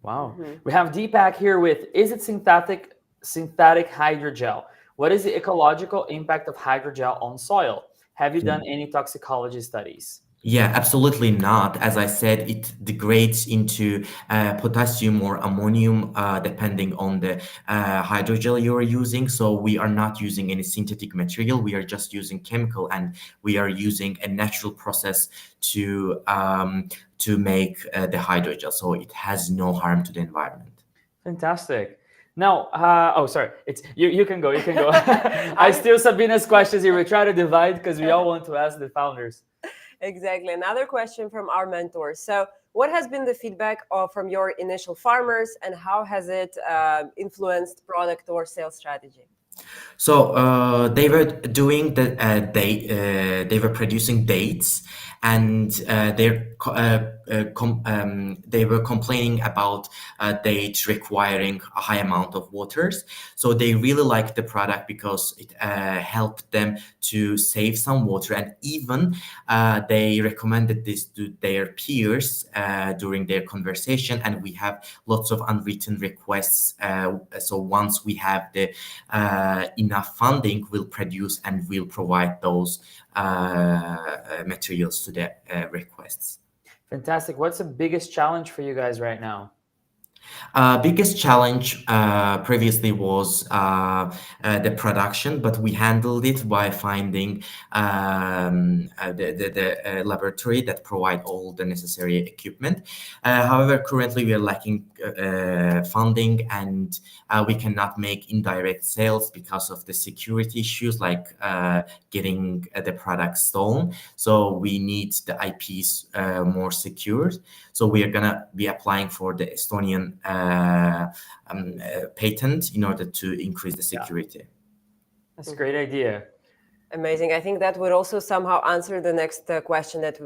A: Wow. We have Deepak here with, is it synthetic hydrogel? What is the ecological impact of hydrogel on soil? Have you done any toxicology studies?
O: Yeah, absolutely not. As I said, it degrades into potassium or ammonium, depending on the hydrogel you're using. So we are not using any synthetic material. We are just using chemical, and we are using a natural process to make the hydrogel. So it has no harm to the environment.
A: Fantastic. Now, oh, sorry. It's you can go. You can go. I steal Sabina's questions here. We try to divide because we all want to ask the founders.
B: Exactly. Another question from our mentors. So what has been the feedback from your initial farmers, and how has it influenced product or sales strategy?
O: So they were doing they were producing dates, and they were complaining about dates requiring a high amount of waters. So they really liked the product because it helped them to save some water, and even they recommended this to their peers during their conversation. And we have lots of unwritten requests. So once we have the enough funding, we'll produce and we'll provide those materials to the requests.
A: Fantastic. What's the biggest challenge for you guys right now?
O: Biggest challenge previously was the production, but we handled it by finding the laboratory that provide all the necessary equipment. However, currently we are lacking funding, and we cannot make indirect sales because of the security issues, like getting the product stolen. So we need the IPs more secured. So we are gonna be applying for the Estonian patent in order to increase the security.
A: That's a great idea.
B: Amazing. I think that would also somehow answer the next question that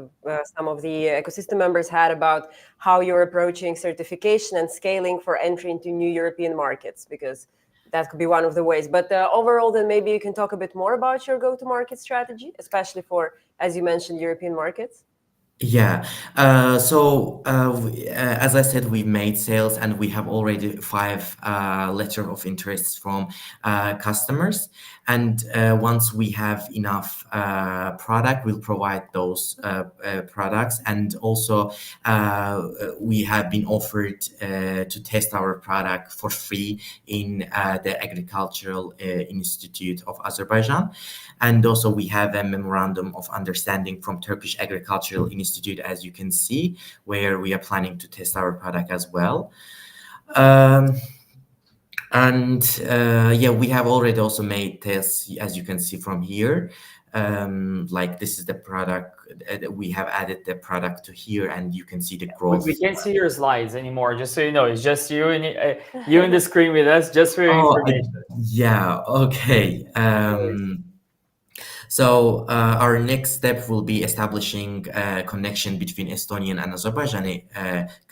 B: some of the ecosystem members had about how you're approaching certification and scaling for entry into new European markets, because that could be one of the ways. But overall, then maybe you can talk a bit more about your go-to-market strategy, especially for, as you mentioned, European markets.
O: Yeah. As I said, we made sales, and we have already 5 letter of interest from customers. And once we have enough product, we'll provide those products. And also, we have been offered to test our product for free in the Agricultural Institute of Azerbaijan. And also, we have a memorandum of understanding from Turkish Agricultural Institute, as you can see, where we are planning to test our product as well. And yeah, we have already also made tests, as you can see from here. Like this is the product. We have added the product to here, and you can see the growth.
A: We can't see your slides anymore, just so you know. It's just you and you in the screen with us, just for your information.
O: Yeah, okay. So our next step will be establishing a connection between Estonian and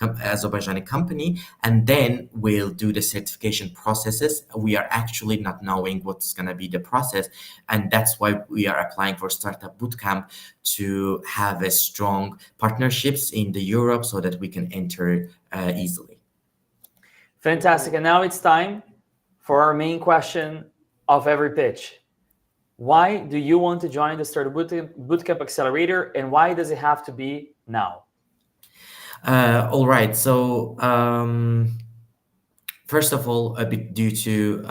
O: Azerbaijani company, and then we'll do the certification processes. We are actually not knowing what's going to be the process, and that's why we are applying for Startup Bootcamp to have a strong partnerships in the Europe so that we can enter easily.
A: Fantastic. And now it's time for our main question of every pitch. Why do you want to join the Startup Bootcamp Accelerator, and why does it have to be now?
O: All right. So first of all, a bit due to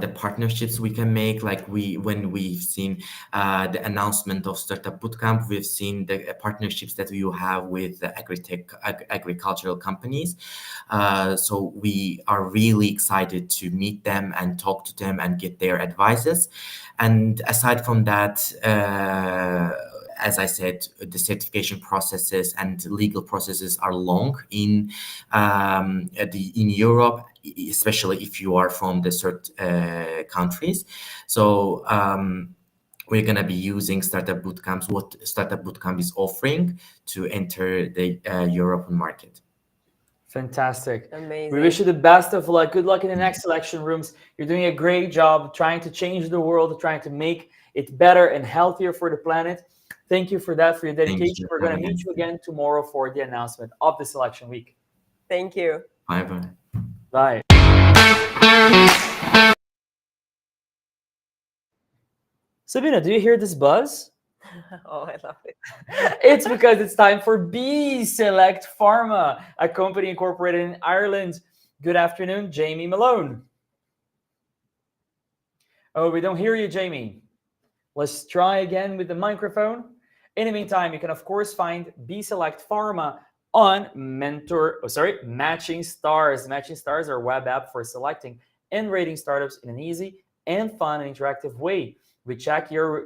O: the partnerships we can make, like when we've seen the announcement of Startup Bootcamp, we've seen the partnerships that we will have with the agricultural companies. So we are really excited to meet them and talk to them and get their advices. And aside from that, as I said, the certification processes and legal processes are long in Europe, especially if you are from the certain countries. So we're going to be using Startup Bootcamps, what Startup Bootcamp is offering to enter the European market.
A: Fantastic.
B: Amazing.
A: We wish you the best of luck. Good luck in the next selection rooms. You're doing a great job trying to change the world, trying to make it better and healthier for the planet. Thank you for that, for your dedication. We're going to meet you again tomorrow for the announcement of the selection week.
B: Thank you.
O: Bye-bye.
A: Bye. Sabina, do you hear this buzz?
B: Oh, I love it.
A: It's because it's time for B Select Pharma, a company incorporated in Ireland. Good afternoon, Jamie Malone. Oh, we don't hear you, Jamie. Let's try again with the microphone. In the meantime, you can, of course, find B Select Pharma on Matching Stars. Matching Stars are a web app for selecting and rating startups in an easy and fun and interactive way. We check your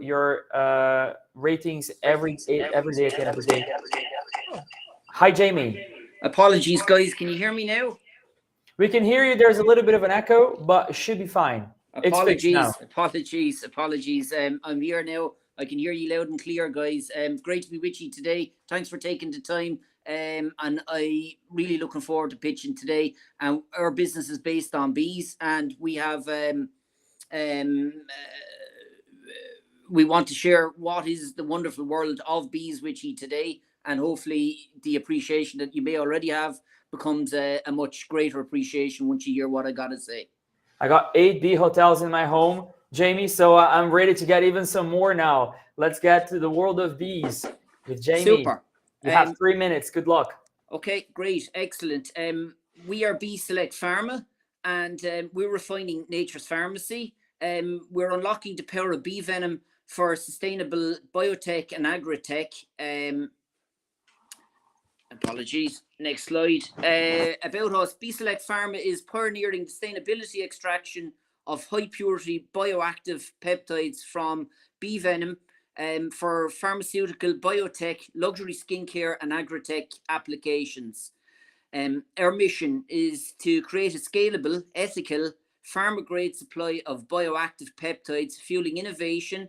A: ratings every day at the end of the day. Hi, Jamie.
P: Apologies, guys. Can you hear me now?
A: We can hear you. There's a little bit of an echo, but it should be fine.
P: Apologies. I'm here now. I can hear you loud and clear, guys. Great to be with you today. Thanks for taking the time. And I really looking forward to pitching today. Our business is based on bees, and we have we want to share what is the wonderful world of bees with you today, and hopefully the appreciation that you may already have becomes a much greater appreciation once you hear what I got to say.
A: I got 8 bee hotels in my home, Jamie, so I'm ready to get even some more now. Let's get to the world of bees with Jamie.
P: Super.
A: You have 3 minutes. Good luck.
P: Okay, great. Excellent. We are B Select Pharma, and we're refining nature's pharmacy. We're unlocking the power of bee venom for sustainable biotech and agri-tech. Apologies. Next slide. About us, B Select Pharma is pioneering sustainability extraction of high purity bioactive peptides from bee venom for pharmaceutical, biotech, luxury skincare, and agri-tech applications. Our mission is to create a scalable, ethical, pharma-grade supply of bioactive peptides, fueling innovation,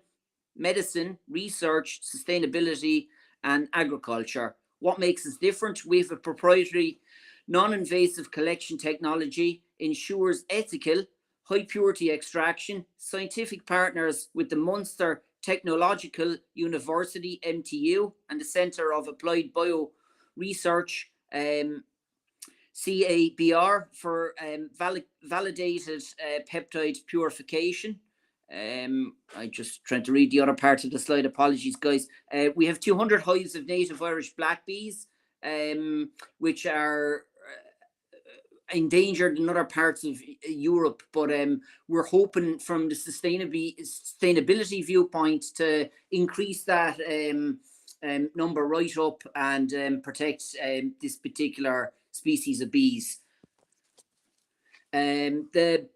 P: medicine, research, sustainability, and agriculture. What makes us different? We have a proprietary, non-invasive collection technology, ensures ethical, high-purity extraction, scientific partners with the Munster Technological University, MTU, and the Centre of Applied Bio Research, CABR, for validated peptide purification. I'm just trying to read the other part of the slide. Apologies, guys. We have 200 hives of native Irish black bees, which are endangered in other parts of Europe, but we're hoping from the sustainability viewpoint to increase that number right up and protect this particular species of bees. The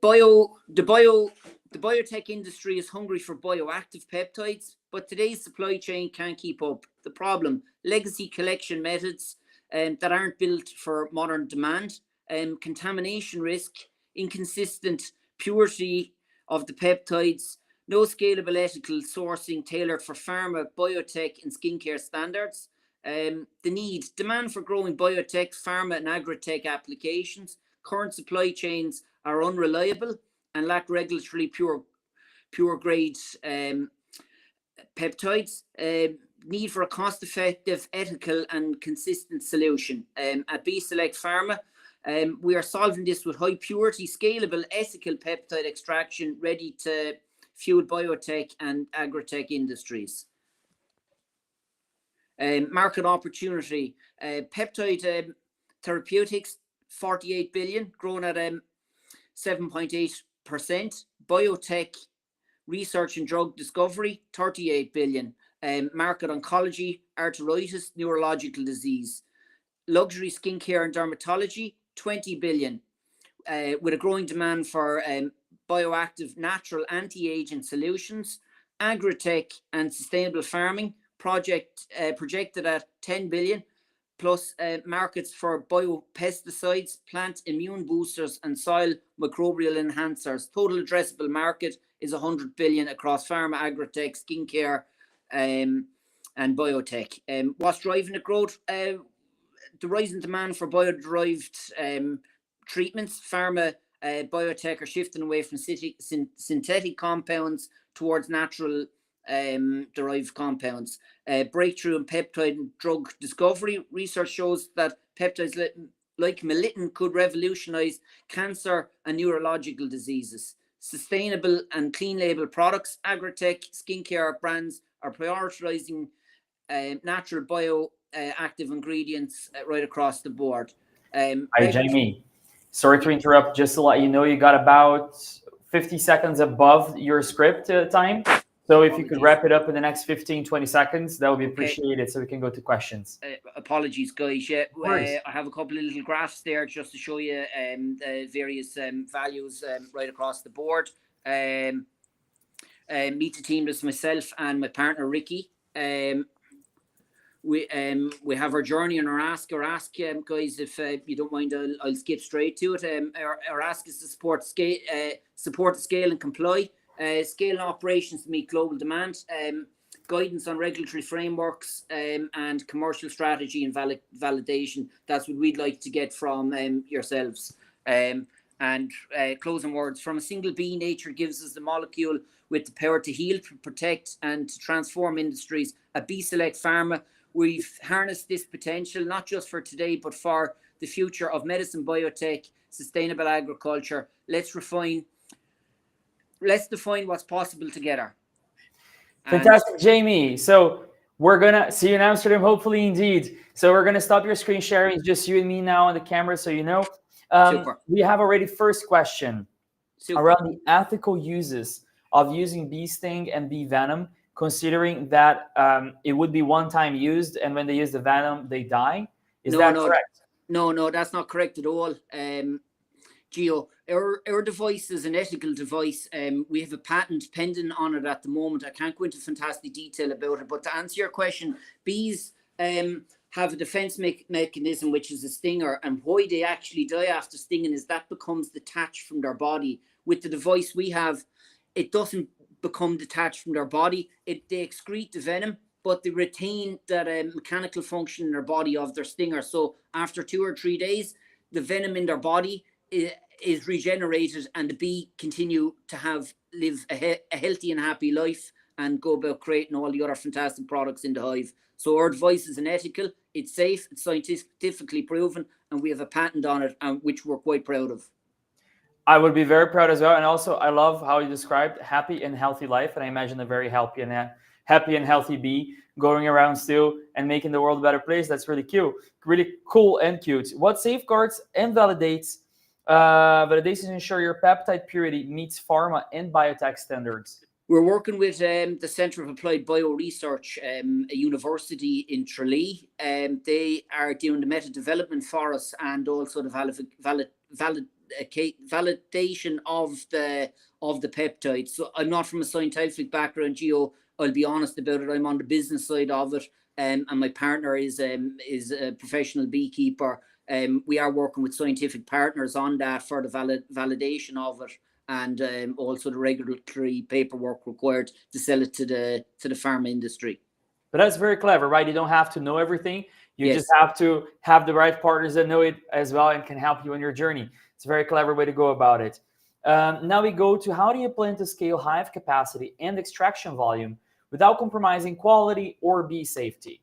P: biotech industry is hungry for bioactive peptides, but today's supply chain can't keep up. The problem: legacy collection methods that aren't built for modern demand, contamination risk, inconsistent purity of the peptides, no scalable ethical sourcing tailored for pharma, biotech, and skincare standards. The demand for growing biotech, pharma, and agri-tech applications. Current supply chains are unreliable and lack regulatory pure grade peptides. Need for a cost-effective, ethical, and consistent solution. At B-Select Pharma, we are solving this with high purity, scalable, ethical peptide extraction ready to fuel biotech and agri-tech industries. Market opportunity: peptide therapeutics, 48 billion, growing at 7.8%. Biotech research and drug discovery, 38 billion. Market oncology, arthritis, neurological disease. Luxury skincare and dermatology, 20 billion, with a growing demand for bioactive natural anti-aging solutions. Agri-tech and sustainable farming projected at 10 billion, plus markets for biopesticides, plant immune boosters, and soil microbial enhancers. Total addressable market is 100 billion across pharma, agri-tech, skincare, and biotech. What's driving the growth? The rising demand for bio-derived treatments. Pharma, biotech are shifting away from synthetic compounds towards natural derived compounds. Breakthrough in peptide and drug discovery. Research shows that peptides like melittin could revolutionize cancer and neurological diseases. Sustainable and clean label products. Agri-tech, skincare brands are prioritizing natural bioactive ingredients right across the board.
A: Hi, Jamie. Sorry to interrupt. Just to let you know, you got about 50 seconds above your script time. So if you could wrap it up in the next 15, 20 seconds, that would be appreciated, so we can go to questions.
P: Apologies, guys. Yeah, I have a couple of little graphs there just to show you the various values right across the board. Meet the team, that's myself and my partner, Ricky. We have our journey and our ask, guys, if you don't mind, I'll skip straight to it. Our ask is to support the scale and comply. Scale and operations to meet global demand, guidance on regulatory frameworks, and commercial strategy and validation. That's what we'd like to get from yourselves. And closing words: from a single bee, nature gives us the molecule with the power to heal, to protect, and to transform industries. At B-Select Pharma, we've harnessed this potential, not just for today, but for the future of medicine, biotech, sustainable agriculture. Let's define what's possible together.
A: Fantastic, Jamie. So we're going to see you in Amsterdam, hopefully, indeed. So we're going to stop your screen sharing. It's just you and me now on the camera, so you know. We have already first question around the ethical uses of using bee sting and bee venom, considering that it would be one-time used, and when they use the venom, they die. Is that correct?
P: No, that's not correct at all. Gio, our device is an ethical device. We have a patent pending on it at the moment. I can't go into fantastic detail about it, but to answer your question, bees have a defense mechanism, which is a stinger, and why they actually die after stinging is that becomes detached from their body. With the device we have, it doesn't become detached from their body. They excrete the venom, but they retain that mechanical function in their body of their stinger. So after 2 or 3 days, the venom in their body is regenerated, and the bee continue to live a healthy and happy life and go about creating all the other fantastic products in the hive. So our device is unethical, it's safe, it's scientifically proven, and we have a patent on it, which we're quite proud of.
A: I would be very proud as well. And also, I love how you described happy and healthy life. And I imagine a very happy and healthy bee going around still and making the world a better place. That's really cute, really cool and cute. What safeguards and validations ensure your peptide purity meets pharma and biotech standards?
P: We're working with the Centre of Applied Bioresearch, a university in Tralee. They are doing the meta development for us, and also the validation of the peptides. So I'm not from a scientific background, Gio. I'll be honest about it. I'm on the business side of it, and my partner is a professional beekeeper. We are working with scientific partners on that for the validation of it, and also the regulatory paperwork required to sell it to the pharma industry.
A: But that's very clever, right? You don't have to know everything. You
P: Yes.
A: just have to have the right partners that know it as well and can help you on your journey. It's a very clever way to go about it. Now we go to how do you plan to scale hive capacity and extraction volume without compromising quality or bee safety?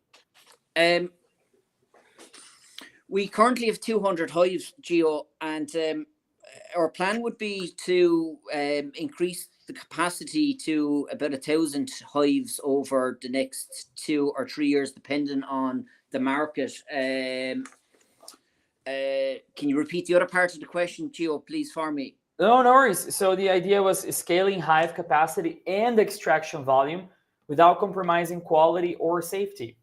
P: We currently have 200 hives, Gio, and our plan would be to increase the capacity to about 1,000 hives over the next 2 or 3 years, depending on the market. Can you repeat the other part of the question, Gio, please, for me?
A: No worries. So the idea was scaling hive capacity and extraction volume without compromising quality or safety.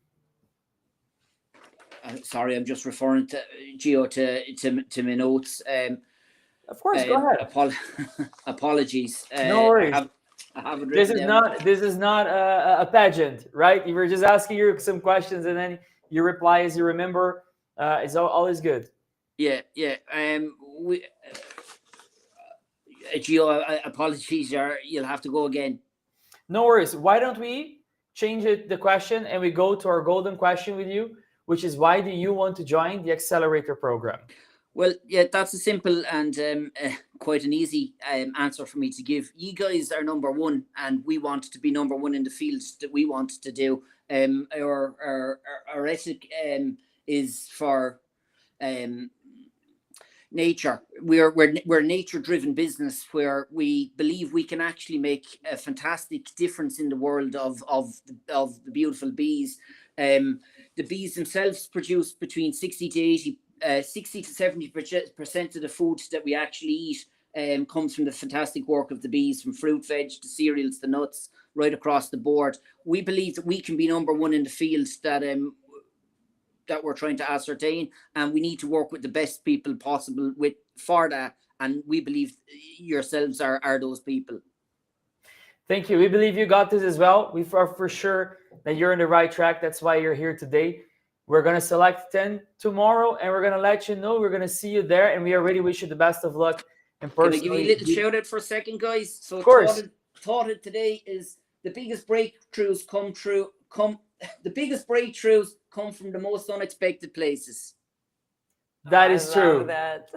P: Sorry, I'm just referring to Gio to my notes.
A: Of course, go ahead.
P: Apologies.
A: No worries.
P: I have it
A: This
P: written
A: is
P: down.
A: this is not a pageant, right? You were just asking you some questions, and then you reply as you remember. It's always good.
P: Yeah. Gio, apologies. You'll have to go again.
A: No worries. Why don't we change the question and we go to our golden question with you, which is why do you want to join the accelerator program?
P: Well, yeah, that's a simple and quite an easy answer for me to give. You guys are number one, and we want to be number one in the fields that we want to do. Our ethic is for nature. We're a nature-driven business where we believe we can actually make a fantastic difference in the world of the beautiful bees. The bees themselves produce between 60 to 70% of the food that we actually eat comes from the fantastic work of the bees, from fruit, veg, to cereals, the nuts, right across the board. We believe that we can be number one in the fields that we're trying to ascertain, and we need to work with the best people possible for that. And we believe yourselves are those people.
A: Thank you. We believe you got this as well. We are for sure that you're on the right track. That's why you're here today. We're going to select 10 tomorrow, and we're going to let you know. We're going to see you there, and we already wish you the best of luck. And personally,
P: can I give you a little shout out for a second, guys? So,
A: of course.
P: Thought it today is the biggest breakthroughs come from the most unexpected places.
A: That is true.
B: Love that.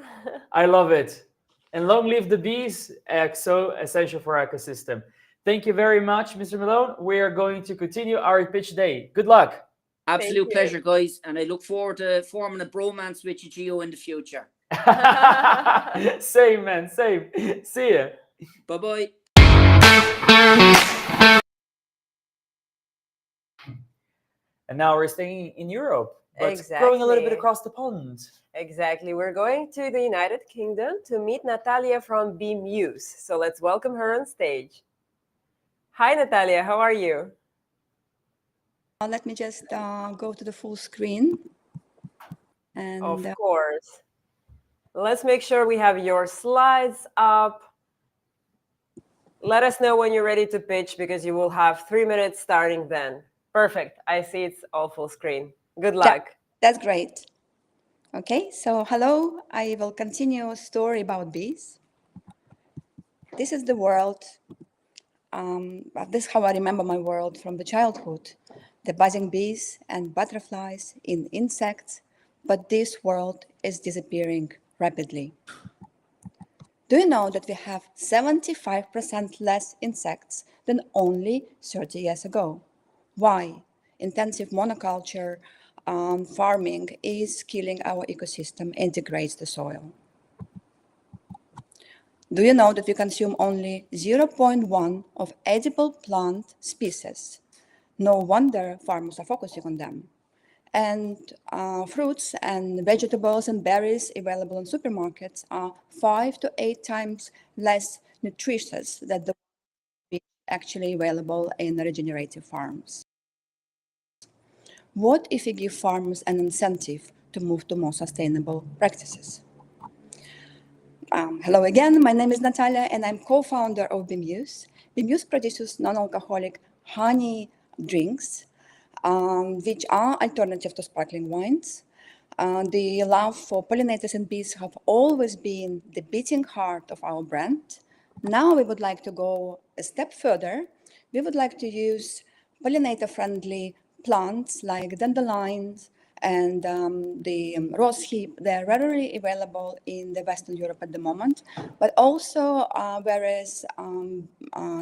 A: I love it. And long live the bees, so essential for our ecosystem. Thank you very much, Mr. Malone. We are going to continue our pitch day. Good luck.
P: Absolute pleasure, guys. And I look forward to forming a bromance with you, Gio, in the future.
A: Same, man. Same. See ya.
P: Bye-bye.
A: And now we're staying in Europe, but
B: Exactly.
A: growing a little bit across the pond.
B: Exactly. We're going to the United Kingdom to meet Natalia from Bee Muse. So let's welcome her on stage. Hi, Natalia. How are you?
Q: Let me just go to the full screen. And,
B: of course. Let's make sure we have your slides up. Let us know when you're ready to pitch, because you will have 3 minutes starting then. Perfect. I see it's all full screen. Good luck.
Q: Yeah, that's great. Okay, so hello. I will continue a story about bees. This is the world. This is how I remember my world from the childhood. The buzzing bees and butterflies in insects, but this world is disappearing rapidly. Do you know that we have 75% less insects than only 30 years ago? Why? Intensive monoculture farming is killing our ecosystem and degrades the soil. Do you know that we consume only 0.1 of edible plant species? No wonder farmers are focusing on them. And fruits and vegetables and berries available in supermarkets are 5 to 8 times less nutritious than the actually available in regenerative farms. What if we give farmers an incentive to move to more sustainable practices? Hello again, my name is Natalia and I'm co-founder of Bemuse. Bemuse produces non-alcoholic honey drinks, which are alternative to sparkling wines. The love for pollinators and bees have always been the beating heart of our brand. Now we would like to go a step further. We would like to use pollinator-friendly plants like dandelions and the rosehip. They're rarely available in the Western Europe at the moment, but also various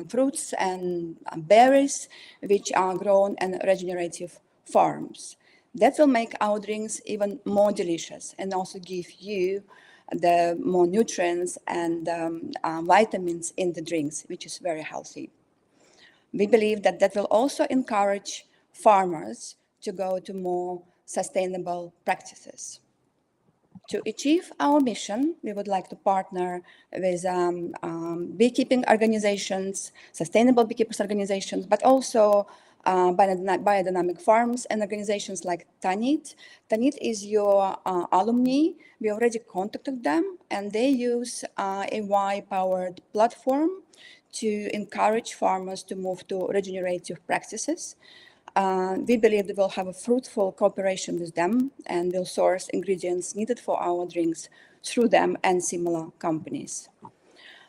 Q: fruits and berries which are grown in regenerative farms. That will make our drinks even more delicious and also give you the more nutrients and vitamins in the drinks, which is very healthy. We believe that that will also encourage farmers to go to more sustainable practices. To achieve our mission, we would like to partner with beekeeping organizations, sustainable beekeepers organizations, but also biodynamic farms and organizations like Tanit. Tanit is your alumni. We already contacted them, and they use a AI-powered platform to encourage farmers to move to regenerative practices. We believe that we'll have a fruitful cooperation with them and will source ingredients needed for our drinks through them and similar companies.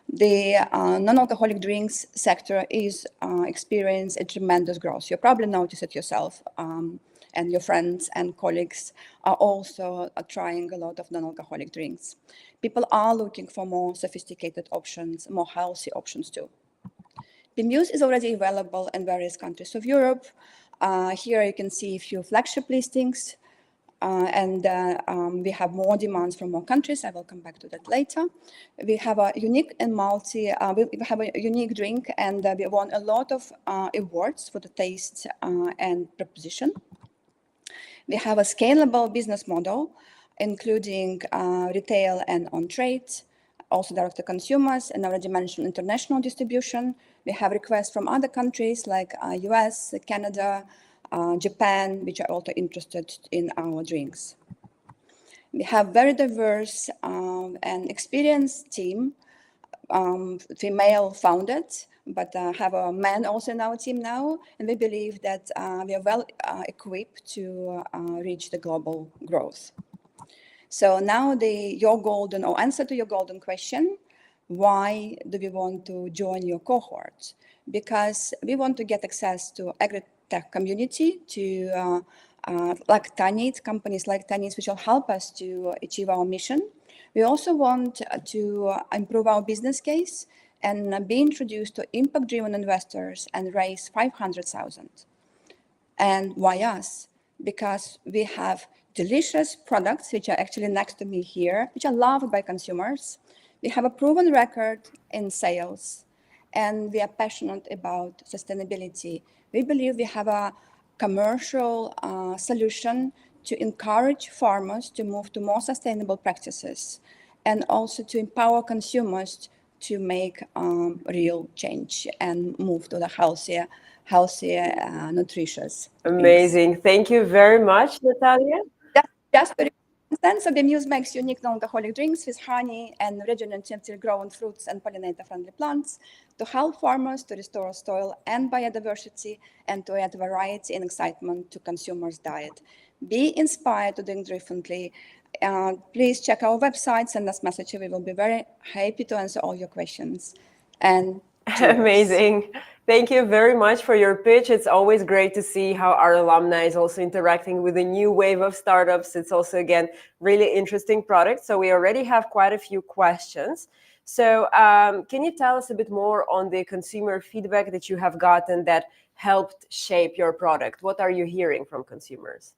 Q: The non-alcoholic drinks sector is experiencing a tremendous growth. You probably notice it yourself, and your friends and colleagues are also trying a lot of non-alcoholic drinks. People are looking for more sophisticated options, more healthy options too. Bemuse is already available in various countries of Europe. Here you can see a few flagship listings, and we have more demands from more countries. I will come back to that later. We have a unique and we have a unique drink, and we won a lot of awards for the taste and proposition. We have a scalable business model, including retail and on-trade, also direct to consumers, and I already mentioned international distribution. We have requests from other countries like US, Canada, Japan, which are also interested in our drinks. We have very diverse and experienced team, female founded, but have a man also in our team now, and we believe that we are well equipped to reach the global growth. So now answer to your golden question, why do we want to join your cohort? Because we want to get access to agri-tech community, to like Tanit, companies like Tanit, which will help us to achieve our mission. We also want to improve our business case and be introduced to impact-driven investors and raise 500,000. And why us? Because we have delicious products, which are actually next to me here, which are loved by consumers. We have a proven record in sales, and we are passionate about sustainability. We believe we have a commercial solution to encourage farmers to move to more sustainable practices and also to empower consumers to make real change and move to the healthier, nutritious.
B: Amazing. Thank you very much, Natalia.
Q: Just to understand, so Bemuse makes unique non-alcoholic drinks with honey and regeneratively grown fruits and pollinator-friendly plants to help farmers to restore soil and biodiversity and to add variety and excitement to consumers' diet. Be inspired to drink differently. Please check our website, send us messages. We will be very happy to answer all your questions. And
B: amazing. Thank you very much for your pitch. It's always great to see how our alumni is also interacting with a new wave of startups. It's also, again, really interesting product. So we already have quite a few questions. So can you tell us a bit more on the consumer feedback that you have gotten that helped shape your product? What are you hearing from consumers?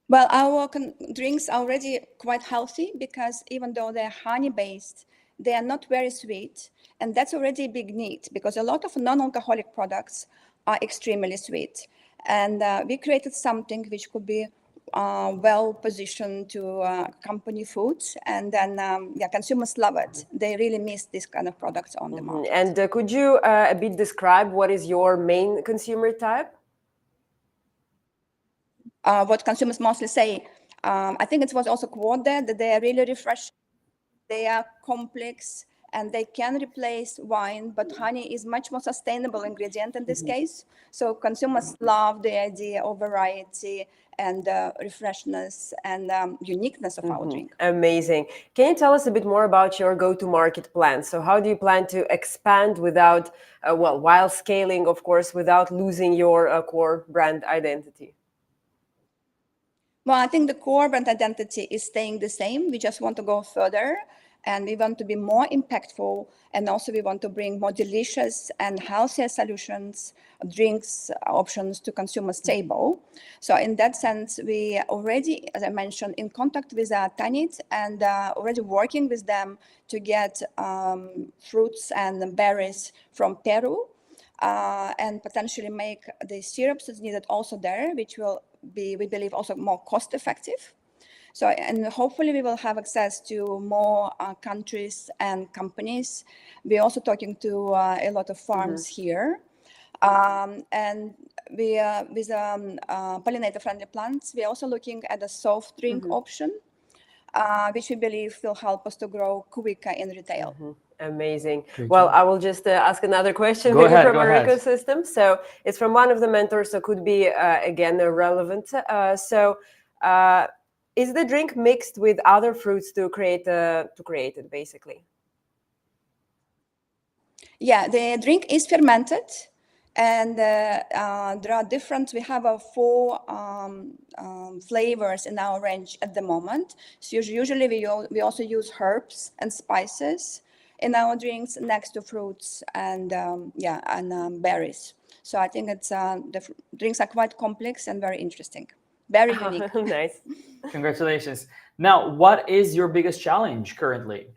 Q: Well, our drinks are already quite healthy because even though they're honey-based, they are not very sweet. And that's already a big need because a lot of non-alcoholic products are extremely sweet. And we created something which could be well positioned to company foods. And then consumers love it. They really miss this kind of products on the market.
B: And could you a bit describe what is your main consumer type?
Q: What consumers mostly say. I think it was also quoted that they are really refreshing. They are complex and they can replace wine, but honey is much more sustainable ingredient in this case. So consumers love the idea of variety and refreshness and uniqueness of our drink.
B: Amazing. Can you tell us a bit more about your go-to-market plan? So how do you plan to expand without, well, while scaling, of course, without losing your core brand identity?
Q: Well, I think the core brand identity is staying the same. We just want to go further and we want to be more impactful. And also we want to bring more delicious and healthier solutions, drinks, options to consumers' table. So in that sense, we already, as I mentioned, in contact with Tanit and already working with them to get fruits and berries from Peru. And potentially make the syrups that's needed also there, which will be, we believe, also more cost effective. So, and hopefully we will have access to more countries and companies. We're also talking to a lot of farms here. And we, with pollinator-friendly plants, we're also looking at a soft drink option, which we believe will help us to grow quicker in retail.
B: Amazing.
A: Great
B: Well,
A: job.
B: I will just ask another question
A: Go
B: maybe
A: ahead,
B: from
A: go
B: our
A: ahead.
B: ecosystem. So it's from one of the mentors, so could be, again, relevant. Is the drink mixed with other fruits to create it, basically?
Q: Yeah, the drink is fermented. And there are different, we have 4 flavors in our range at the moment. So usually we also use herbs and spices in our drinks next to fruits and berries. So I think it's the drinks are quite complex and very interesting, very unique.
B: Nice.
A: Congratulations. Now, what is your biggest challenge currently?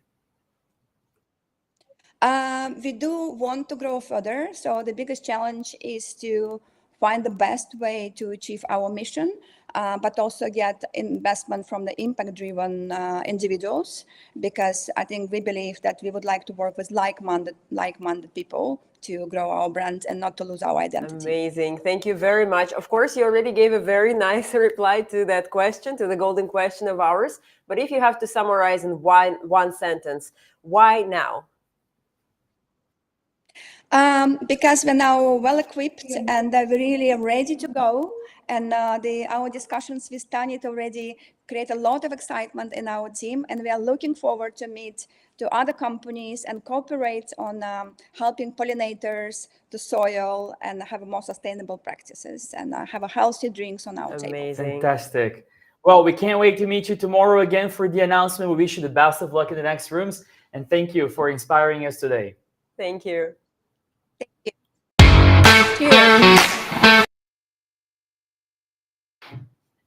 Q: We do want to grow further. So the biggest challenge is to find the best way to achieve our mission, but also get investment from the impact-driven individuals, because I think we believe that we would like to work with like-minded people to grow our brand and not to lose our identity.
B: Amazing. Thank you very much. Of course, you already gave a very nice reply to that question, to the golden question of ours. But if you have to summarize in one sentence, why now?
Q: Because we're now well equipped and we're really ready to go. And our discussions with Tanit already create a lot of excitement in our team. And we are looking forward to meet to other companies and cooperate on helping pollinators, the soil, and have more sustainable practices and have a healthy drinks on our table.
A: Fantastic. Well, we can't wait to meet you tomorrow again for the announcement. We wish you the best of luck in the next rooms. And thank you for inspiring us today.
B: Thank you.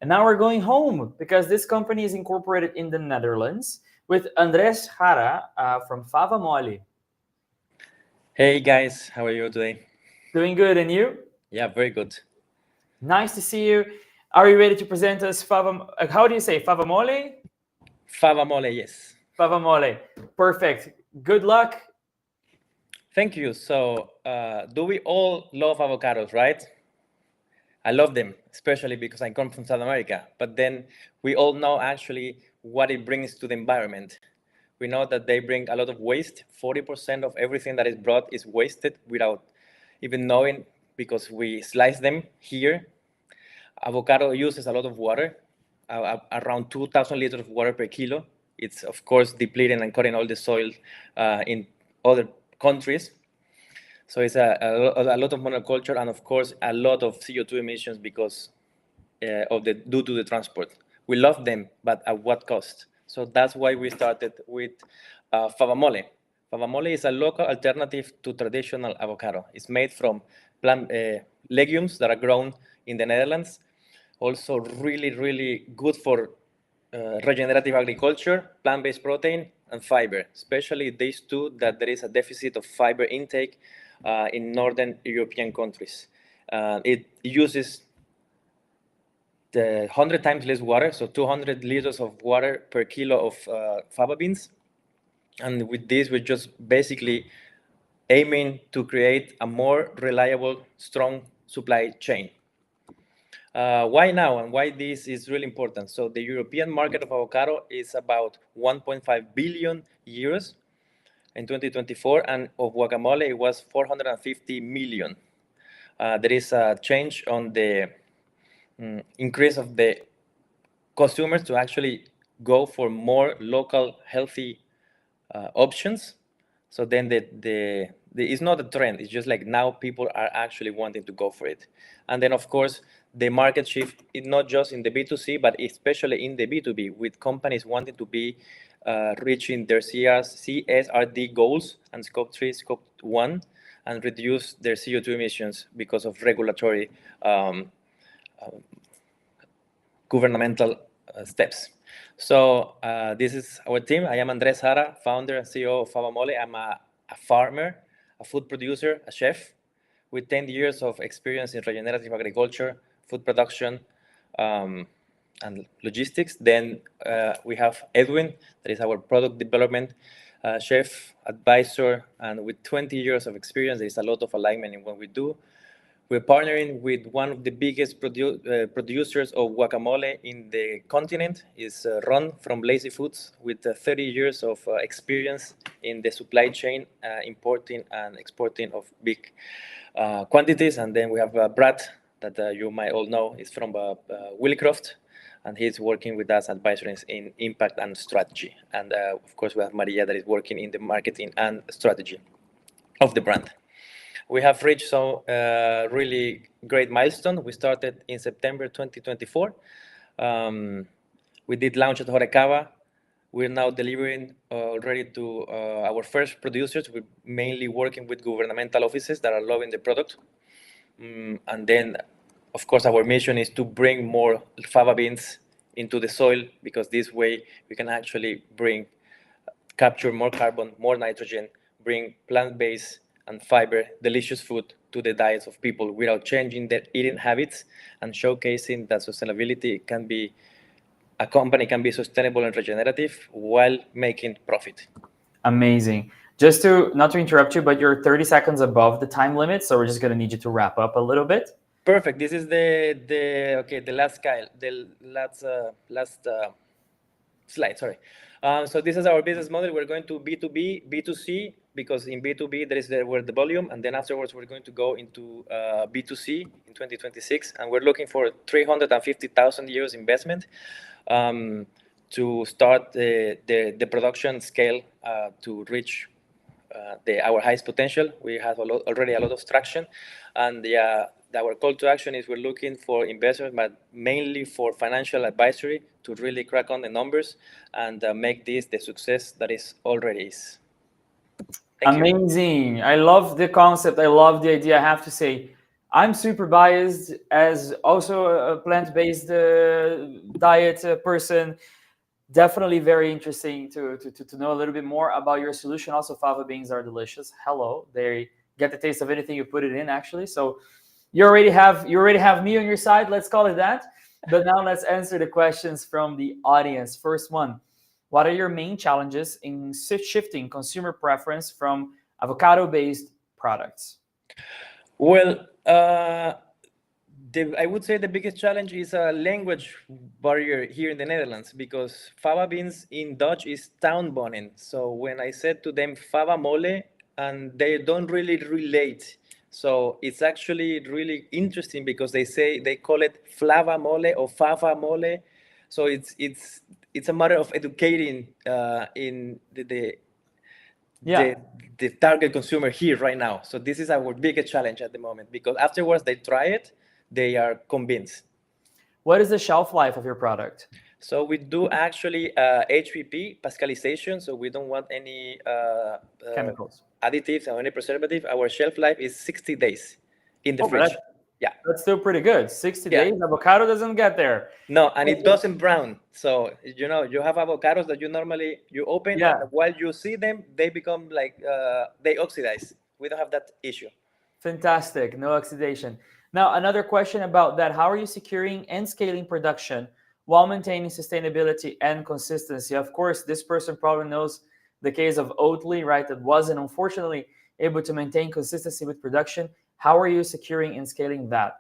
A: And now we're going home because this company is incorporated in the Netherlands with Andres Jara from Fava Mole.
R: Hey guys, how are you today?
A: Doing good, and you?
R: Yeah, very good.
A: Nice to see you. Are you ready to present us Fava? How do you say Fava Mole?
R: Fava Mole, yes.
A: Fava Mole. Perfect. Good luck.
R: Thank you. So, do we all love avocados, right? I love them, especially because I come from South America. But then we all know actually what it brings to the environment. We know that they bring a lot of waste. 40% of everything that is brought is wasted without even knowing, because we slice them here. Avocado uses a lot of water, around 2,000 liters of water per kilo. It's, of course, depleting and cutting all the soil in other countries. So it's a lot of monoculture and, of course, a lot of CO2 emissions because due to the transport. We love them, but at what cost? So that's why we started with Fava Mole. Fava Mole is a local alternative to traditional avocado. It's made from plant legumes that are grown in the Netherlands. Also really, really good for regenerative agriculture, plant-based protein, and fiber, especially these two, that there is a deficit of fiber intake in Northern European countries. It uses 100 times less water, so 200 liters of water per kilo of fava beans. And with this, we're just basically aiming to create a more reliable, strong supply chain. Why now and why this is really important? So the European market of avocado is about 1.5 billion euros in 2024, and of guacamole it was 450 million. There is a change on the increase of the consumers to actually go for more local healthy options. So then it's not a trend. It's just like now people are actually wanting to go for it. And then of course the market shift is not just in the B2C, but especially in the B2B, with companies wanting to be reaching their CSRD goals and Scope 3, Scope 1, and reduce their CO2 emissions because of regulatory governmental steps. So this is our team. I am Andres Jara, founder and CEO of Fava Mole. I'm a farmer, a food producer, a chef with 10 years of experience in regenerative agriculture, food production, and logistics. Then we have Edwin, that is our product development chef, advisor, and with 20 years of experience, there is a lot of alignment in what we do. We're partnering with one of the biggest producers of guacamole in the continent, is Ron from Lazy Foods, with 30 years of experience in the supply chain, importing and exporting of big quantities. And then we have Brad, that you might all know, is from Willicroft, and he's working with us advisors in impact and strategy. And of course, we have Maria, that is working in the marketing and strategy of the brand. We have reached some really great milestone. We started in September 2024. We did launch at Horecava. We're now delivering already to our first producers. We're mainly working with governmental offices that are loving the product. And then, of course, our mission is to bring more fava beans into the soil, because this way we can actually capture more carbon, more nitrogen, bring plant-based and fiber, delicious food to the diets of people without changing their eating habits, and showcasing that sustainability can be, a company can be sustainable and regenerative while making profit.
A: Amazing. Just to, not to interrupt you, but you're 30 seconds above the time limit, so we're just going to need you to wrap up a little bit.
R: Perfect. This is the last slide. Sorry. So this is our business model. We're going to B2B, B2C, because in B2B there is where the volume, and then afterwards we're going to go into B2C in 2026, and we're looking for 350,000 euros investment to start the production scale to reach our highest potential. We have already a lot of traction, and our call to action is we're looking for investors, but mainly for financial advisory, to really crack on the numbers and make this the success that it already is.
A: Amazing. I love the concept. I love the idea. I have to say, I'm super biased as also a plant-based diet person. Definitely very interesting to know a little bit more about your solution. Also, fava beans are delicious. Hello, they get the taste of anything you put it in, actually. So you already have me on your side. Let's call it that. But now let's answer the questions from the audience. First one: what are your main challenges in shifting consumer preference from avocado-based products?
R: Well, I would say the biggest challenge is a language barrier here in the Netherlands, because fava beans in Dutch is tuinbonen. So when I said to them fava mole, and they don't really relate. So it's actually really interesting, because they call it flava mole or fava mole. So it's a matter of educating in the target consumer here right now. So this is our biggest challenge at the moment, because afterwards they try it, they are convinced.
A: What is the shelf life of your product?
R: So we do actually HPP, pascalization. So we don't want any
A: chemicals,
R: additives, or any preservative. Our shelf life is 60 days in the fridge. Yeah,
A: that's still pretty good. 60 days. Avocado doesn't get there.
R: No, and it doesn't brown. So you have avocados that you open, and while you see them, they become like they oxidize. We don't have that issue.
A: Fantastic. No oxidation. Now, another question about that: how are you securing and scaling production while maintaining sustainability and consistency? Of course, this person probably knows the case of Oatly, right? That wasn't, unfortunately, able to maintain consistency with production. How are you securing and scaling that?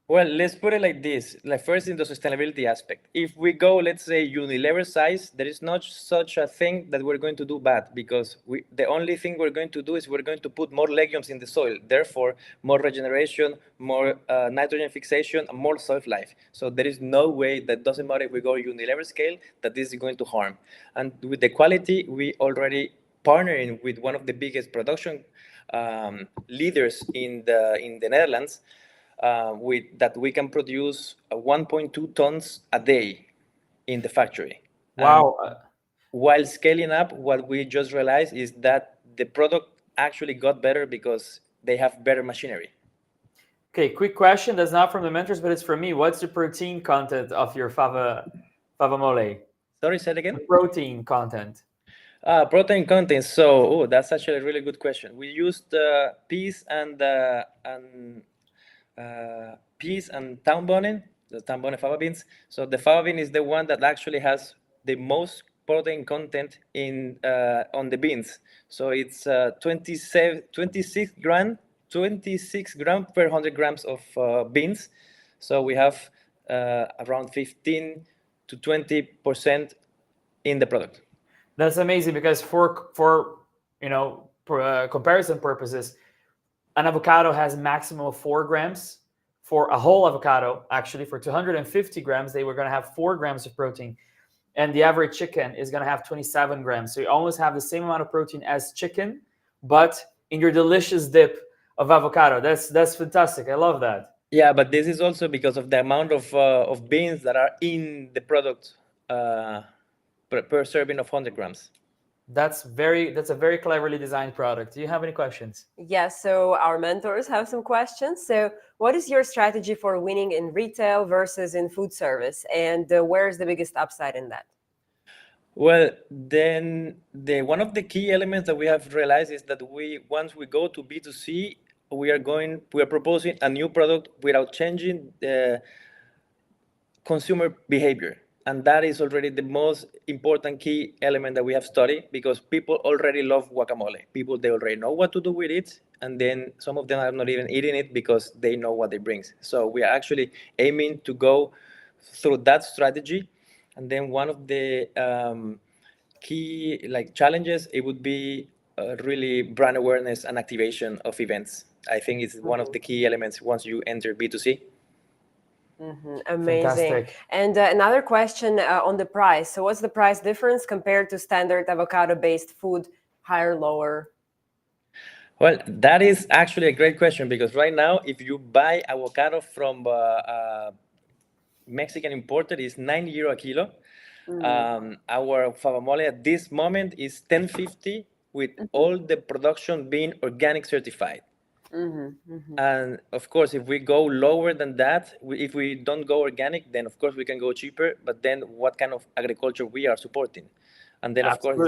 R: Well, let's put it like this. Like first in the sustainability aspect. If we go, let's say Unilever size, there is not such a thing that we're going to do bad because the only thing we're going to do is we're going to put more legumes in the soil. Therefore, more regeneration, more nitrogen fixation, and more soil life. So there is no way that doesn't matter if we go Unilever scale that this is going to harm. And with the quality, we already partnering with one of the biggest production leaders in the Netherlands with that we can produce 1.2 tons a day in the factory.
A: Wow.
R: And while scaling up, what we just realized is that the product actually got better because they have better machinery.
A: Okay, quick question. That's not from the mentors, but it's from me. What's the protein content of your fava mole?
R: Sorry, say it again.
A: The protein content.
R: Protein content. So, that's actually a really good question. We used peas and town bonin, the town bonin fava beans. So the fava bean is the one that actually has the most protein content in on the beans. So it's 26 gram per 100 grams of beans. So we have around 15 to 20% in the product.
A: That's amazing because for comparison purposes, an avocado has a maximum of 4 grams. For a whole avocado, actually, for 250 grams, they were going to have 4 grams of protein. And the average chicken is going to have 27 grams. So you almost have the same amount of protein as chicken, but in your delicious dip of avocado. That's fantastic. I love that.
R: Yeah, but this is also because of the amount of beans that are in the product per serving of 100 grams.
A: That's a very cleverly designed product. Do you have any questions?
B: Yes, so our mentors have some questions. So what is your strategy for winning in retail versus in food service? And where's the biggest upside in that?
R: Well, then one of the key elements that we have realized is that once we go to B2C, we are proposing a new product without changing the consumer behavior. And that is already the most important key element that we have studied because people already love guacamole. People, they already know what to do with it. And then some of them are not even eating it because they know what it brings. So we are actually aiming to go through that strategy. And then one of the key challenges, it would be really brand awareness and activation of events. I think it's one of the key elements once you enter B2C.
B: Amazing.
A: Fantastic.
B: And another question on the price. So what's the price difference compared to standard avocado-based food, higher, lower?
R: Well, that is actually a great question because right now, if you buy avocado from Mexican imported, is €9 a kilo. Our fava mole at this moment is $10.50 with all the production being organic certified. And of course, if we go lower than that, if we don't go organic, then of course we can go cheaper. But then what kind of agriculture we are supporting? And then, of course,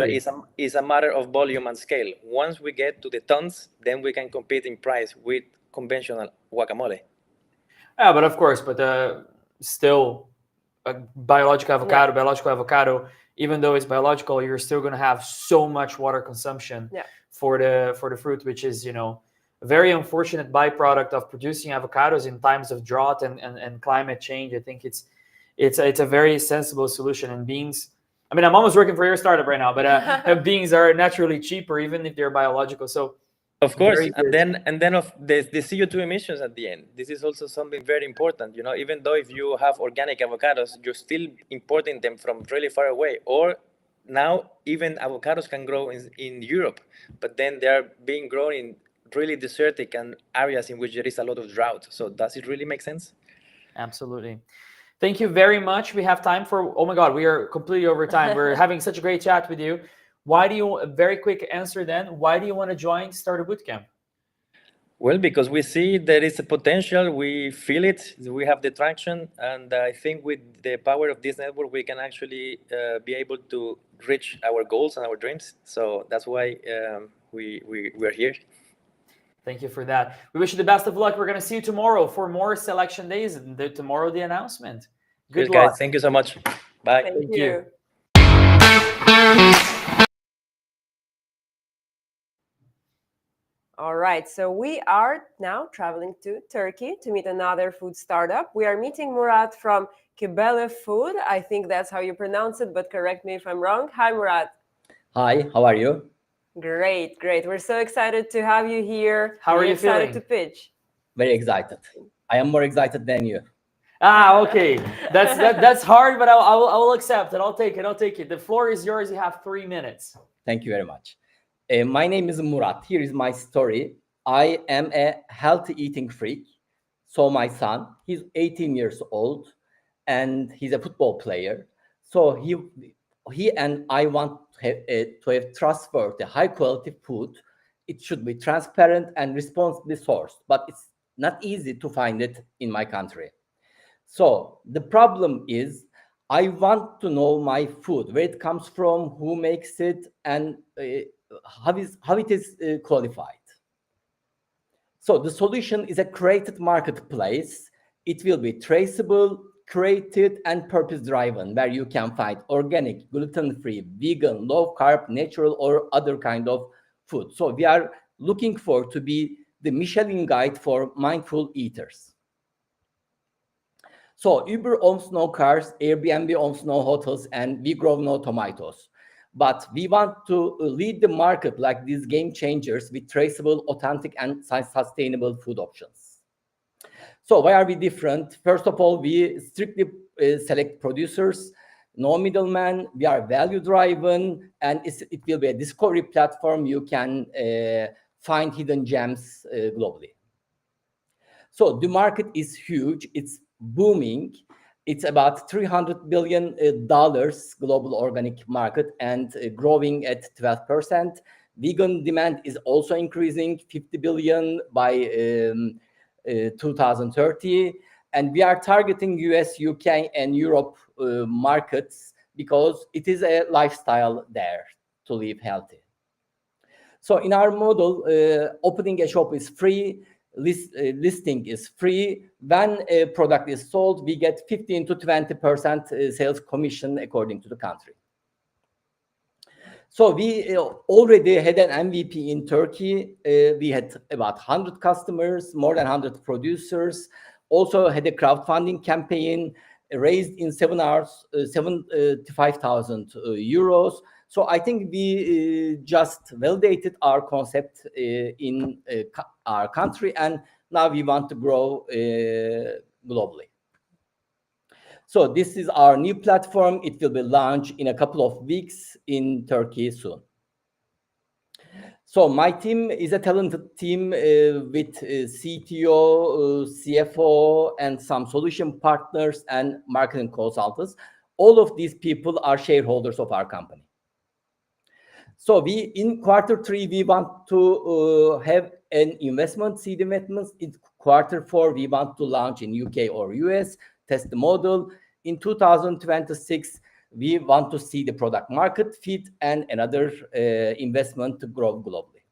R: it's a matter of volume and scale. Once we get to the tons, then we can compete in price with conventional guacamole.
A: Yeah, but of course, still a biological avocado, even though it's biological, you're still going to have so much water consumption for the fruit, which is, a very unfortunate byproduct of producing avocados in times of drought and climate change. I think it's a very sensible solution. And beans, I mean, I'm almost working for your startup right now, but beans are naturally cheaper, even if they're biological. So,
R: of course, and then of the CO2 emissions at the end. This is also something very important. Even though if you have organic avocados, you're still importing them from really far away. Or now even avocados can grow in Europe, but then they are being grown in really desertic and areas in which there is a lot of drought. So does it really make sense?
A: Absolutely. Thank you very much. We have time for, oh my God, we are completely over time. We're having such a great chat with you. Very quick answer then, why do you want to join Startup Bootcamp?
R: Well, because we see there is a potential, we feel it, we have the traction, and I think with the power of this network, we can actually be able to reach our goals and our dreams. So that's why we're here.
A: Thank you for that. We wish you the best of luck. We're going to see you tomorrow for more selection days, and tomorrow the announcement. Good luck.
R: Guys. Thank you so much. Bye.
B: Thank you. All right, so we are now traveling to Turkey to meet another food startup. We are meeting Murat from Kibele Food. I think that's how you pronounce it, but correct me if I'm wrong. Hi, Murat.
S: Hi, how are you?
B: Great, great. We're so excited to have you here.
A: How are you
B: excited
A: feeling?
B: to pitch?
S: Very excited. I am more excited than you.
A: Okay. That's hard, but I will accept it. I'll take it. The floor is yours. You have 3 minutes.
S: Thank you very much. My name is Murat. Here is my story. I am a healthy eating freak. So my son, he's 18 years old, and he's a football player. So he and I want to have trustworthy, high quality food. It should be transparent and responsibly sourced, but it's not easy to find it in my country. So the problem is, I want to know my food, where it comes from, who makes it, and how it is qualified. So the solution is a created marketplace. It will be traceable, created, and purpose-driven, where you can find organic, gluten-free, vegan, low-carb, natural, or other kind of food. So we are looking for to be the Michelin guide for mindful eaters. So Uber owns no cars, Airbnb owns no hotels, and we grow no tomatoes. But we want to lead the market like these game changers with traceable, authentic, and sustainable food options. So why are we different? First of all, we strictly select producers, no middleman. We are value-driven, and it will be a discovery platform. You can find hidden gems globally. So the market is huge. It's booming. It's about $300 billion global organic market and growing at 12%. Vegan demand is also increasing, 50 billion by 2030. And we are targeting US, UK, and Europe markets because it is a lifestyle there to live healthy. So in our model, opening a shop is free. Listing is free. When a product is sold, we get 15 to 20% sales commission according to the country. So we already had an MVP in Turkey. We had about 100 customers, more than 100 producers. Also had a crowdfunding campaign raised in 7 hours, 75,000 euros. So I think we just validated our concept in our country, and now we want to grow globally. So this is our new platform. It will be launched in a couple of weeks in Turkey soon. So my team is a talented team with CTO, CFO, and some solution partners and marketing consultants. All of these people are shareholders of our company. So in Q3, we want to have an investment, seed investments. In Q4, we want to launch in UK or US, test the model. In 2026, we want to see the product market fit and another investment to grow globally.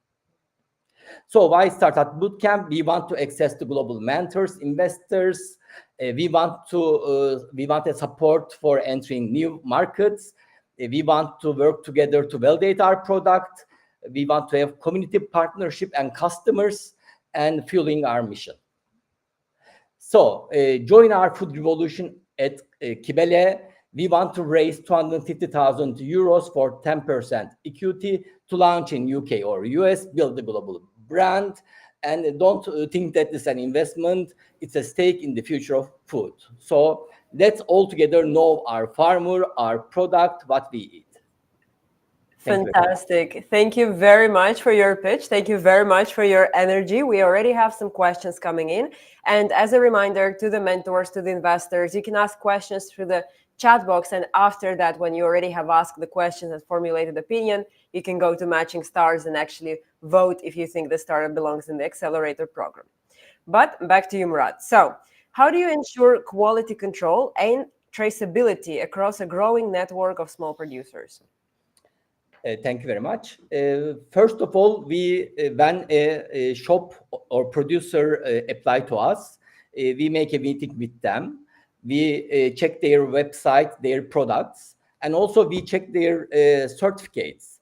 S: So why Startup Bootcamp? We want to access to global mentors, investors. We want a support for entering new markets. We want to work together to validate our product. We want to have community partnership and customers and fueling our mission. So join our food revolution at Kibele. We want to raise 250,000 euros for 10% equity to launch in UK or US, build a global brand. And don't think that it's an investment. It's a stake in the future of food. So let's all together know our farmer, our product, what we eat.
B: Fantastic. Thank you very much for your pitch. Thank you very much for your energy. We already have some questions coming in. And as a reminder to the mentors, to the investors, you can ask questions through the chat box. And after that, when you already have asked the questions and formulated opinion, you can go to Matching Stars and actually vote if you think the startup belongs in the accelerator program. But back to you, Murat. So how do you ensure quality control and traceability across a growing network of small producers?
S: Thank you very much. First of all, when a shop or producer apply to us, we make a meeting with them. We check their website, their products, and also we check their certificates.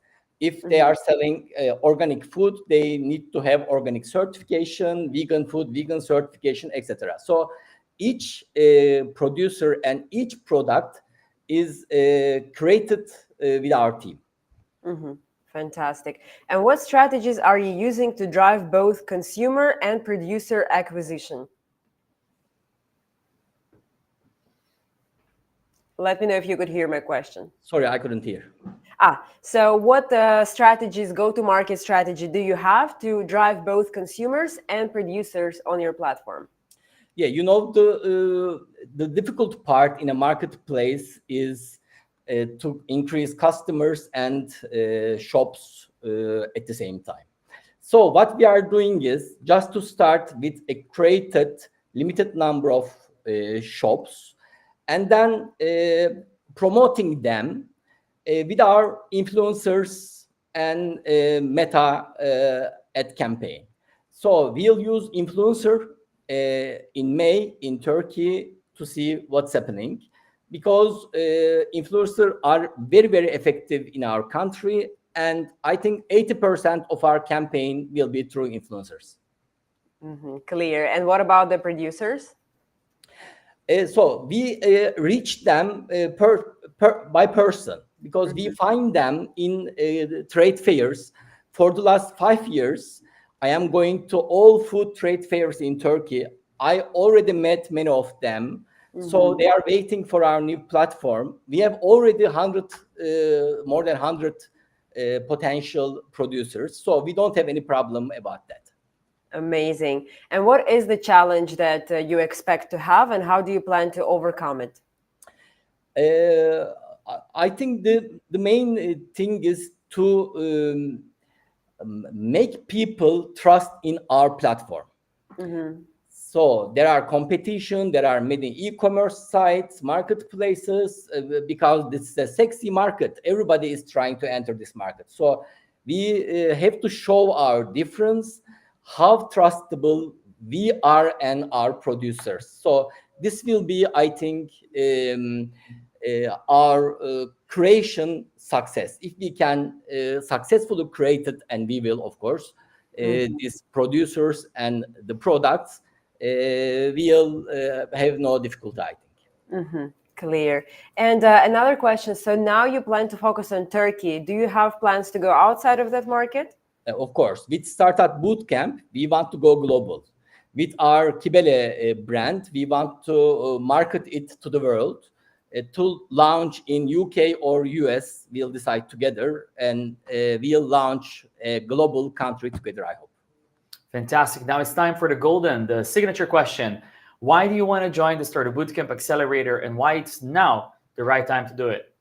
S: If they are selling organic food, they need to have organic certification, vegan food, vegan certification, etc. So each producer and each product is created with our team.
B: Fantastic. And what strategies are you using to drive both consumer and producer acquisition? Let me know if you could hear my question.
S: Sorry, I couldn't hear.
B: So what strategies, go-to-market strategy do you have to drive both consumers and producers on your platform?
S: Yeah, you know, the difficult part in a marketplace is to increase customers and shops at the same time. So what we are doing is just to start with a created limited number of shops, and then promoting them with our influencers and meta ad campaign. So we'll use influencer in May in Turkey to see what's happening, because influencers are very, very effective in our country. And I think 80% of our campaign will be through influencers.
B: Clear. And what about the producers?
S: So we reach them by person, because we find them in trade fairs. For the last 5 years, I am going to all food trade fairs in Turkey. I already met many of them. So they are waiting for our new platform. We have already more than 100 potential producers. So we don't have any problem about that.
B: Amazing. And what is the challenge that you expect to have, and how do you plan to overcome it?
S: I think the main thing is to make people trust in our platform. So there are competition, there are many e-commerce sites, marketplaces, because this is a sexy market. Everybody is trying to enter this market. So we have to show our difference, how trustable we are and our producers. So this will be, I think, our creation success. If we can successfully create it, and we will, of course, these producers and the products, we'll have no difficulty, I think.
B: Clear. And another question. So now you plan to focus on Turkey. Do you have plans to go outside of that market?
S: Of course. With Startup Bootcamp, we want to go global. With our Kibele brand, we want to market it to the world. To launch in UK or US, we'll decide together, and we'll launch a global country together, I hope.
A: Fantastic. Now it's time for the signature question. Why do you want to join the Startup Bootcamp Accelerator, and why it's now the right time to do it?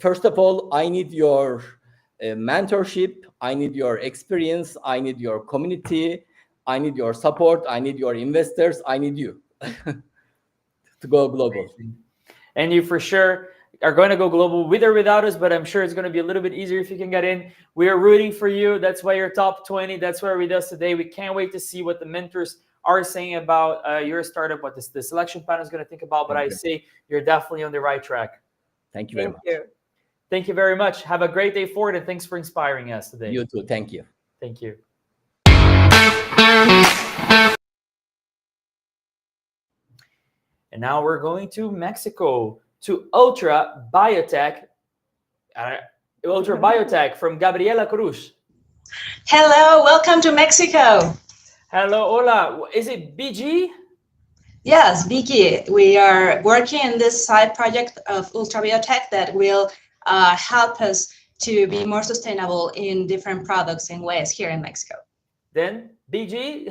S: First of all, I need your mentorship. I need your experience. I need your community. I need your support. I need your investors. I need you to go global.
A: And you for sure are going to go global with or without us, but I'm sure it's going to be a little bit easier if you can get in. We are rooting for you. That's why you're top 20. That's why we're with us today. We can't wait to see what the mentors are saying about your startup, what the selection panel is going to think about. But I say you're definitely on the right track.
S: Thank you very much.
A: Thank you very much. Have a great day forward, and thanks for inspiring us today.
S: You too. Thank you.
A: Thank you. And now we're going to Mexico, to Ultra Biotech from Gabriela Cruz.
T: Hello, welcome to Mexico.
A: Hello, hola. Is it BG?
T: Yes, BG. We are working in this side project of Ultra Biotech that will help us to be more sustainable in different products and ways here in Mexico.
A: Then BG,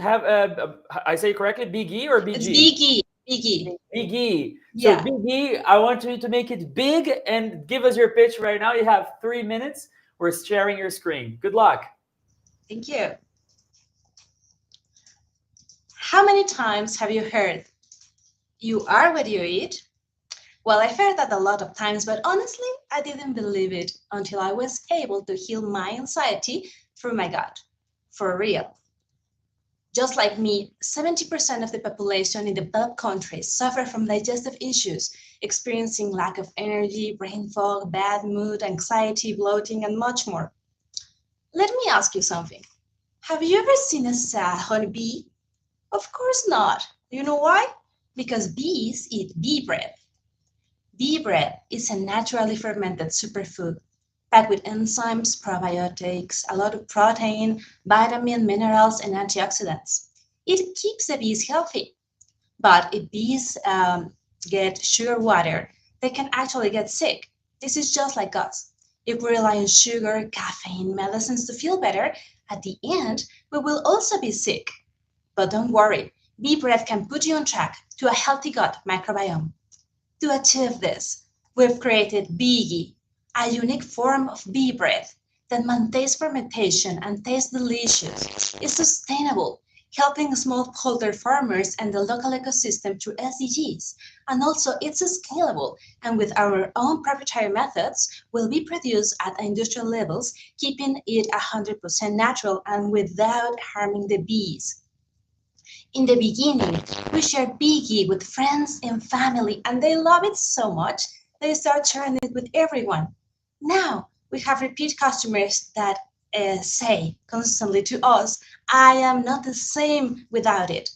A: I say correctly, BG or BG?
T: It's BG. Biggie.
A: Biggie.
T: Yeah.
A: So Biggie, I want you to make it big and give us your pitch right now. You have 3 minutes. We're sharing your screen. Good luck.
T: Thank you. How many times have you heard, you are what you eat? Well, I've heard that a lot of times, but honestly, I didn't believe it until I was able to heal my anxiety through my gut. For real. Just like me, 70% of the population in developed countries suffer from digestive issues, experiencing lack of energy, brain fog, bad mood, anxiety, bloating, and much more. Let me ask you something. Have you ever seen a sad honeybee? Of course not. Do you know why? Because bees eat bee bread. Bee bread is a naturally fermented superfood packed with enzymes, probiotics, a lot of protein, vitamin, minerals, and antioxidants. It keeps the bees healthy. But if bees get sugar water, they can actually get sick. This is just like us. If we rely on sugar, caffeine, medicines to feel better, at the end, we will also be sick. But don't worry, bee bread can put you on track to a healthy gut microbiome. To achieve this, we've created Bee, a unique form of bee bread that maintains fermentation and tastes delicious. It's sustainable, helping smallholder farmers and the local ecosystem through SDGs. And also, it's scalable, and with our own proprietary methods, will be produced at industrial levels, keeping it 100% natural and without harming the bees. In the beginning, we shared Biggie with friends and family, and they love it so much they start sharing it with everyone. Now we have repeat customers that say constantly to us, I am not the same without it.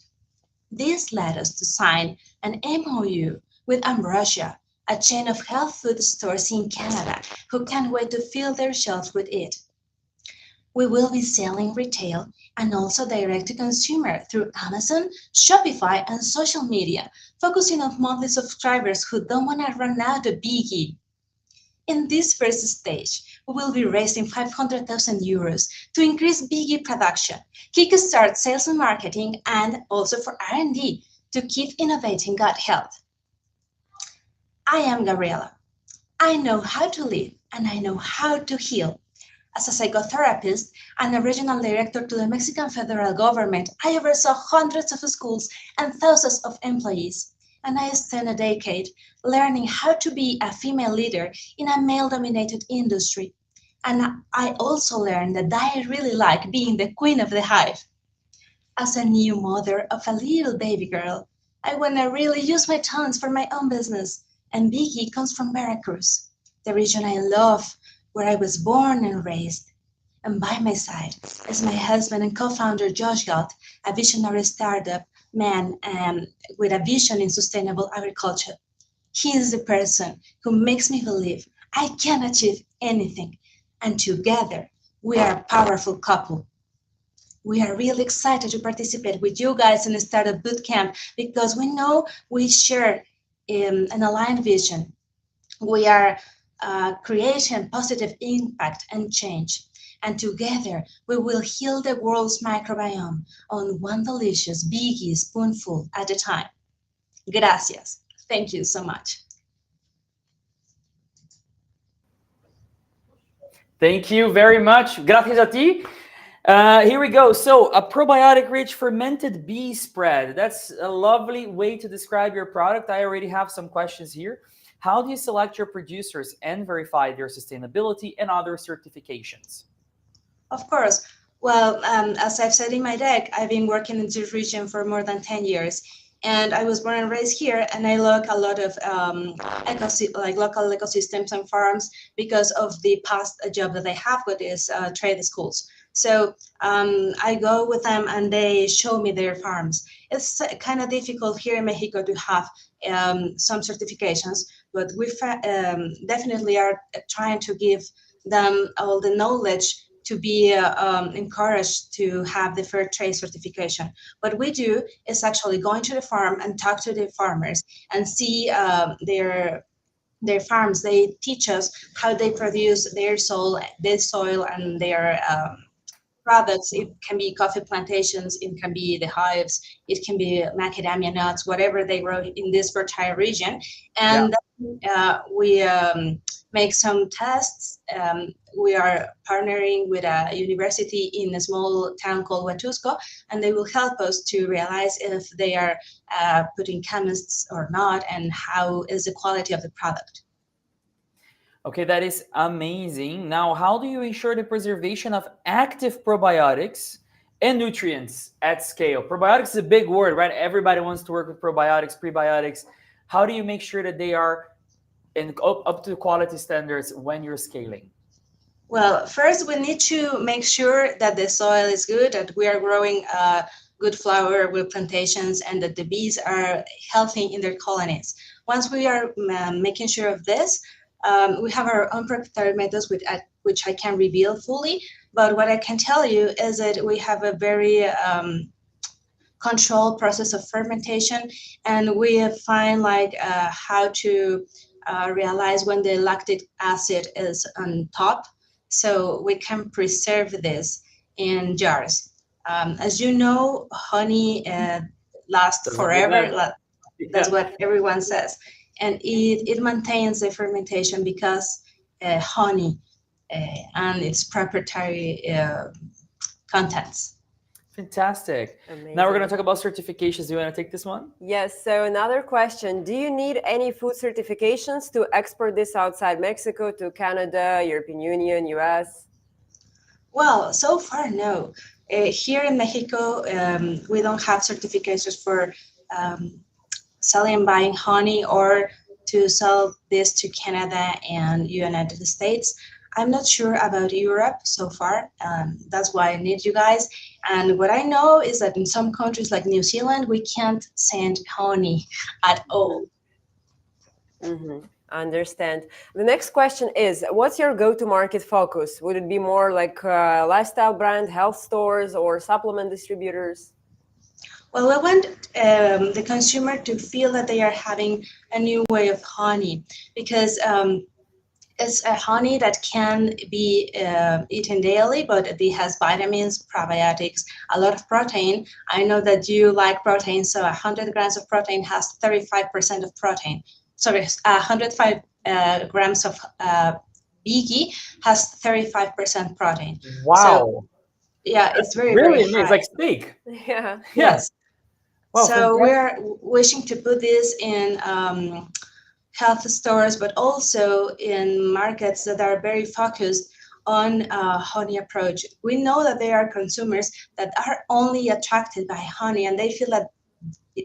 T: This led us to sign an MOU with Ambrosia, a chain of health food stores in Canada who can't wait to fill their shelves with it. We will be selling retail and also direct to consumer through Amazon, Shopify, and social media, focusing on monthly subscribers who don't want to run out of Biggie. In this first stage, we will be raising 500,000 euros to increase Biggie production, kickstart sales and marketing, and also for R&D to keep innovating gut health. I am Gabriela. I know how to live and I know how to heal. As a psychotherapist and a regional director to the Mexican federal government, I oversaw hundreds of schools and thousands of employees. And I spent a decade learning how to be a female leader in a male-dominated industry. And I also learned that I really like being the queen of the hive. As a new mother of a little baby girl, I want to really use my talents for my own business. And Vicky comes from Veracruz, the region I love, where I was born and raised. And by my side is my husband and co-founder Josh Galt, a visionary startup man with a vision in sustainable agriculture. He is the person who makes me believe I can achieve anything. And together, we are a powerful couple. We are really excited to participate with you guys in the Startup Bootcamp because we know we share an aligned vision. We are creating positive impact and change. And together, we will heal the world's microbiome on one delicious Biggie spoonful at a time. Gracias. Thank you so much.
A: Thank you very much. Gracias a ti. Here we go. So a probiotic-rich fermented bee spread. That's a lovely way to describe your product. I already have some questions here. How do you select your producers and verify their sustainability and other certifications?
T: Of course. Well, as I've said in my deck, I've been working in this region for more than 10 years. And I was born and raised here, and I look a lot of local ecosystems and farms because of the past job that I have with these trade schools. So I go with them and they show me their farms. It's kind of difficult here in Mexico to have some certifications, but we definitely are trying to give them all the knowledge to be encouraged to have the fair trade certification. What we do is actually going to the farm and talk to the farmers and see their farms. They teach us how they produce their soil and their products. It can be coffee plantations, it can be the hives, it can be macadamia nuts, whatever they grow in this fertile region. And we make some tests. We are partnering with a university in a small town called Huatusco, and they will help us to realize if they are putting chemists or not, and how is the quality of the product.
A: Okay, that is amazing. Now, how do you ensure the preservation of active probiotics and nutrients at scale. Probiotics is a big word, right? Everybody wants to work with probiotics, prebiotics. How do you make sure that they are up to quality standards when you're scaling?
T: Well, first we need to make sure that the soil is good, that we are growing good flower, good plantations, and that the bees are healthy in their colonies. Once we are making sure of this, we have our own proprietary methods which I can't reveal fully, but what I can tell you is that we have a very controlled process of fermentation, and we find like how to realize when the lactic acid is on top, so we can preserve this in jars. As you know, honey lasts forever. That's what everyone says, and it maintains the fermentation because honey and its proprietary contents.
A: Fantastic.
B: Amazing.
A: Now we're going to talk about certifications. Do you want to take this one?
B: Yes. So another question: do you need any food certifications to export this outside Mexico to Canada, European Union, US?
T: Well, so far, no. Here in Mexico, we don't have certifications for selling and buying honey or to sell this to Canada and United States. I'm not sure about Europe so far. That's why I need you guys. And what I know is that in some countries like New Zealand, we can't send honey at all.
B: Mm-hmm. Understand. The next question is, what's your go-to-market focus? Would it be more like lifestyle brand, health stores, or supplement distributors?
T: Well, we want the consumer to feel that they are having a new way of honey, because it's a honey that can be eaten daily, but it has vitamins, probiotics, a lot of protein. I know that you like protein, so 100 grams of protein has 35% of protein. Sorry, 105 grams of bee ghee has 35% protein.
A: Wow.
T: So, yeah, it's very,
A: really
T: very high.
A: It's like steak.
B: Yeah.
T: Yes.
A: Wow,
T: so we're wishing to put this in health stores, but also in markets that are very focused on honey approach. We know that there are consumers that are only attracted by honey, and they feel that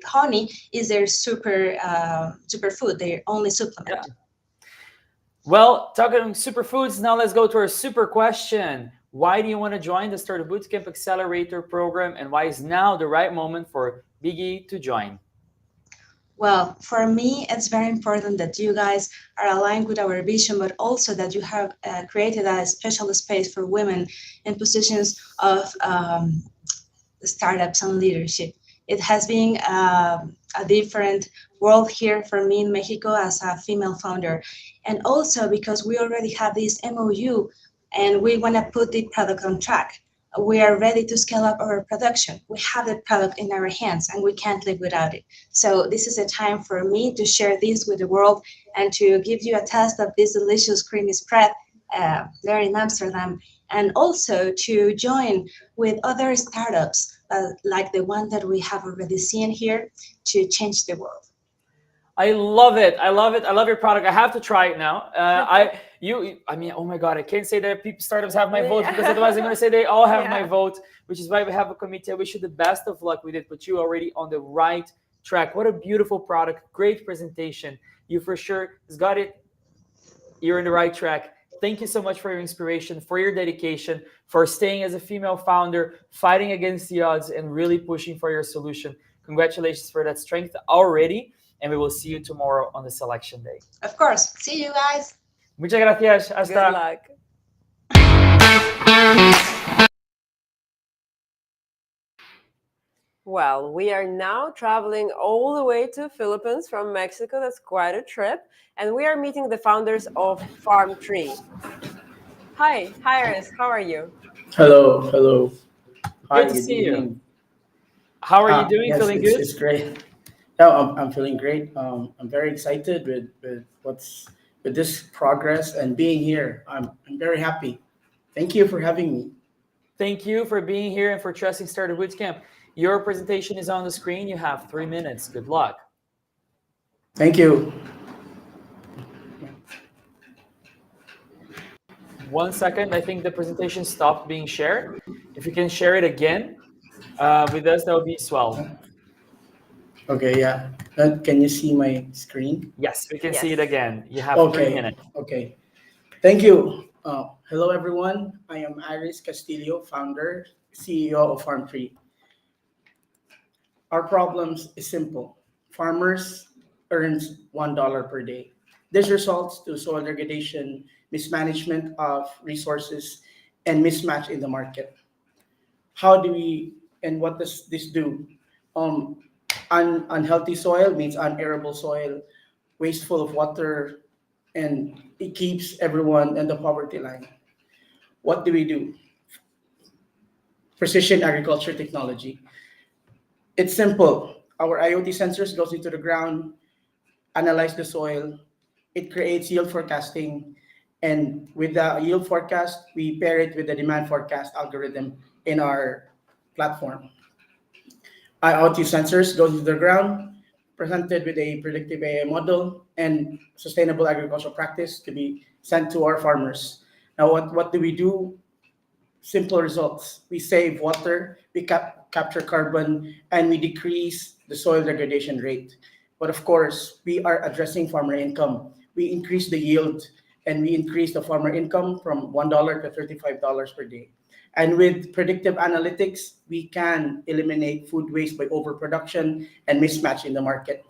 T: honey is their superfood, their only supplement.
A: Yeah. Well, talking superfoods, now let's go to our super question. Why do you want to join the Startup Bootcamp Accelerator program, and why is now the right moment for Biggie to join?
T: Well, for me, it's very important that you guys are aligned with our vision, but also that you have created a special space for women in positions of startups and leadership. It has been a different world here for me in Mexico as a female founder. And also because we already have this MOU and we want to put the product on track. We are ready to scale up our production. We have the product in our hands and we can't live without it. So this is a time for me to share this with the world and to give you a taste of this delicious creamy spread there in Amsterdam, and also to join with other startups like the one that we have already seen here to change the world.
A: I love it. I love it. I love your product. I have to try it now. I mean, oh my God, I can't say that startups have my vote, because otherwise I'm going to say they all have my vote, which is why we have a committee. I wish you the best of luck with it, but you're already on the right track. What a beautiful product. Great presentation. You for sure has got it. You're in the right track. Thank you so much for your inspiration, for your dedication, for staying as a female founder, fighting against the odds, and really pushing for your solution. Congratulations for that strength already. And we will see you tomorrow on the selection day.
T: Of course. See you guys.
A: Muchas gracias. Hasta.
B: Good luck. Well, we are now traveling all the way to Philippines from Mexico. That's quite a trip. And we are meeting the founders of Farm Tree. Hi, Iris. How are you?
U: Hello. Hi,
A: Good to see
U: evening.
A: you. How are you doing?
U: Yes,
A: Feeling good?
U: It's great. No, I'm feeling great. I'm very excited with this progress and being here. I'm very happy. Thank you for having me.
A: Thank you for being here and for trusting Startup Bootcamp. Your presentation is on the screen. You have 3 minutes. Good luck.
U: Thank you.
A: 1 second. I think the presentation stopped being shared. If you can share it again. With us, that would be Swell.
U: Okay, yeah. Can you see my screen?
A: Yes, we can
B: Yes.
A: see it again. You have 3
U: Okay,
A: minutes.
U: okay. Thank you. Hello, everyone. I am Iris Castillo, founder, CEO of Farm3. Our problems is simple. Farmers earns $1 per day. This results to soil degradation, mismanagement of resources, and mismatch in the market. How do we and what does this do? Um, Unhealthy soil means unarable soil, wasteful of water, and it keeps everyone in the poverty line. What do we do? Precision agriculture technology. It's simple. Our IoT sensors goes into the ground, analyze the soil. It creates yield forecasting, and with the yield forecast, we pair it with the demand forecast algorithm in our platform. IoT sensors goes into the ground, presented with a predictive AI model and sustainable agricultural practice to be sent to our farmers. Now, what do we do? Simple results. We save water, we capture carbon, and we decrease the soil degradation rate. But of course, we are addressing farmer income. We increase the yield and we increase the farmer income from $1 to $35 per day. And with predictive analytics, we can eliminate food waste by overproduction and mismatch in the market.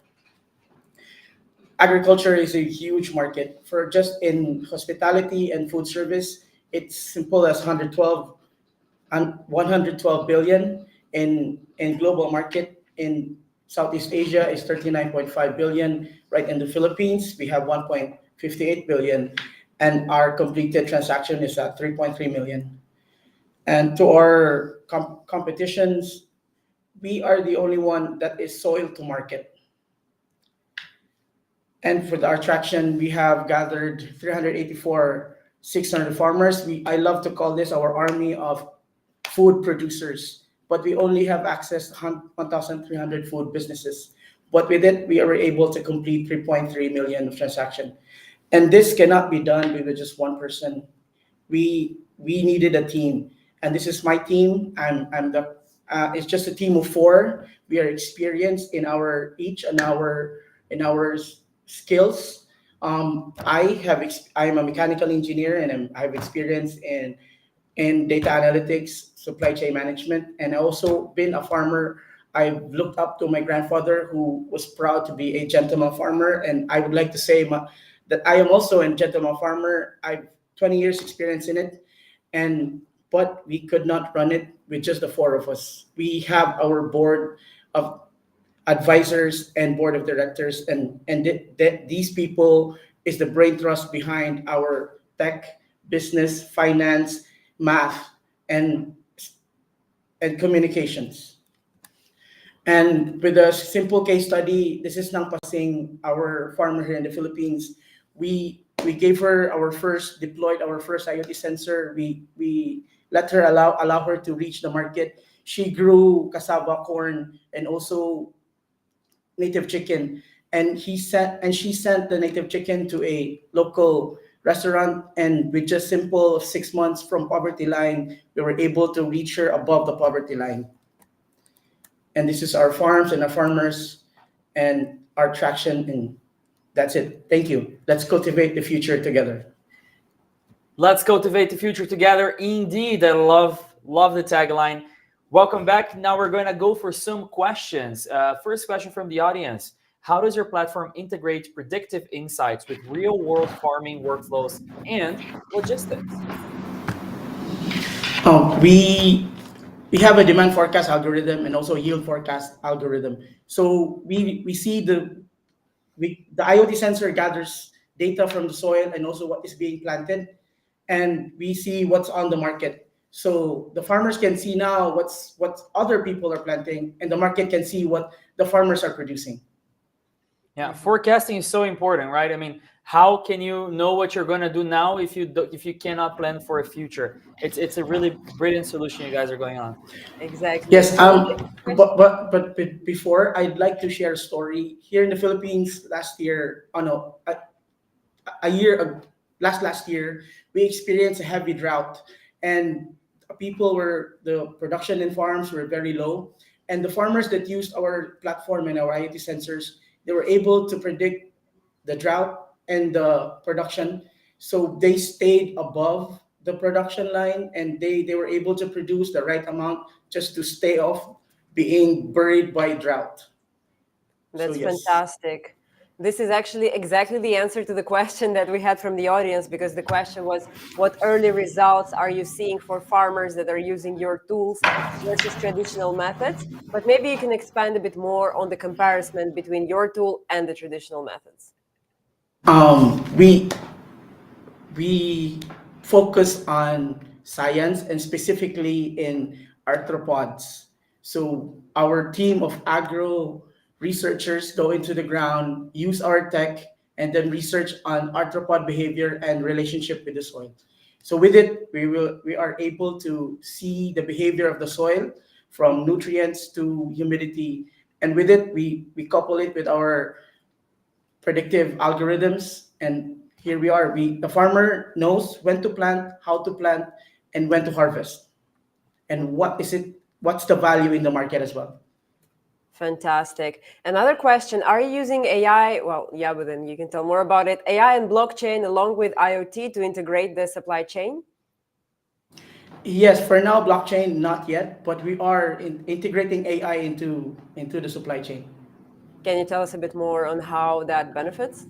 U: Agriculture is a huge market. For just in hospitality and food service, it's simple as 112 billion in global market. In Southeast Asia is 39.5 billion. Right in the Philippines, we have 1.58 billion, and our completed transaction is at 3.3 million. And to our competitions, we are the only one that is soil to market. And for our traction, we have gathered 384 600 farmers. I love to call this our army of food producers, but we only have access to 1,300 food businesses. But with it, we are able to complete 3.3 million of transaction. And this cannot be done with just one person. We needed a team, and this is my team. It's just a team of four. We are experienced in our skills. I am a mechanical engineer, and I have experience in data analytics, supply chain management, and I also been a farmer. I looked up to my grandfather, who was proud to be a gentleman farmer, and I would like to say that I am also a gentleman farmer. I've 20 years experience in it, but we could not run it with just the four of us. We have our board of advisors and board of directors, and these people is the brain trust behind our tech, business, finance, math, and communications. And with a simple case study, this is Nang Pasing, our farmer here in the Philippines. We deployed our first IoT sensor. We let her allow her to reach the market. She grew cassava, corn, and also native chicken, and she sent the native chicken to a local restaurant, and with just simple 6 months from poverty line, we were able to reach her above the poverty line. And this is our farms and our farmers and our traction, and that's it. Thank you. Let's cultivate the future together.
A: Let's cultivate the future together. Indeed, I love the tagline. Welcome back. Now we're going to go for some questions. First question from the audience. How does your platform integrate predictive insights with real-world farming workflows and logistics?
U: We have a demand forecast algorithm and also yield forecast algorithm. So we see the IoT sensor gathers data from the soil and also what is being planted, and we see what's on the market. So the farmers can see now what other people are planting, and the market can see what the farmers are producing.
A: Yeah, forecasting is so important, right? I mean, how can you know what you're going to do now if you cannot plan for a future? It's a really brilliant solution you guys are going on.
B: Exactly.
U: Yes. But before, I'd like to share a story here in the Philippines. Last year, last year, we experienced a heavy drought, and the production in farms were very low, and the farmers that used our platform and our IoT sensors, they were able to predict the drought and the production. So they stayed above the production line, and they were able to produce the right amount just to stay off being buried by drought.
B: That's
U: yes.
B: fantastic. This is actually exactly the answer to the question that we had from the audience, because the question was, what early results are you seeing for farmers that are using your tools versus traditional methods? But maybe you can expand a bit more on the comparison between your tool and the traditional methods.
U: We focus on science, and specifically in arthropods. So our team of agro researchers go into the ground, use our tech, and then research on arthropod behavior and relationship with the soil. So with it, we are able to see the behavior of the soil, from nutrients to humidity, and with it we couple it with our predictive algorithms, and here we are. The farmer knows when to plant, how to plant, and when to harvest, and what's the value in the market as well.
B: Fantastic. Another question, are you using AI? Well, yeah, but then you can tell more about it. AI and blockchain along with IoT to integrate the supply chain?
U: Yes, for now, blockchain, not yet, but we are integrating AI into the supply chain.
B: Can you tell us a bit more on how that benefits?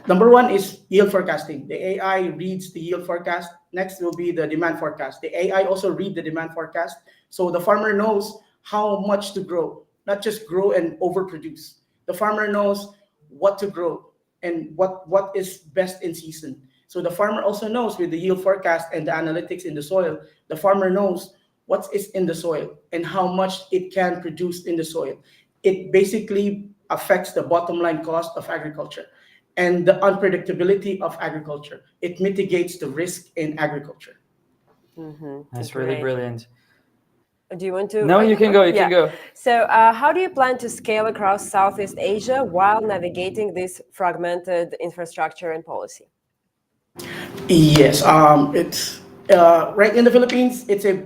U: Number one is yield forecasting. The AI reads the yield forecast. Next will be the demand forecast. The AI also read the demand forecast, so the farmer knows how much to grow, not just grow and overproduce. The farmer knows what to grow and what is best in season. So the farmer also knows, with the yield forecast and the analytics in the soil, the farmer knows what is in the soil and how much it can produce in the soil. It basically affects the bottom line cost of agriculture and the unpredictability of agriculture. It mitigates the risk in agriculture.
A: That's really brilliant.
B: Do you want to?
A: No, you can go. You can go.
B: So how do you plan to scale across Southeast Asia while navigating this fragmented infrastructure and policy?
U: Yes, it's right in the Philippines. It's a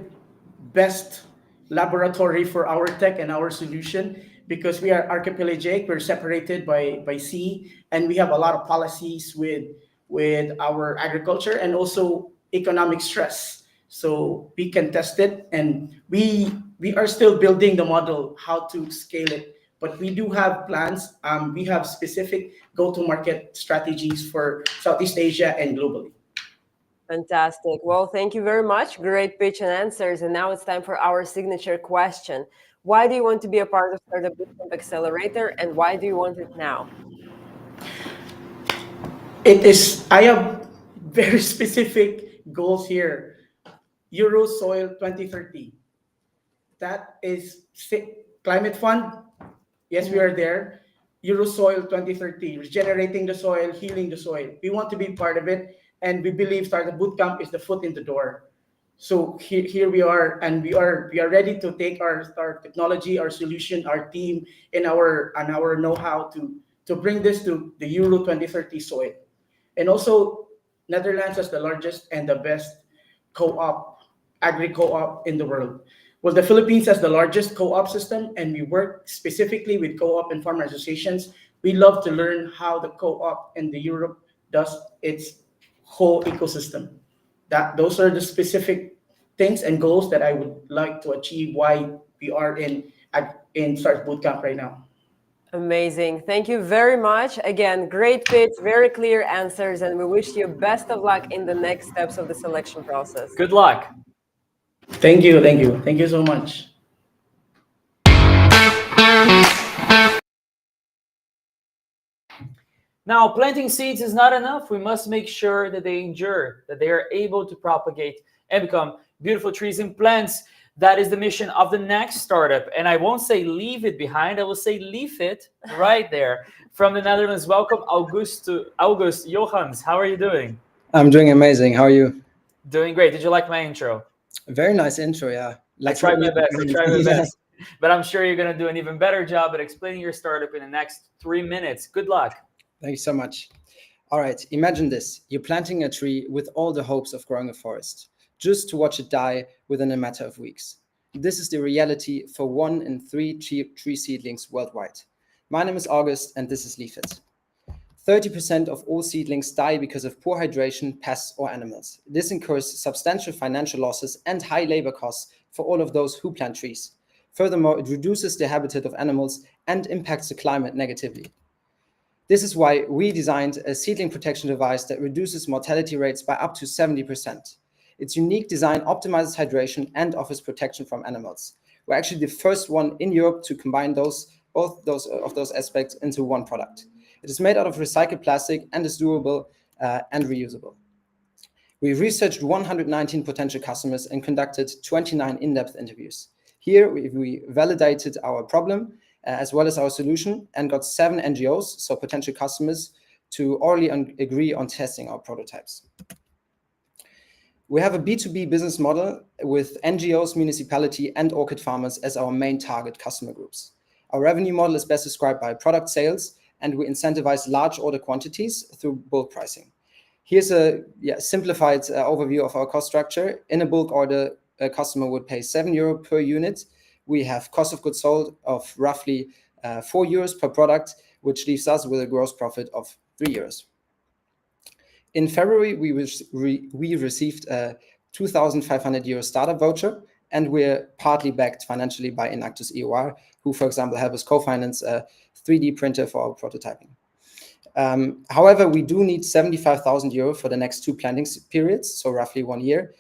U: best laboratory for our tech and our solution, because we are archipelagic. We're separated by sea, and we have a lot of policies with our agriculture and also economic stress. So we can test it, and we are still building the model how to scale it. But we do have plans. We have specific go-to-market strategies for Southeast Asia and globally.
B: Fantastic. Well, thank you very much. Great pitch and answers. And now it's time for our signature question. Why do you want to be a part of Startup Bootcamp Accelerator, and why do you want it now?
U: I have very specific goals here. Euro Soil 2030. That is climate fund. Yes, we are there. Euro Soil 2030, regenerating the soil, healing the soil. We want to be part of it, and we believe Startup Bootcamp is the foot in the door. So here we are, and we are ready to take our technology, our solution, our team, and our know-how to bring this to the Euro 2030 soil. And also, Netherlands has the largest and the best agri co-op in the world. Well, the Philippines has the largest co-op system, and we work specifically with co-op and farmer associations. We love to learn how the co-op in the Europe does its whole ecosystem. Those are the specific things and goals that I would like to achieve, why we are in Startup Bootcamp right now.
B: Amazing. Thank you very much. Again, great pitch, very clear answers, and we wish you best of luck in the next steps of the selection process.
A: Good luck.
U: Thank you. Thank you. Thank you so much.
A: Now, planting seeds is not enough. We must make sure that they endure, that they are able to propagate and become beautiful trees and plants. That is the mission of the next startup. And I won't say leave it behind. I will say leave it right there. From the Netherlands, welcome August Johans. How are you doing?
C: I'm doing amazing. How are you?
A: Doing great. Did you like my intro?
C: Very nice intro, yeah.
A: I tried my best. But I'm sure you're going to do an even better job at explaining your startup in the next 3 minutes. Good luck.
C: Thank you so much. All right, imagine this. You're planting a tree with all the hopes of growing a forest, just to watch it die within a matter of weeks. This is the reality for 1 in 3 tree seedlings worldwide. My name is August, and this is Leaf It. 30% of all seedlings die because of poor hydration, pests, or animals. This incurs substantial financial losses and high labor costs for all of those who plant trees. Furthermore, it reduces the habitat of animals and impacts the climate negatively. This is why we designed a seedling protection device that reduces mortality rates by up to 70%. Its unique design optimizes hydration and offers protection from animals. We're actually the first one in Europe to combine both those aspects into one product. It is made out of recycled plastic and is durable and reusable. We researched 119 potential customers and conducted 29 in-depth interviews. Here, we validated our problem as well as our solution and got 7 NGOs, so potential customers, to orally agree on testing our prototypes. We have a B2B business model with NGOs, municipality, and orchid farmers as our main target customer groups. Our revenue model is best described by product sales, and we incentivize large order quantities through bulk pricing. Here's a simplified overview of our cost structure. In a bulk order, a customer would pay €7 per unit. We have cost of goods sold of roughly €4 per product, which leaves us with a gross profit of €3. In February, we received a €2,500 startup voucher, and we're partly backed financially by Inactus EOR, who, for example, help us co-finance a 3D printer for our prototyping. However, we do need €75,000 for the next 2 planting periods, so roughly 1 year,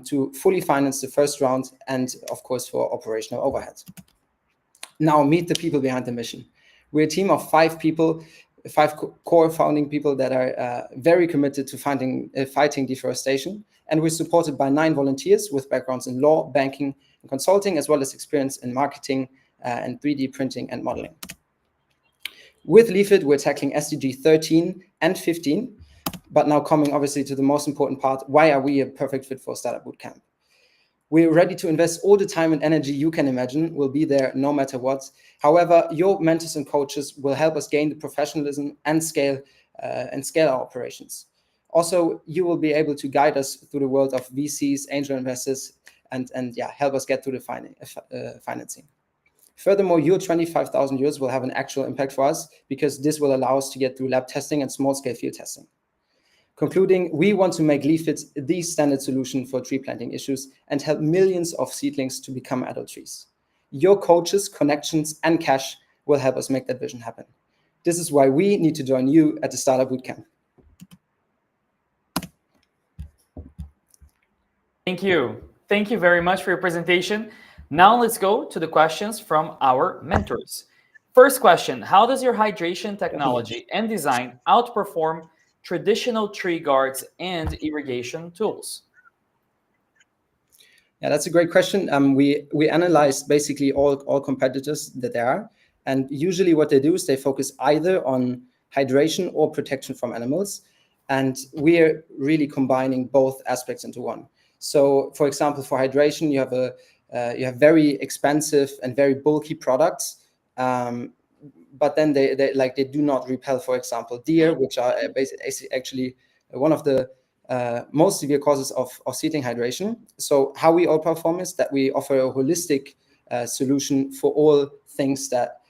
C: to fully finance the first round and, of course, for operational overhead. Now, meet the people behind the mission. We're a team of 5 people, 5 core founding people that are very committed to fighting deforestation, and we're supported by 9 volunteers with backgrounds in law, banking, and consulting, as well as experience in marketing and 3D printing and modeling. With Leafit, we're tackling SDG 13 and 15, but now coming obviously to the most important part, why are we a perfect fit for Startup Bootcamp? We're ready to invest all the time and energy you can imagine. We'll be there no matter what. However, your mentors and coaches will help us gain the professionalism and scale our operations. Also, you will be able to guide us through the world of VCs, angel investors, and help us get through the financing. Furthermore, your €25,000 will have an actual impact for us because this will allow us to get through lab testing and small-scale field testing. Concluding, we want to make Leafit the standard solution for tree planting issues and help millions of seedlings to become adult trees. Your coaches, connections, and cash will help us make that vision happen. This is why we need to join you at the Startup Bootcamp.
A: Thank you. Thank you very much for your presentation. Now let's go to the questions from our mentors. First question, how does your hydration technology and design outperform traditional tree guards and irrigation tools?
C: Yeah, that's a great question. We analyzed basically all competitors that there are, and usually what they do is they focus either on hydration or protection from animals, and we're really combining both aspects into one. So, for example, for hydration, you have very expensive and very bulky products, but then they do not repel, for example, deer, which are actually one of the most severe causes of seedling hydration. So how we outperform is that we offer a holistic solution for all things that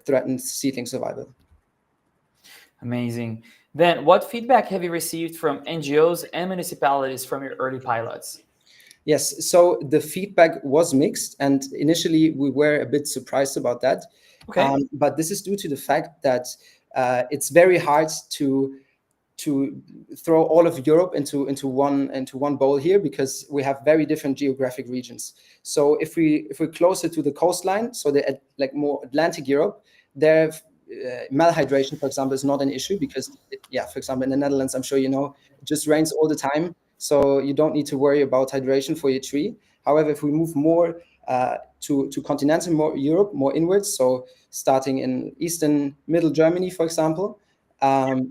C: threaten seedling survival.
A: Amazing. Then what feedback have you received from NGOs and municipalities from your early pilots?
C: Yes, so the feedback was mixed, and initially we were a bit surprised about that.
A: Okay.
C: But this is due to the fact that it's very hard to throw all of Europe into one bowl here, because we have very different geographic regions. So if we're closer to the coastline, so more Atlantic Europe, there malhydration, for example, is not an issue because, for example, in the Netherlands, I'm sure you know, it just rains all the time. So you don't need to worry about hydration for your tree. However, if we move more to continental Europe, more inwards, so starting in Eastern Middle Germany, for example,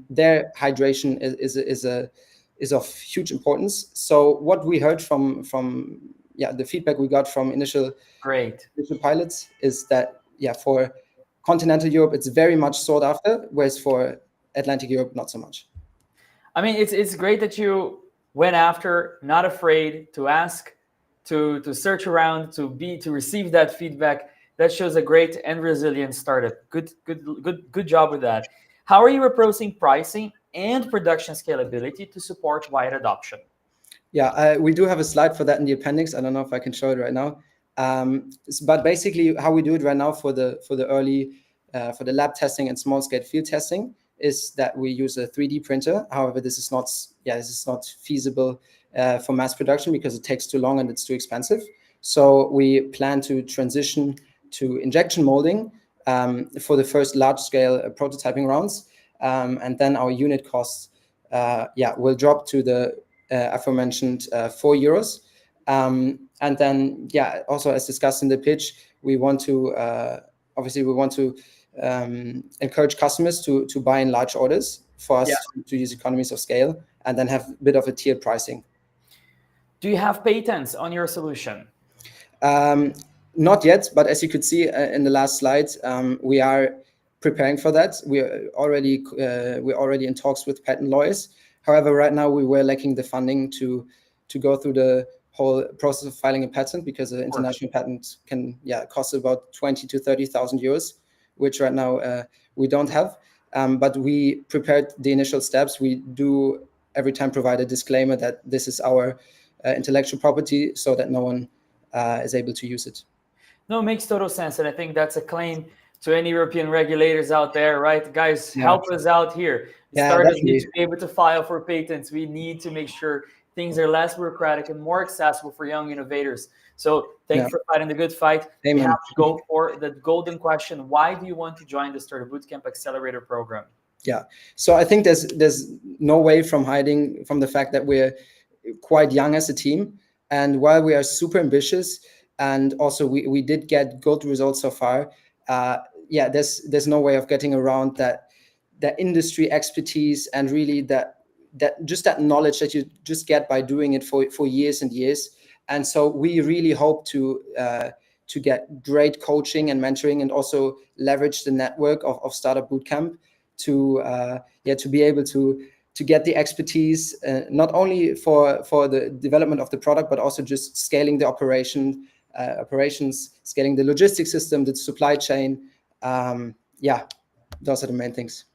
C: their hydration is of huge importance. So what we heard from the feedback we got from initial pilots is that for continental Europe, it's very much sought after, whereas for Atlantic Europe, not so much.
A: I mean, it's great that you went after, not afraid to ask, to search around, to receive that feedback. That shows a great and resilient startup. Good job with that. How are you approaching pricing and production scalability to support wide adoption?
C: Yeah, we do have a slide for that in the appendix. I don't know if I can show it right now. But basically, how we do it right now for the early for the lab testing and small scale field testing is that we use a 3D printer. However, this is not feasible for mass production because it takes too long and it's too expensive. So we plan to transition to injection molding for the first large scale prototyping rounds, and then our unit costs will drop to the aforementioned €4. And then, also as discussed in the pitch, we want to encourage customers to buy in large orders for us to use economies of scale and then have a bit of a tiered pricing.
A: Do you have patents on your solution?
C: Not yet, but as you could see in the last slide, we are preparing for that. We're already in talks with patent lawyers. However, right now we were lacking the funding to go through the whole process of filing a patent because the international patent can cost about 20 to 30,000 euros, which right now we don't have. But we prepared the initial steps. We do every time provide a disclaimer that this is our intellectual property, so that no one is able to use it.
A: No, it makes total sense, and I think that's a claim to any European regulators out there, right? Guys, help us out here. Startups need to be able to file for patents. We need to make sure things are less bureaucratic and more accessible for young innovators. So thank you for fighting the good fight.
C: Amen.
A: We have to go for the golden question. Why do you want to join the Startup Bootcamp Accelerator program?
C: Yeah, so I think there's no way from hiding from the fact that we're quite young as a team. And while we are super ambitious, and also we did get good results so far, there's no way of getting around that industry expertise and really that knowledge that you just get by doing it for years and years. And so we really hope to get great coaching and mentoring and also leverage the network of Startup Bootcamp to be able to get the expertise, not only for the development of the product, but also just scaling the operations, scaling the logistics system, the supply chain. Those are the main things.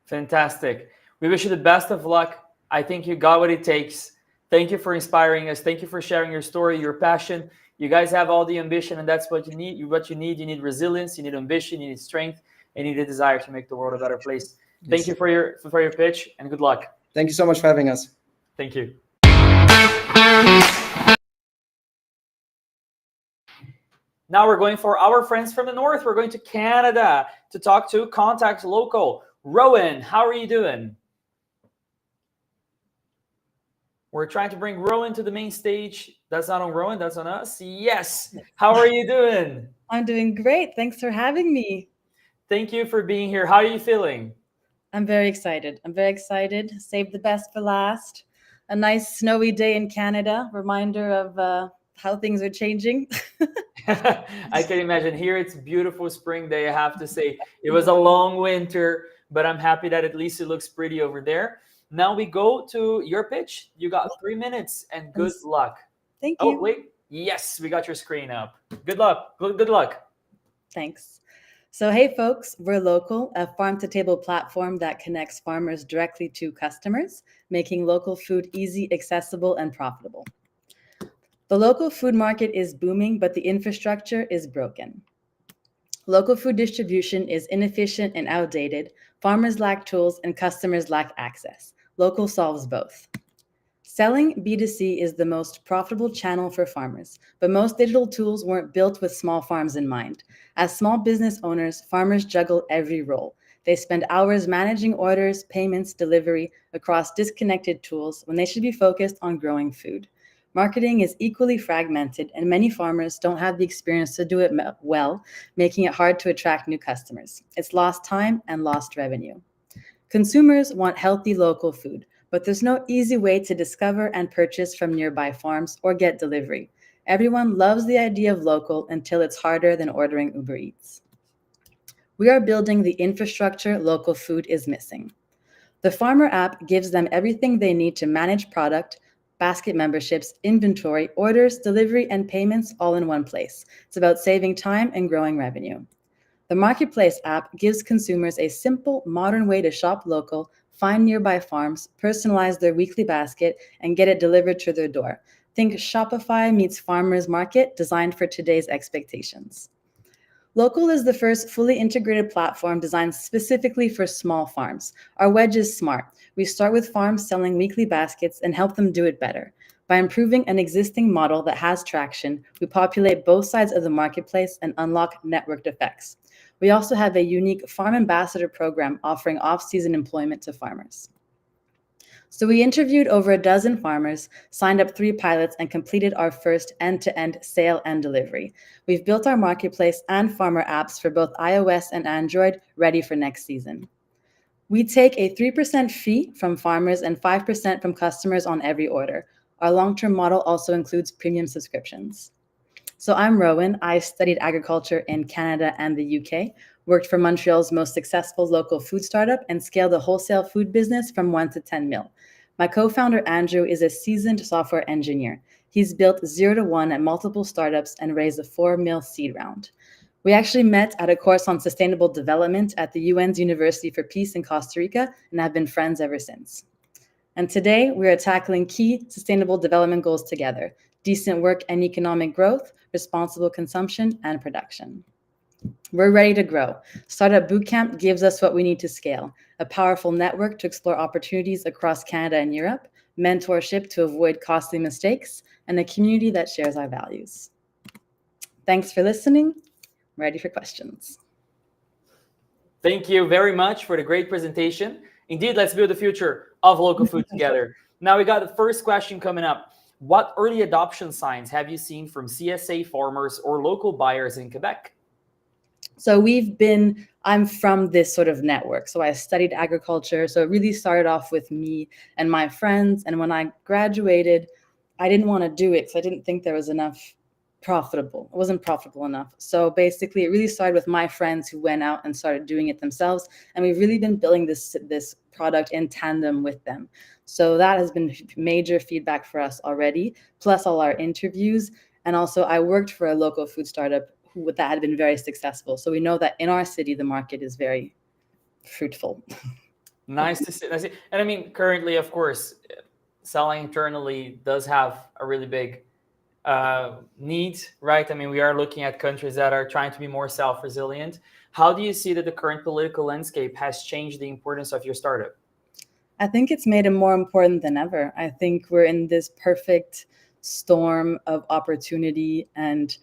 A: Fantastic. We wish you the best of luck. I think you got what it takes. Thank you for inspiring us. Thank you for sharing your story, your passion. You guys have all the ambition, and that's what you need. You need resilience, you need ambition, you need strength, and you need a desire to make the world a better place. Yes. Thank you for your pitch, and good luck.
C: Thank you so much for having us.
A: Thank you. Now we're going for our friends from the north. We're going to Canada to talk to Contact Local. Rowan, how are you doing? We're trying to bring Rowan to the main stage. That's not on Rowan, that's on us. Yes. How are you doing?
D: I'm doing great. Thanks for having me.
A: Thank you for being here. How are you feeling?
D: I'm very excited. Save the best for last. A nice snowy day in Canada. Reminder of how things are changing.
A: I can imagine. Here it's a beautiful spring day, I have to say. It was a long winter, but I'm happy that at least it looks pretty over there. Now we go to your pitch. You got 3 minutes, and good luck.
D: Thank you.
A: Oh, wait. Yes, we got your screen up. Good luck. Good luck.
D: Thanks. So, hey, folks, we're Local, a farm-to-table platform that connects farmers directly to customers, making local food easy, accessible, and profitable. The local food market is booming, but the infrastructure is broken. Local food distribution is inefficient and outdated. Farmers lack tools and customers lack access. Local solves both. Selling B2C is the most profitable channel for farmers, but most digital tools weren't built with small farms in mind. As small business owners, farmers juggle every role. They spend hours managing orders, payments, delivery across disconnected tools when they should be focused on growing food. Marketing is equally fragmented, and many farmers don't have the experience to do it well, making it hard to attract new customers. It's lost time and lost revenue. Consumers want healthy local food, but there's no easy way to discover and purchase from nearby farms or get delivery. Everyone loves the idea of local until it's harder than ordering Uber Eats. We are building the infrastructure local food is missing. The Farmer app gives them everything they need to manage product, basket memberships, inventory, orders, delivery, and payments all in one place. It's about saving time and growing revenue. The Marketplace app gives consumers a simple, modern way to shop local, find nearby farms, personalize their weekly basket, and get it delivered to their door. Think Shopify meets Farmers Market, designed for today's expectations. Local is the first fully integrated platform designed specifically for small farms. Our wedge is smart. We start with farms selling weekly baskets and help them do it better. By improving an existing model that has traction, we populate both sides of the marketplace and unlock networked effects. We also have a unique farm ambassador program offering off-season employment to farmers. So we interviewed over a dozen farmers, signed up 3 pilots, and completed our first end-to-end sale and delivery. We've built our marketplace and farmer apps for both iOS and Android, ready for next season. We take a 3% fee from farmers and 5% from customers on every order. Our long-term model also includes premium subscriptions. So I'm Rowan. I studied agriculture in Canada and the UK, worked for Montreal's most successful local food startup, and scaled a wholesale food business from 1 to 10 mil. My co-founder, Andrew, is a seasoned software engineer. He's built 0 to 1 at multiple startups and raised a 4 mil seed round. We actually met at a course on sustainable development at the UN's University for Peace in Costa Rica and have been friends ever since. And today, we are tackling key sustainable development goals together: decent work and economic growth, responsible consumption, and production. We're ready to grow. Startup Bootcamp gives us what we need to scale: a powerful network to explore opportunities across Canada and Europe, mentorship to avoid costly mistakes, and a community that shares our values. Thanks for listening. I'm ready for questions.
A: Thank you very much for the great presentation. Indeed, let's build the future of local food together. Now we got the first question coming up. What early adoption signs have you seen from CSA farmers or local buyers in Quebec?
D: So I'm from this sort of network. So I studied agriculture. So it really started off with me and my friends. And when I graduated, I didn't want to do it because I didn't think there was enough profitable. It wasn't profitable enough. So basically, it really started with my friends who went out and started doing it themselves. And we've really been building this product in tandem with them. So that has been major feedback for us already, plus all our interviews. And also, I worked for a local food startup that had been very successful. So we know that in our city, the market is very fruitful.
A: Nice to see. And I mean, currently, of course, selling internally does have a really big need, right? I mean, we are looking at countries that are trying to be more self-resilient. How do you see that the current political landscape has changed the importance of your startup?
D: I think it's made it more important than ever. I think we're in this perfect storm of opportunity. And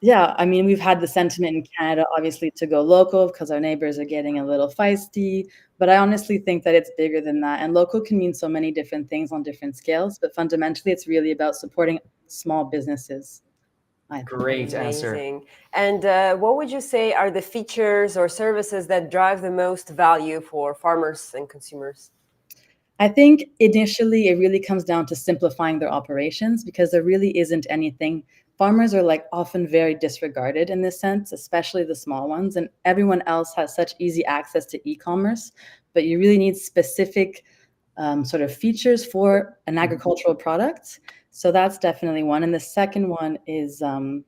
D: yeah, I mean, we've had the sentiment in Canada, obviously, to go local because our neighbors are getting a little feisty. But I honestly think that it's bigger than that. And local can mean so many different things on different scales. But fundamentally, it's really about supporting small businesses.
A: Great answer.
B: Amazing. And what would you say are the features or services that drive the most value for farmers and consumers?
D: I think initially it really comes down to simplifying their operations because there really isn't anything. Farmers are often very disregarded in this sense, especially the small ones, and everyone else has such easy access to e-commerce, but you really need specific sort of features for an agricultural product. So that's definitely one. And the second one is, the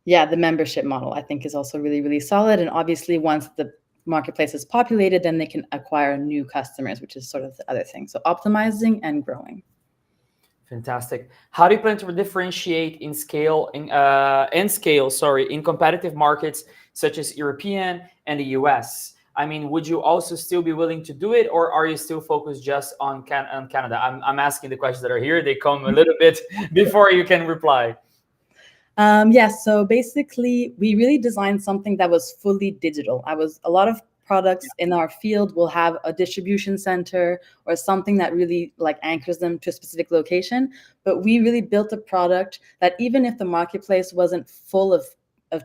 D: membership model, I think, is also really, really solid. And obviously, once the marketplace is populated, then they can acquire new customers, which is sort of the other thing. So optimizing and growing.
A: Fantastic. How do you plan to differentiate in competitive markets such as European and the US? I mean, would you also still be willing to do it, or are you still focused just on Canada? I'm asking the questions that are here. They come a little bit before you can reply.
D: Yes. So basically, we really designed something that was fully digital. A lot of products in our field will have a distribution center or something that really anchors them to a specific location. But we really built a product that even if the marketplace wasn't full of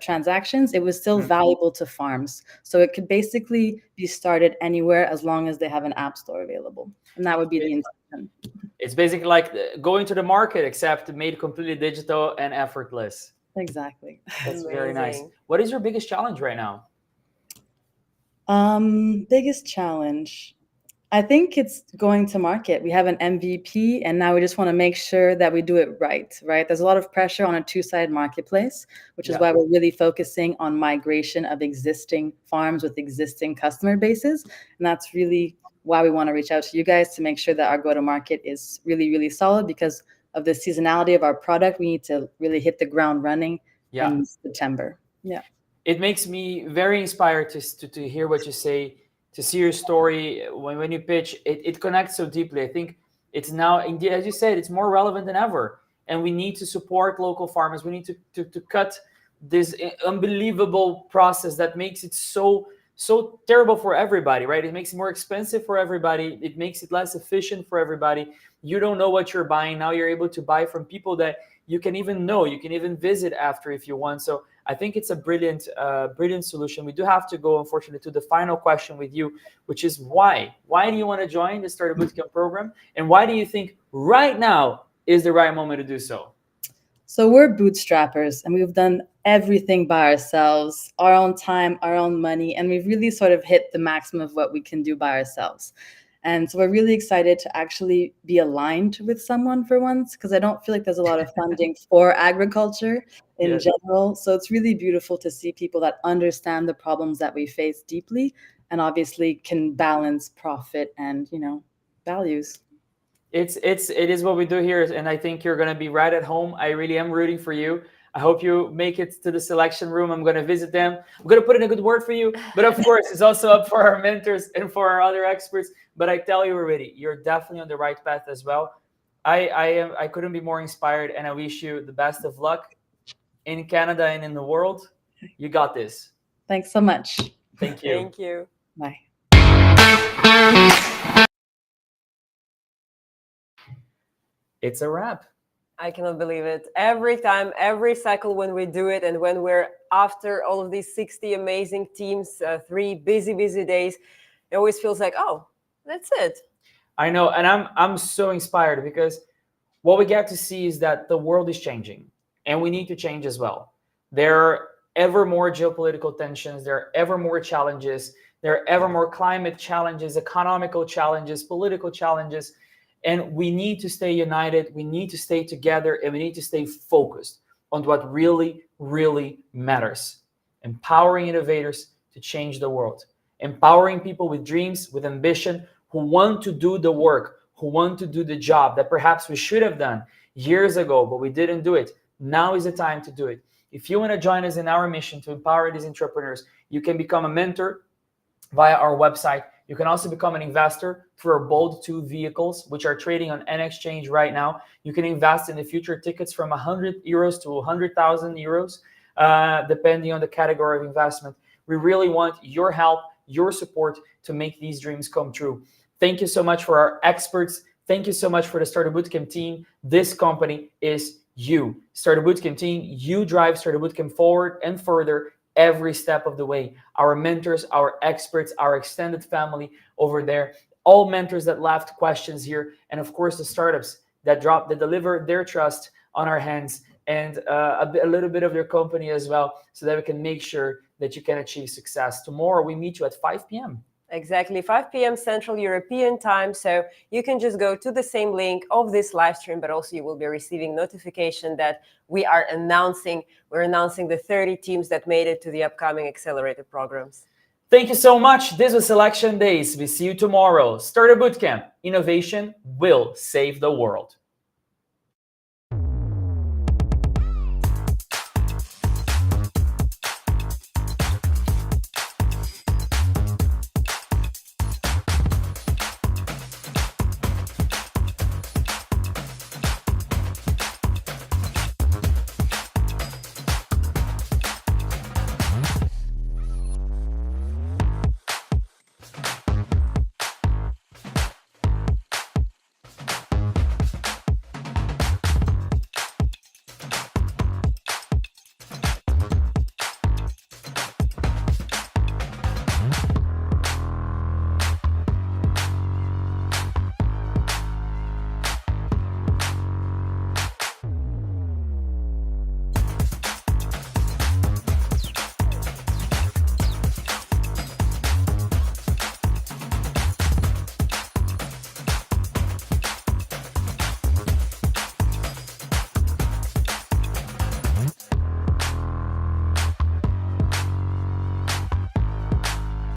D: transactions, it was still valuable to farms. So it could basically be started anywhere as long as they have an app store available. And that would be the intention.
A: It's basically like going to the market, except made completely digital and effortless.
D: Exactly.
A: That's very nice. What is your biggest challenge right now?
D: Biggest challenge. I think it's going to market. We have an MVP, and now we just want to make sure that we do it right, right? There's a lot of pressure on a two-sided marketplace, which is why we're really focusing on migration of existing farms with existing customer bases. And that's really why we want to reach out to you guys to make sure that our go-to-market is really, really solid because of the seasonality of our product. We need to really hit the ground running in September. Yeah.
A: It makes me very inspired to hear what you say, to see your story. When you pitch, it connects so deeply. I think it's now, indeed, as you said, it's more relevant than ever. And we need to support local farmers. We need to cut this unbelievable process that makes it so terrible for everybody, right? It makes it more expensive for everybody. It makes it less efficient for everybody. You don't know what you're buying. Now you're able to buy from people that you can even know, you can even visit after if you want. So I think it's a brilliant solution. We do have to go, unfortunately, to the final question with you, which is why? Why do you want to join the Startup Bootcamp program? And why do you think right now is the right moment to do so?
D: So we're bootstrappers, and we've done everything by ourselves, our own time, our own money, and we've really sort of hit the maximum of what we can do by ourselves. And so we're really excited to actually be aligned with someone for once, because I don't feel like there's a lot of funding for agriculture in general. So it's really beautiful to see people that understand the problems that we face deeply and obviously can balance profit and, values.
A: It is what we do here, and I think you're going to be right at home. I really am rooting for you. I hope you make it to the selection room. I'm going to visit them. I'm going to put in a good word for you. But of course, it's also up for our mentors and for our other experts. But I tell you already, you're definitely on the right path as well. I couldn't be more inspired, and I wish you the best of luck in Canada and in the world. You got this.
D: Thanks so much.
A: Thank you.
B: Thank you.
D: Bye.
A: It's a wrap.
B: I cannot believe it. Every time, every cycle when we do it, and when we're after all of these 60 amazing teams, 3 busy days, it always feels like, oh, that's it.
A: I know, and I'm so inspired because what we get to see is that the world is changing, and we need to change as well. There are ever more geopolitical tensions. There are ever more challenges. There are ever more climate challenges, economical challenges, political challenges. And we need to stay united. We need to stay together, and we need to stay focused on what really, really matters. Empowering innovators to change the world. Empowering people with dreams, with ambition, who want to do the work, who want to do the job that perhaps we should have done years ago, but we didn't do it. Now is the time to do it. If you want to join us in our mission to empower these entrepreneurs, you can become a mentor via our website. You can also become an investor through our Bold 2 vehicles, which are trading on N Exchange right now. You can invest in the future tickets from 100 euros to 100,000 euros, depending on the category of investment. We really want your help, your support to make these dreams come true. Thank you so much for our experts. Thank you so much for the Startup Bootcamp team. This company is you. Startup Bootcamp team, you drive Startup Bootcamp forward and further every step of the way. Our mentors, our experts, our extended family over there, all mentors that left questions here, and of course the startups that deliver their trust on our hands, and a little bit of their company as well, so that we can make sure that you can achieve success. Tomorrow we meet you at 5 p.m.
B: Exactly, 5 p.m. Central European time. So you can just go to the same link of this live stream, but also you will be receiving notification that we're announcing the 30 teams that made it to the upcoming accelerated programs.
A: Thank you so much. This was Selection Days. We see you tomorrow. Startup Bootcamp. Innovation will save the world.